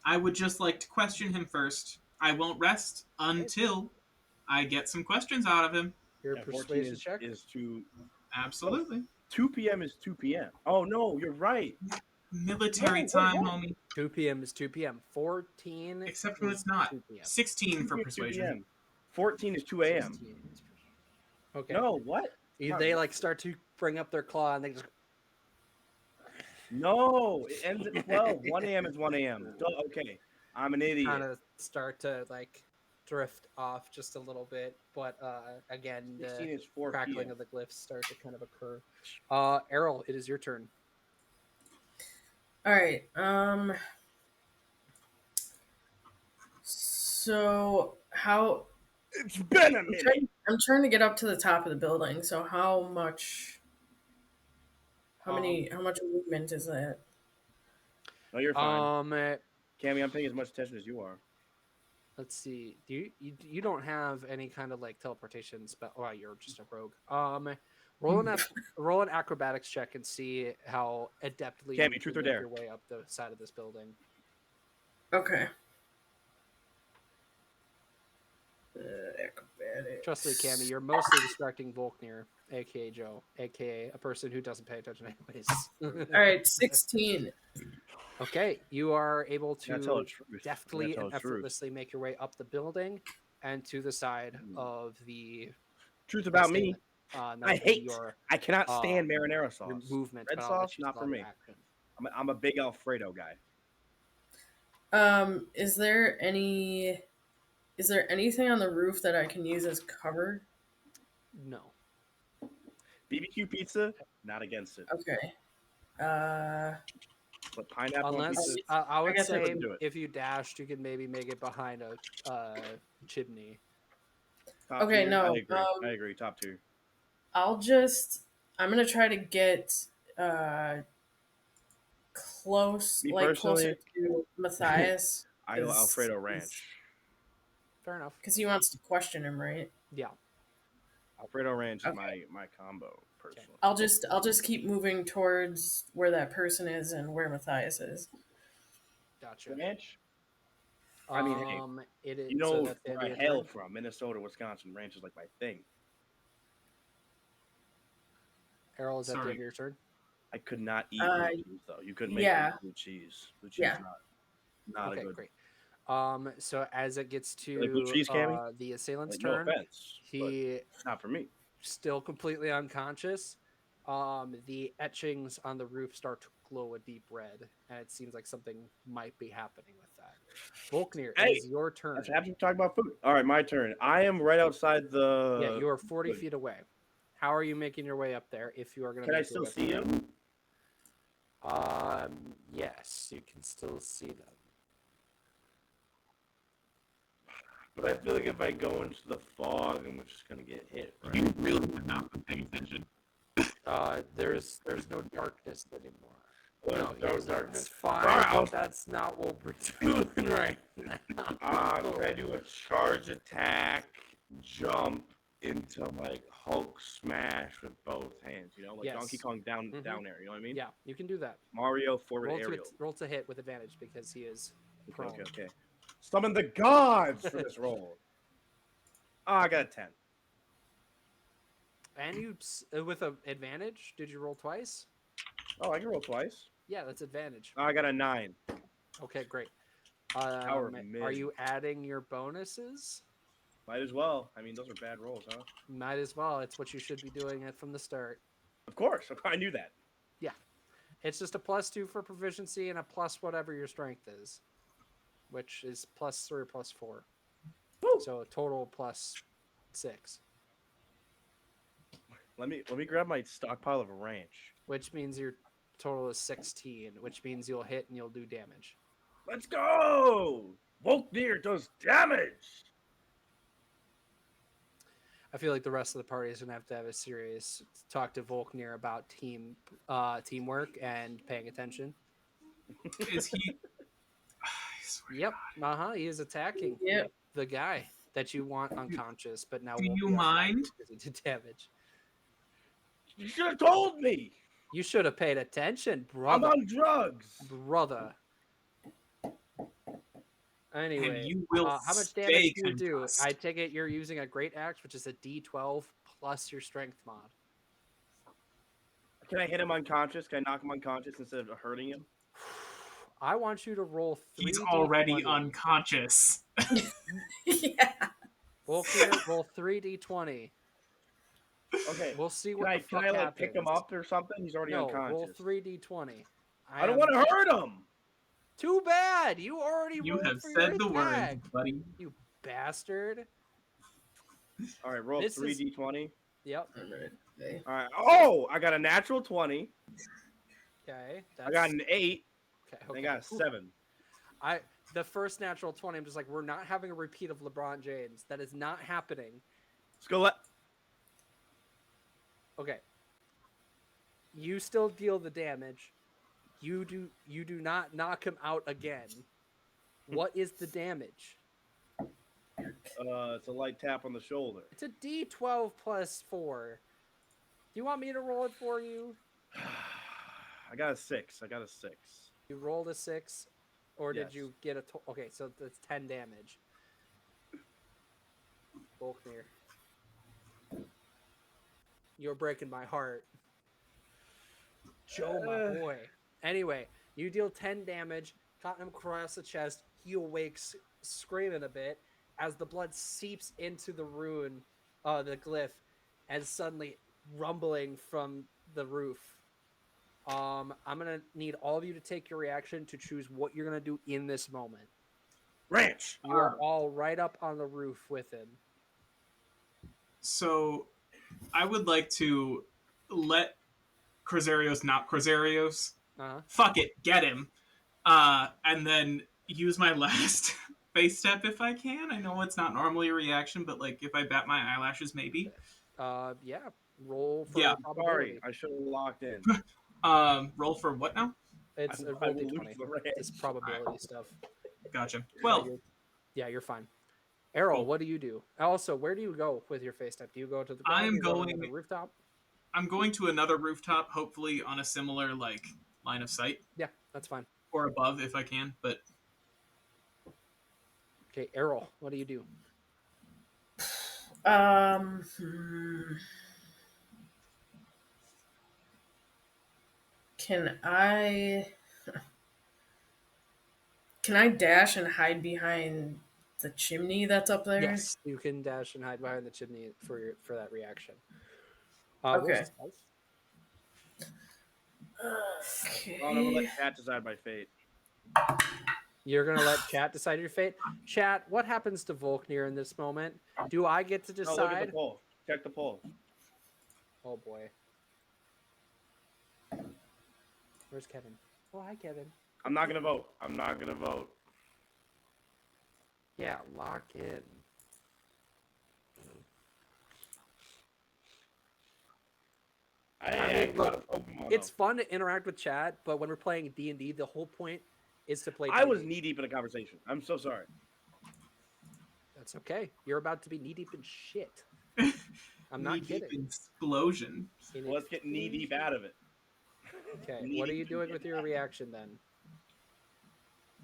I would just like to question him first. I won't rest until I get some questions out of him. Your Yeah, 14 persuasion check. is 2. Absolutely. 2 p.m. is 2 p.m. Oh, no, you're right. Military No, wait, time, what? homie. 2 p.m. is 2 p.m. 14. Except when is it's not. 2 p.m. 16 for 2 persuasion. p.m. 14 is 2 a.m. 16 is okay. No, what? They like start to bring up their claw and they just. No, it ends at 12. 1 a.m. is 1 a.m. Okay, I'm an idiot. Kind of start to like drift off just a little bit, but again, 16 the is 4 crackling p.m. of the glyphs start to kind of occur. Errol, it is your turn. All right. So how? It's been a minute. I'm trying to get up to the top of the building. So how much? How many? How much movement is that? No, you're fine. Uh, Cammy, I'm paying as much attention as you are. let's see. Do you don't have any kind of like teleportation spell? Oh, you're just a rogue. Roll an acrobatics check and see how adeptly Cammy, you truth can or make dare? your way up the side of this building. Okay. Acrobatics. Trust me, Cammy, you're mostly distracting Volknir, aka Joe, aka a person who doesn't pay attention anyways. All right, 16. Okay, you are able Yeah, tell to the truth. deftly tell and the truth. effortlessly make your way up the building and to the side of the Truth about me. assailant. That I would be hate. I cannot stand marinara your sauce. movement. Red but I'll let sauce, you not tell for your me. action. I'm a big Alfredo guy. Is there anything on the roof that I can use as cover? No. BBQ pizza, not against it. Okay. But pineapple on Unless pizza, I would guess I say wouldn't do it. if you dashed, you could maybe make it behind a chimney. top Okay, tier. no, I agree. Top tier. I'm gonna try to get close, Me like personally, closer to Matthias. I go Alfredo Ranch. Fair enough. Because he wants to question him, right? Yeah. Alfredo Ranch is Okay. my combo personally. I'll just keep moving towards where that person is and where Matthias is. Gotcha. Ranch. I mean, hey, it is. you So know that's the end where of I your hail turn? from, Minnesota, Wisconsin. Ranch is like my thing. Errol, is that the Sorry. end of your turn? I could not eat blue cheese though. You couldn't make me yeah. blue cheese. Blue cheese Yeah. not Okay, a good. great. So as it gets to Like blue cheese, Cammy? the assailant's Like, no turn, offense, he but not for me. still completely unconscious. The etchings on the roof start to glow a deep red, and it seems like something might be happening with that. Volknir, Hey, it is your turn. Let's have to talk about food. All right, my turn. I am right outside the. Yeah, you are 40 feet away. How are you making your way up there? If you are going to, Can I still see him? Yes, you can still see them. But I feel like if I go into the fog, I'm just gonna get hit. Right? You really have not been paying attention. There's no darkness anymore. No, There's darkness. Fine, Wow. but that's not what we're doing right now. Can I do a charge attack, jump into like Hulk smash with both hands? You know, like Yes. Donkey Kong down air. You know what I mean? Yeah, you can do that. Mario forward aerial. Roll to hit with advantage because he is prone. Okay. Summon the gods for this roll. I got a 10. And you with an advantage? Did you roll twice? Oh, I can roll twice. Yeah, that's advantage. I got a 9. Okay, great. Power of mid. Are you adding your bonuses? Might as well. I mean, those are bad rolls, huh? Might as well. It's what you should be doing it from the start. Of course. I knew that. Yeah. It's just a +2 for proficiency and a plus whatever your strength is, which is +3 or +4. Woo! So total +6. Let me grab my stockpile of ranch. which means your total is 16, which means you'll hit and you'll do damage. Let's go! Volknir does damage! I feel like the rest of the party is going to have a serious talk to Volknir about teamwork and paying attention. Is he? I swear to Yep. God. He is attacking Yep. the guy that you want unconscious, but now Do won't you be mind? unconscious because he did damage. You should have told me! You should have paid attention, I'm brother. on drugs! Brother. Anyway, And you will how much stay damage do you do? concussed. I take it you're using a great axe, which is a D12 plus your strength mod. Can I hit him unconscious? Can I knock him unconscious instead of hurting him? I want you to roll 3. He's already unconscious. Yeah. Volknir, roll 3d20. Okay. We'll see what the Can fuck I like happens. pick him up or something? He's already No, unconscious. roll 3d20. I don't want to hurt him. Too bad. You already You rolled have for said your the word, attack, buddy. you bastard. All right, roll This is- 3d20. Yep. Okay. All right. Oh, I got a natural 20. Okay. I got an 8. Okay. And I got a 7. The first natural 20. I'm just like, we're not having a repeat of LeBron James. That is not happening. Let's go. Okay. You still deal the damage. You do not knock him out again. What is the damage? It's a light tap on the shoulder. It's a D12 plus 4. Do you want me to roll it for you? I got a 6. You rolled a 6, or did Yes. you get a? Okay, so that's 10 damage. Volknir, you're breaking my heart, Joe, my boy. Anyway, you deal 10 damage, caught him across the chest. He awakes, screaming a bit as the blood seeps into the rune, the glyph, and suddenly rumbling from the roof. I'm gonna need all of you to take your reaction to choose what you're gonna do in this moment. Ranch. You are all right up on the roof with him. So, I would like to let Crozarios not Crozarios. Uh-huh. Fuck it, get him. And then use my last face step if I can. I know it's not normally a reaction, but like if I bat my eyelashes, maybe. Yeah. Roll for Yeah. probability. Sorry, I should have locked in. Roll for what now? It's a I roll will lose d20. the ranch. It's probability stuff. Gotcha. Well, Yeah, you're fine. Errol, Cool. what do you do? Also, where do you go with your face step? Do you go to the ground? I'm Do you go to going- the rooftop? I'm going to another rooftop, hopefully on a similar like line of sight Yeah, that's fine. or above if I can. But Okay, Errol, what do you do? Can I dash and hide behind the chimney that's up there? Yes, you can dash and hide behind the chimney for that reaction. Roll Okay. stealth. Okay. I'm gonna let Cat decide my fate. You're gonna let chat decide your fate. Chat, what happens to Volknir in this moment? Do I get to No, look at decide? the poll. Check the poll. Oh boy. Where's Kevin? Oh, hi, Kevin. I'm not gonna vote. Yeah, lock in. Look, it's fun to interact with chat, but when we're playing D&D, the whole point is to play I was D&D. knee deep in a conversation. I'm so sorry. That's okay. You're about to be knee-deep in shit. I'm not knee-deep kidding. explosion. Well, let's get knee deep out of it. Okay, knee what are you deep doing in with it. your reaction then?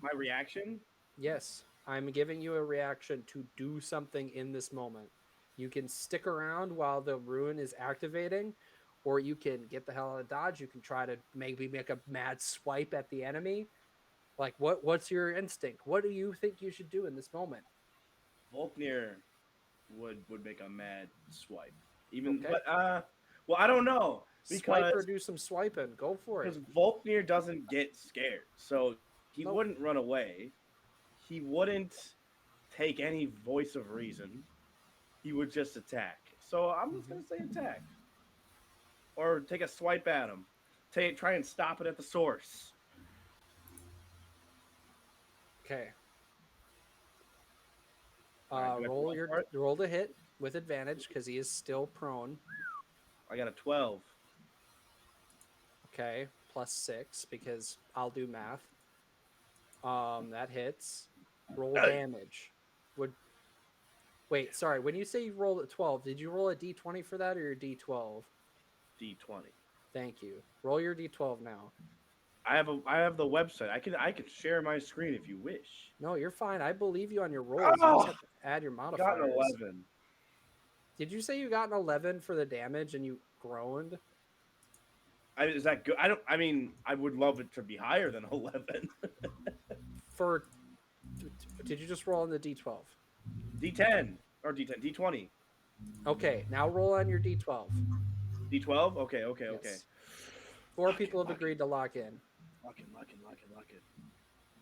My reaction? Yes, I'm giving you a reaction to do something in this moment. You can stick around while the rune is activating, or you can get the hell out of dodge. You can try to maybe make a mad swipe at the enemy. Like, what's your instinct? What do you think you should do in this moment? Volknir would make a mad swipe. Even Okay. but well, I don't know. Swipe or Because do some swiping. Go for it. Volknir doesn't get scared. So he Nope. wouldn't run away. He wouldn't take any voice of reason. He would just attack. So I'm just gonna say attack. Or take a swipe at him. try and stop it at the source. Okay. All right, do I Roll roll for it? roll to hit with advantage because he is still prone. I got a 12. Okay, +6 because I'll do math. That hits. Roll Hey. damage. Would wait, sorry. When you say you rolled a 12, did you roll a d20 for that or your d12? D20. Thank you. Roll your d12 now. I have the website. I can share my screen if you wish. No, you're fine. I believe you on your rolls. You just have to add your Got an modifiers. 11. Did you say you got an 11 for the damage and you groaned? Is that good? I mean, I would love it to be higher than 11. For did you just roll on the d12? D10 or D10, D20, Okay, now roll on your d12. D12. Okay. Yes. Four Lock it, people have lock it. agreed to lock in. Lock it.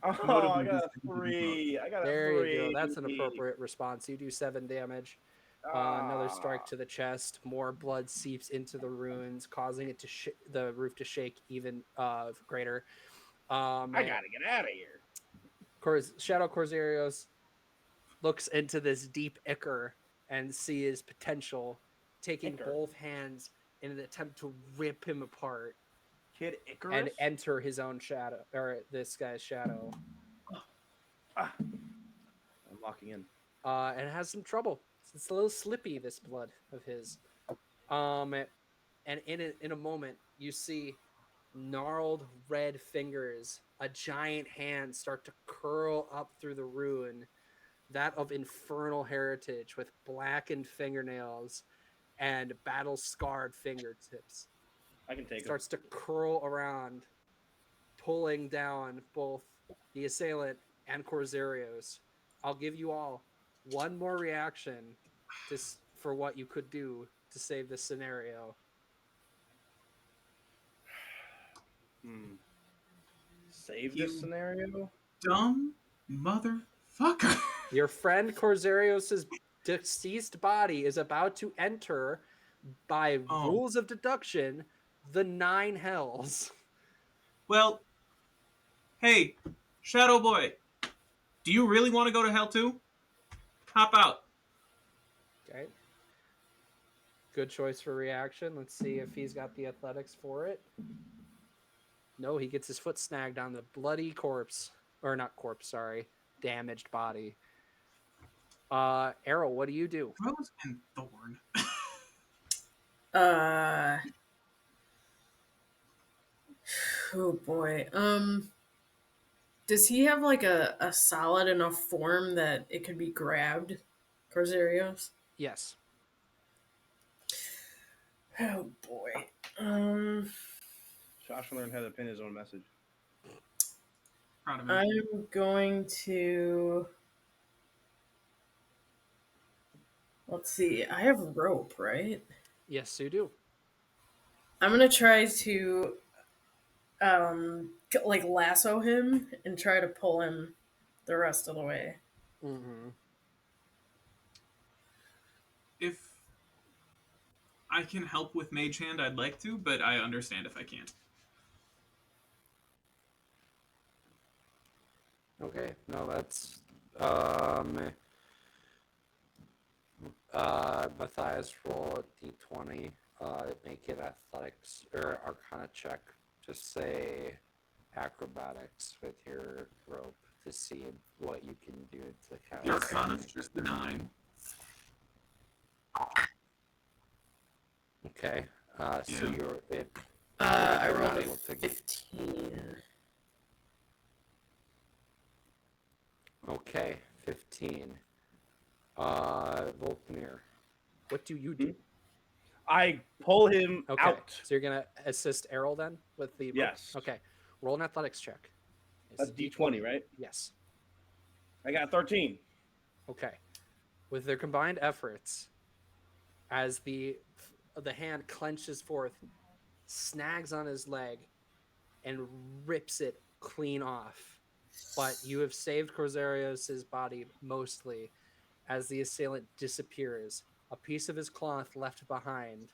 Oh, Notably, I got this a 3. I got a There 3. you go. That's an appropriate response. You do 7 damage. Another strike to the chest. More blood seeps into the ruins, causing it to the roof to shake even greater. I gotta get out of here. Shadow Corsarios looks into this deep ichor and sees his potential, taking Ichor? both hands in an attempt to rip him apart Kid Icarus. and enter his own shadow, or this guy's shadow. Ah, I'm locking in. And has some trouble. It's a little slippy, this blood of his. And in a moment, you see gnarled red fingers, a giant hand start to curl up through the ruin, that of infernal heritage, with blackened fingernails and battle-scarred fingertips. I can take Starts to curl around, pulling down both the assailant and Corsarios. I'll give you all one more reaction for what you could do to save this scenario. Save You this scenario. dumb motherfucker. Your friend Corsarios' deceased body is about to enter, by rules of deduction, the 9 hells. Well, hey, Shadow Boy, do you really want to go to hell too? Hop out. Okay. Good choice for reaction. Let's see if he's got the athletics for it. No, he gets his foot snagged on the bloody corpse. Or not corpse, sorry. Damaged body. Errol, what do you do? Rose and Thorn. Oh boy. Does he have like a solid enough form that it could be grabbed, Corsarios? Yes. Oh boy. Josh learned how to pin his own message. Proud of him. I'm going to. Let's see. I have rope, right? Yes, you do. I'm gonna try to, like lasso him and try to pull him the rest of the way. Mm-hmm. If I can help with Mage Hand, I'd like to, but I understand if I can't. Okay. No, that's Matthias, roll a d20. Make it athletics or arcana check. Just say acrobatics with your rope to see what you can do to cast. The Arcana's just the 9. Okay. So Yeah. you're it. I you're rolled not a able to 15. Okay, 15. Volkmir, what do you do? I pull him Okay, out. so you're gonna assist Errol then with the rope? Yes. Okay, roll an athletics check. That's D20, right? Yes. I got 13. Okay. With their combined efforts, as the hand clenches forth, snags on his leg, and rips it clean off. But you have saved Corsarios' body mostly, as the assailant disappears. A piece of his cloth left behind,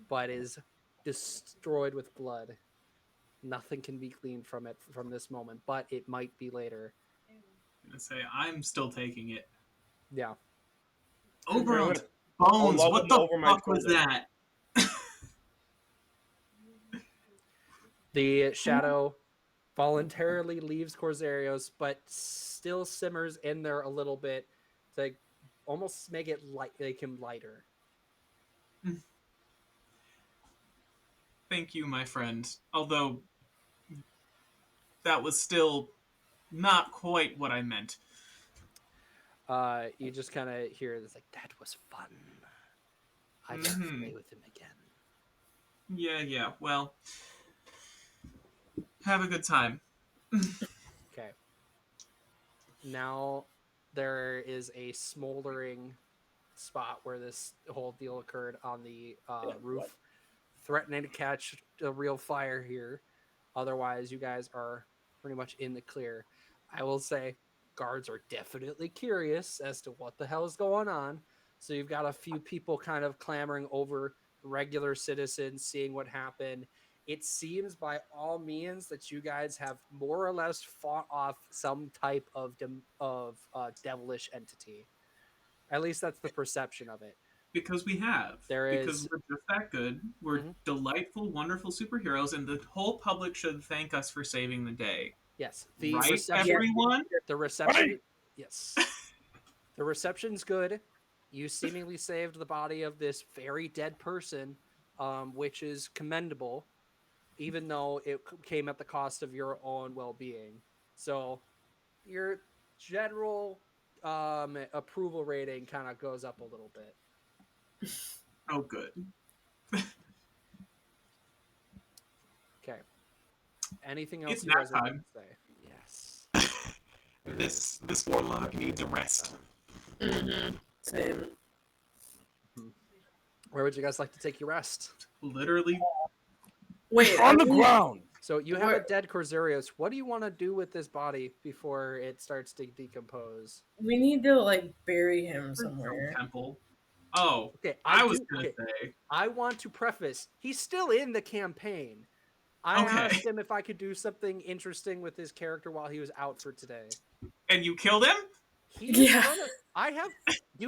but is destroyed with blood. Nothing can be gleaned from it from this moment, but it might be later. I'm gonna say I'm still taking it. Yeah. Oberon's I'll bones. love What him the over my fuck was shoulder. that? The shadow voluntarily leaves Corsarios, but still simmers in there a little bit to almost make it him lighter. Thank you, my friend. Although that was still not quite what I meant. You just kind of hear this like, that was fun. I gotta play with him again. Yeah. Well, have a good time. Okay. Now there is a smoldering spot where this whole deal occurred on the roof, threatening to catch a real fire here. Otherwise, you guys are pretty much in the clear. I will say guards are definitely curious as to what the hell is going on. So you've got a few people kind of clamoring over regular citizens, seeing what happened. It seems by all means that you guys have more or less fought off some type of devilish entity. At least that's the perception of it. Because we have. Because Is we're just that good. We're delightful, wonderful superheroes, and the whole public should thank us for saving the day. Yes. Right, everyone? The reception. Yes. The reception's good. You seemingly saved the body of this very dead person, which is commendable, even though it came at the cost of your own well-being. So your general approval rating kind of goes up a little bit. Oh, good. Okay. Anything else It's you guys nap would like time. to say? Yes. This warlock needs a rest. Same. Where would you guys like to take your rest? Literally. Wait, On the ground. So you have a dead Corsarios. What do you want to do with this body before it starts to decompose? we need to like bury him somewhere. Temple. Oh, Okay, I was gonna say. I want to preface, he's still in the campaign. I asked him if I could do something interesting with his character while he was out for today. And you killed him? You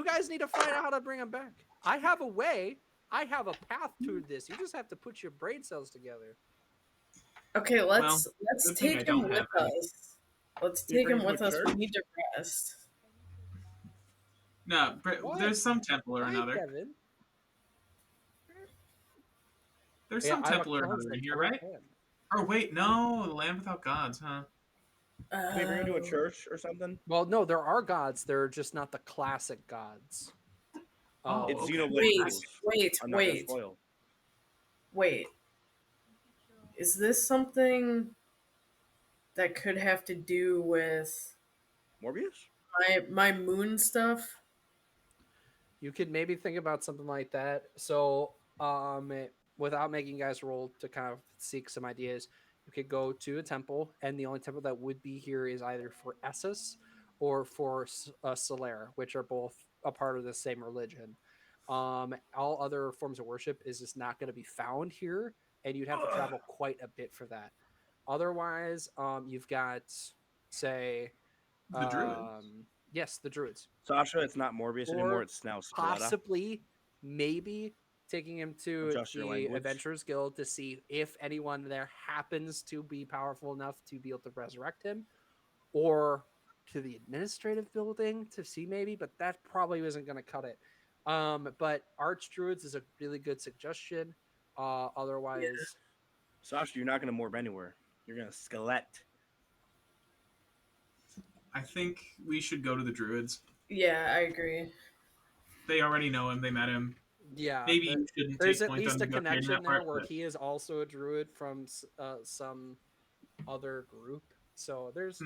guys need to find out how to bring him back. I have a way. I have a path to this. You just have to put your brain cells together. Okay, let's take him with us. Let's take him with us. We need to rest. No, there's some temple or another. Kevin. There's some temple or another in here, right? Oh, wait, no. The land without gods, huh? We bring him to a church or something? Well, no, there are gods. They're just not the classic gods. It's Xenoblade. Wait. Is this something that could have to do with Morbius? My moon stuff? You could maybe think about something like that. So, without making you guys roll to kind of seek some ideas, you could go to a temple, and the only temple that would be here is either for Essus or for Solaire, which are both a part of the same religion. All other forms of worship is just not going to be found here, and you'd have to travel quite a bit for that. Otherwise, you've got, say, the Druids. Yes, the Druids. Sasha, it's not Morbius anymore. It's now Scaletta. Possibly, maybe taking him to the Adventurers Guild to see if anyone there happens to be powerful enough to be able to resurrect him, or to the administrative building to see maybe, but that probably isn't going to cut it. But Archdruids is a really good suggestion. Otherwise, Sasha, you're not going to morb anywhere. You're going to skelett. I think we should go to the Druids. Yeah, I agree. They already know him. They met him. Yeah, maybe you shouldn't. There's at least a connection there where he is also a druid from some other group. So there's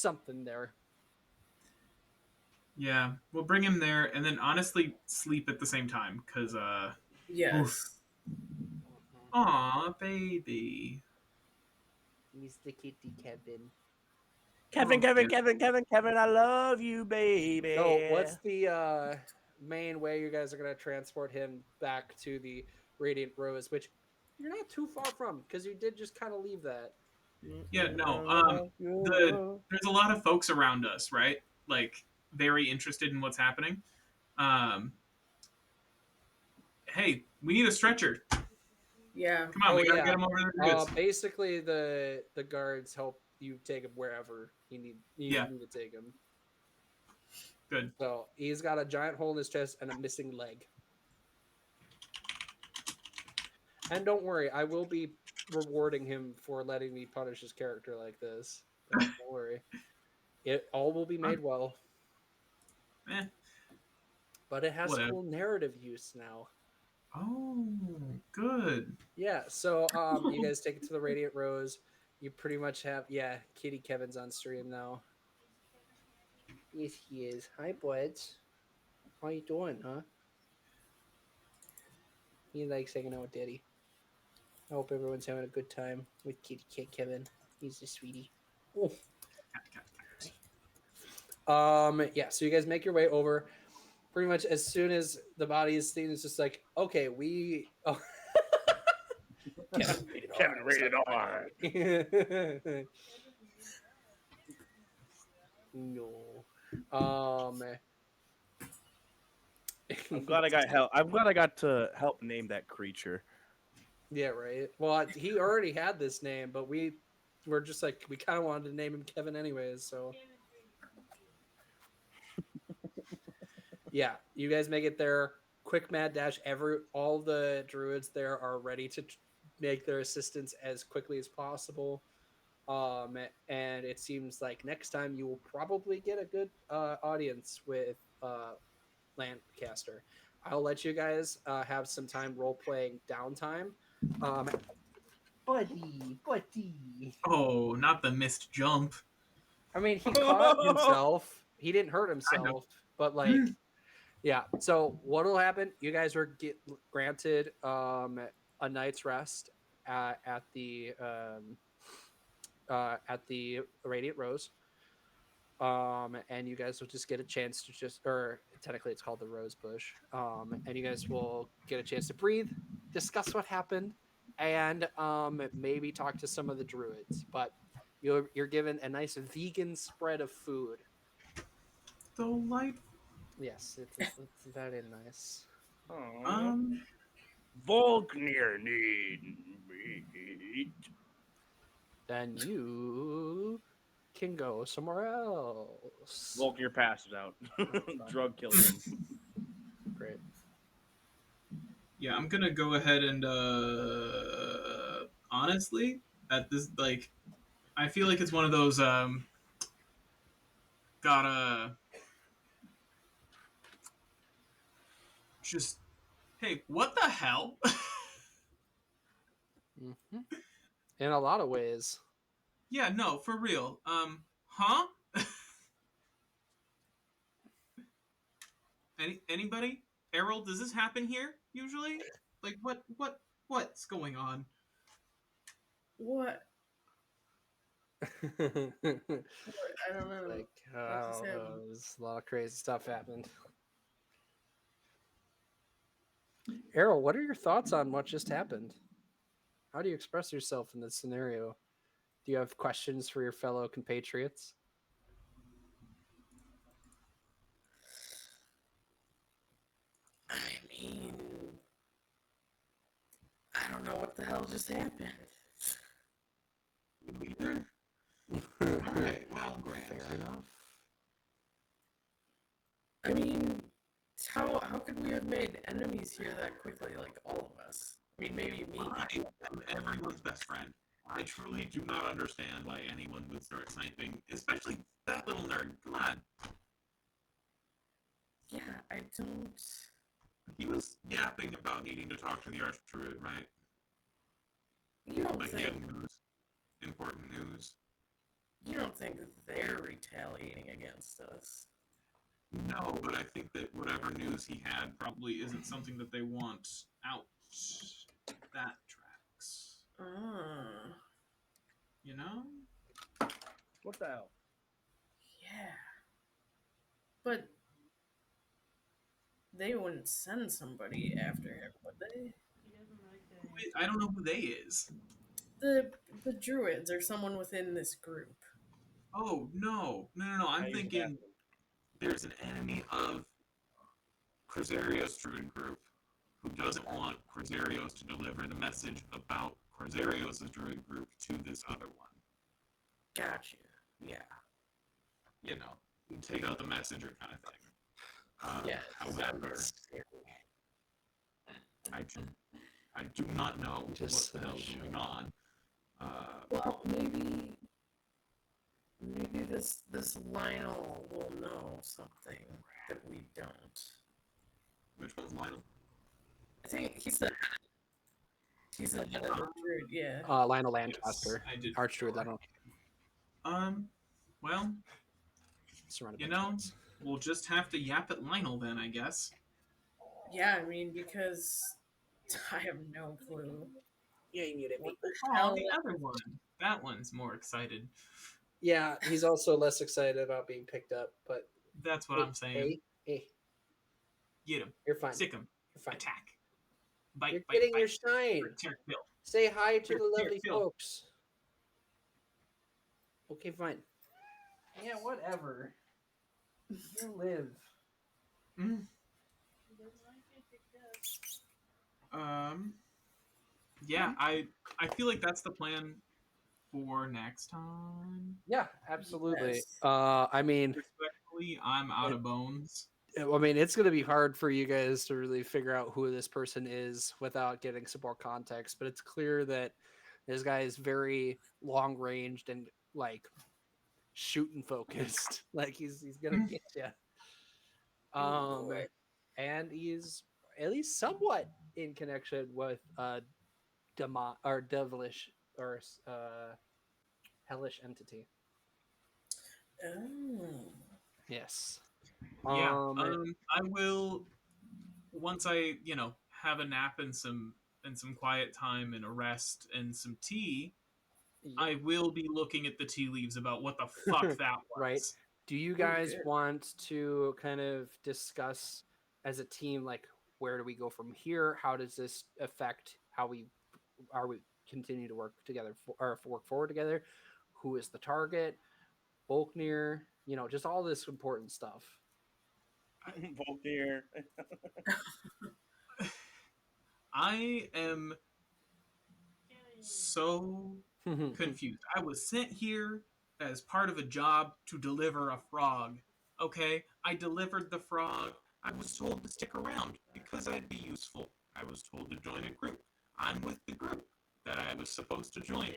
something there. Yeah, we'll bring him there, and then honestly sleep at the same time, because yes. Aw, baby. He's the kitty Kevin. Kevin, I love you, baby. So what's the main way you guys are going to transport him back to the Radiant Rose, which You're not too far from, because you did just kind of leave that. Yeah, no. There's a lot of folks around us, right? Like very interested in what's happening. Um, hey, we need a stretcher. Yeah. Come on, we gotta get him over there. Goods. Basically, the guards help you take him wherever you need to take him. Good. So he's got a giant hole in his chest and a missing leg. And don't worry, I will be rewarding him for letting me punish his character like this. Don't worry. It all will be made well. Eh, But it has whatever. cool narrative use now. Oh, good. Yeah, so you guys take it to the Radiant Rose. You pretty much have Kitty Kevin's on stream now. Yes, he is. Hi, buds. How you doing, huh? He likes hanging out with Daddy. I hope everyone's having a good time with Kitty Cat Kevin. He's a sweetie. Oh. Yeah, so you guys make your way over. Pretty much as soon as the body is seen, it's just like, okay, we. Oh. Kevin rated R. No. I'm glad I got help. I'm glad I got to help name that creature. Yeah, right. Well, he already had this name, but we were just like, we kind of wanted to name him Kevin anyways. So yeah, you guys make it there. Quick mad dash. All the druids there are ready to make their assistance as quickly as possible. And it seems like next time you will probably get a good audience with Landcaster. I'll let you guys have some time role playing downtime. Buddy. Oh, not the missed jump. I mean, he caught himself. He didn't hurt himself, but like, yeah. So what'll happen? You guys are granted a night's rest at the Radiant Rose. And you guys will just get a chance to or technically it's called the Rose Bush. And you guys will get a chance to breathe, discuss what happened, and maybe talk to some of the druids. But you're given a nice vegan spread of food. Delightful. Yes, it's very nice. Volknir need meat. Then you can go somewhere else. Volknir passes out. Drug killed him. Great. Yeah, I'm gonna go ahead and honestly, at this I feel like it's one of those gotta just hey, what the hell? Mm-hmm. In a lot of ways. Yeah, no, for real. Huh? Anybody? Errol, does this happen here usually? Like what's going on? What? I I don't know. like, there's a lot of crazy stuff happened. Errol, what are your thoughts on what just happened? How do you express yourself in this scenario? Do you have questions for your fellow compatriots? I mean, I don't know what the hell just happened. Neither. Alright, well, Fair enough. I mean, how could we have made enemies here that quickly, like all of us? I mean, maybe me. I am everyone's best friend. I truly do not understand why anyone would start sniping, especially that little nerd. Come on. Yeah, I don't. He was yapping about needing to talk to the Archdruid, right? You don't Like he think had news. Important news. you don't think they're retaliating against us? No, but I think that whatever news he had Probably isn't something that they want out. That tracks. You know? What the hell? Yeah. But they wouldn't send somebody after him, would they? He doesn't like that. I don't know who they is. The druids or someone within this group. Oh no. I'm Now you thinking have them. There's an enemy of Crisario's druid group who doesn't want Crisarios to deliver the message about Crisarios' druid group to this other one. Gotcha. Yeah. You know, take out the messenger kind of thing. Yeah. However, I do not know Just what the hell's going on. Well, maybe this Lionel will know something that we don't. Which one's Lionel? I think he's the head of the druid. Yeah. Lionel Lancaster, I did. Archdruid. I don't Well, surrounded you by know, druids. we'll just have to yap at Lionel then, I guess. Yeah, I mean because I have no clue. Yeah, you muted What me. the Oh, hell? the other one. That one's more excited. Yeah, he's also less excited about being picked up, but That's what I'm saying. Hey, Get him. you're fine. Sick him. You're fine. Attack. Bite, You're bite, getting bite. your shine. Tear, kill. Say hi to the Here, lovely Phil. folks. Okay, fine. Yeah, whatever. You live. Mm. He doesn't like it picked up. Yeah, I feel like that's the plan for next time. Yeah, absolutely. Yes. I mean, Respectfully, I'm out of bones. it's going to be hard for you guys to really figure out who this person is without getting some more context. But it's clear that this guy is very long ranged and like shooting focused. Like he's gonna get you. boy. And he's at least somewhat in connection with devilish or hellish entity. Oh. Yes. Yeah. I will once I, have a nap and some quiet time and a rest and some tea, I will be looking at the tea leaves about what the fuck that was. Right. Do you guys Okay. want to kind of discuss as a team, like where do we go from here? How does this affect how we continue to work together or work forward together? Who is the target? Volknir, just all this important stuff. Volknir. I am so confused. I was sent here as part of a job to deliver a frog. Okay, I delivered the frog. I was told to stick around because I'd be useful. I was told to join a group. I'm with the group that I was supposed to join.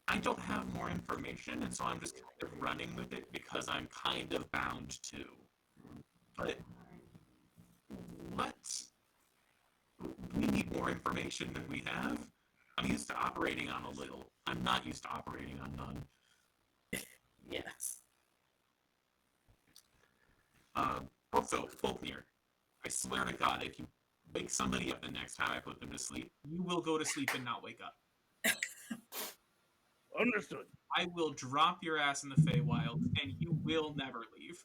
I don't have more information, and so I'm just kind of running with it because I'm kind of bound to. But what? We need more information than we have. I'm used to operating on a little. I'm not used to operating on none. Yes. Also, Folknir, I swear to God, if you wake somebody up the next time I put them to sleep, You will go to sleep and not wake up. Understood. I will drop your ass in the Feywild, and you will never leave.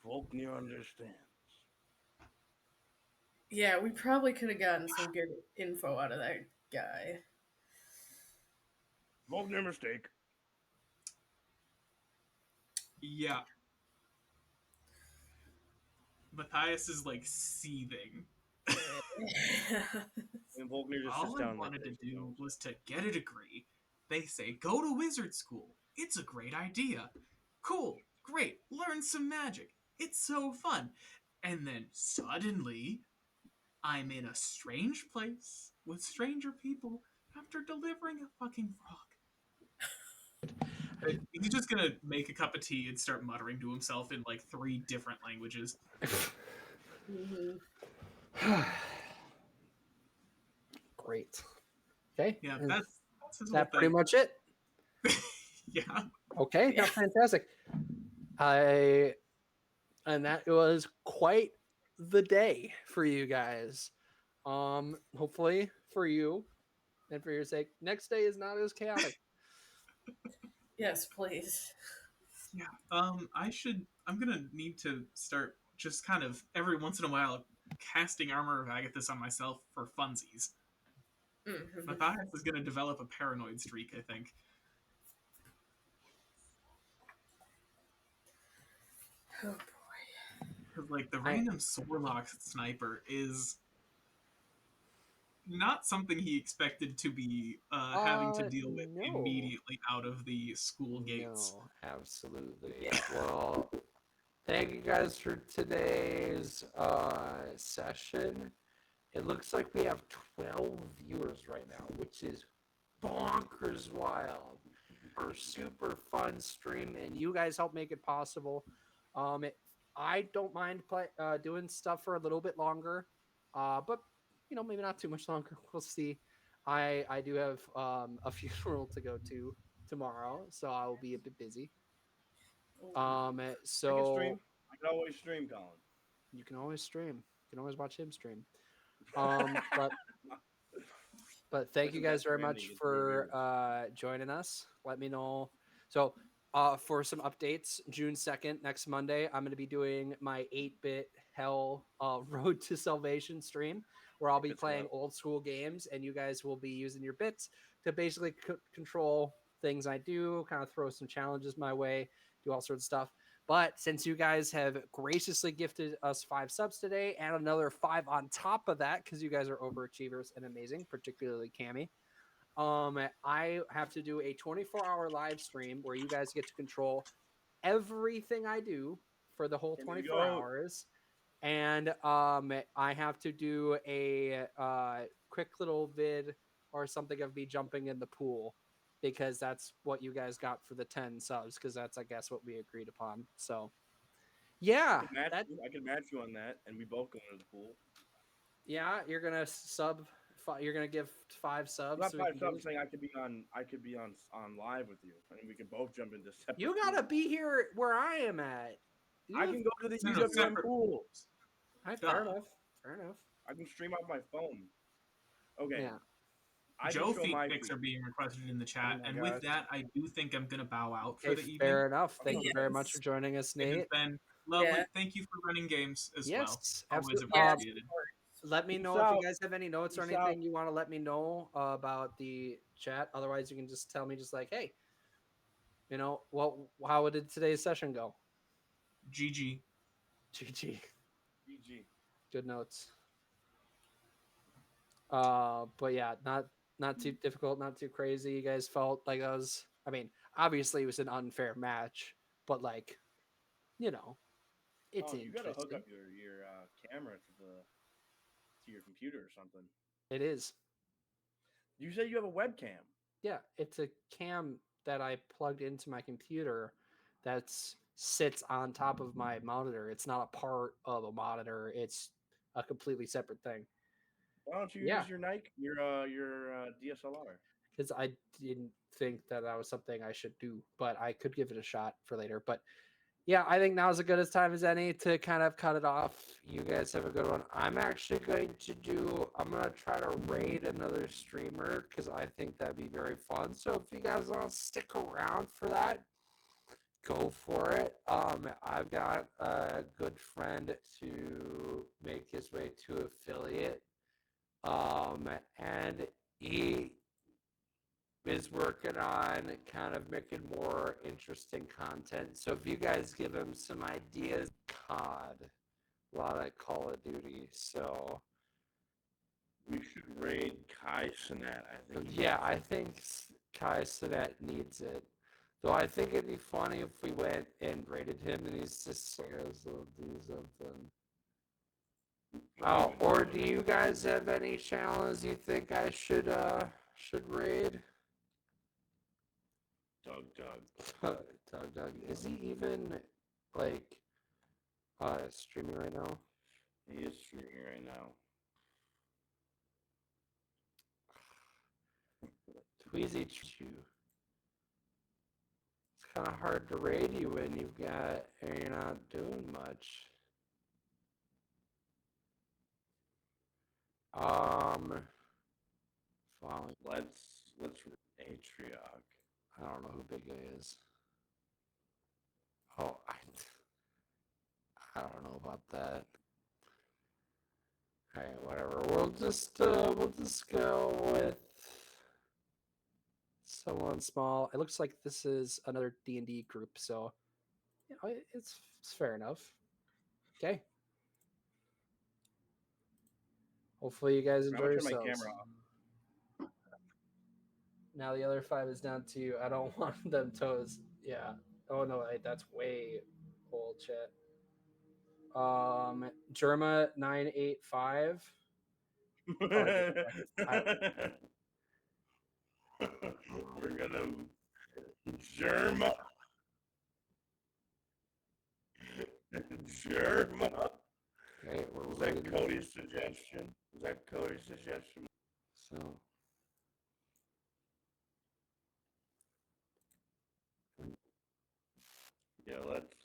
Volknir understands. Yeah, we probably could have gotten some good info out of that guy. Volknir mistake. Yeah. Matthias is like seething. And Volknir just All sits I down. wanted to do was to get a degree. They say, go to wizard school. It's a great idea. Cool, great, learn some magic. It's so fun. And then suddenly, I'm in a strange place with stranger people after delivering a fucking frog. He's just gonna make a cup of tea and start muttering to himself in like 3 different languages. Great. Okay. Yeah, that's his Is whole that pretty thing. much it? Yeah. Okay, that's fantastic. And that was quite the day for you guys. Hopefully for you and for your sake, next day is not as chaotic. Yes, please. Yeah. I'm gonna need to start just kind of every once in a while casting Armor of Agathis on myself for funsies. Mhm. Matthias is going to develop a paranoid streak, I think. Oh, Because, like, the random Sorlock sniper is not something he expected to be having to deal with No. immediately out of the school gates. No, absolutely. Well, thank you guys for today's session. It looks like we have 12 viewers right now, which is bonkers wild. For super fun stream, and you guys help make it possible. I don't mind doing stuff for a little bit longer, but maybe not too much longer. We'll see. I do have a funeral to go to tomorrow, so I will be a bit busy. I can So stream. I can always stream, Colin. you can always stream. You can always watch him stream. But thank you guys very much for joining us. Let me know. So for some updates, June 2nd, next Monday, I'm going to be doing my 8-bit Hell Road to Salvation stream, where I'll be playing old school games, and you guys will be using your bits to basically control things I do, kind of throw some challenges my way, do all sorts of stuff. But since you guys have graciously gifted us 5 subs today and another 5 on top of that, because you guys are overachievers and amazing, particularly Cammy, I have to do a 24-hour live stream where you guys get to control everything I do for the whole 24 hours. And I have to do a quick little vid or something of me jumping in the pool, because that's what you guys got for the 10 subs, because that's, I guess, what we agreed upon. So, yeah. I can match you on that, and we both go into the pool. Yeah, you're going to sub... You're gonna give 5 subs. Not 5 subs. Saying I could be on live with you, and we could both jump into separate. You gotta be here where I am at. I can go to the EWM pool. Fair enough. Fair enough. I can stream off my phone. Okay. Yeah. Joe feet pics are being requested in the chat, and with that, I do think I'm gonna bow out for the evening. Fair enough. Thank you very much for joining us, Nate. It's been lovely. Yeah. Thank you for running games as well. Absolutely. Always appreciated. Let me know if you guys have any notes or anything you want to let me know about the chat. Otherwise, you can just tell me, just like, hey, how did today's session go? GG. GG. GG. Good notes. But yeah, not too difficult, not too crazy. You guys felt like that was, I mean, obviously it was an unfair match, but like, it's interesting. You gotta hook up your camera to your computer or something. It is. You say you have a webcam? Yeah, it's a cam that I plugged into my computer that sits on top of my monitor. It's not a part of a monitor. It's a completely separate thing. Why don't you use your Nike, your DSLR? Because I didn't think that was something I should do, but I could give it a shot for later. But yeah, I think now's as good a time as any to kind of cut it off. You guys have a good one. I'm actually going to try to raid another streamer, because I think that'd be very fun. So if you guys want to stick around for that, go for it. I've got a good friend to make his way to affiliate. And he is working on kind of making more interesting content. So if you guys give him some ideas, COD, a lot of Call of Duty. So we should raid Kai Sinet, I think. Yeah, I think Kai Sinet needs it. Though I think it'd be funny if we went and raided him and he's just scares will do something. Or do you guys have any challenges you think I should raid? Doug. Is he even streaming right now? He is streaming right now. Tweezy Chew. It's kind of hard to raid you when you're not doing much. Following. Let's Atrioc. I don't know who Big A is. Oh, I don't know about that. All right, whatever. We'll just go with someone small. It looks like this is another D&D group, so it's fair enough. Okay. Hopefully you guys I'm enjoy gonna turn my yourselves. camera off. Now the other 5 is down to I don't want them toes. Yeah. Oh no, that's way old chat. Germa 985. We're gonna Germa. Germa. Okay, Was that Cody's suggestion? Was that Cody's suggestion? So Yeah, let's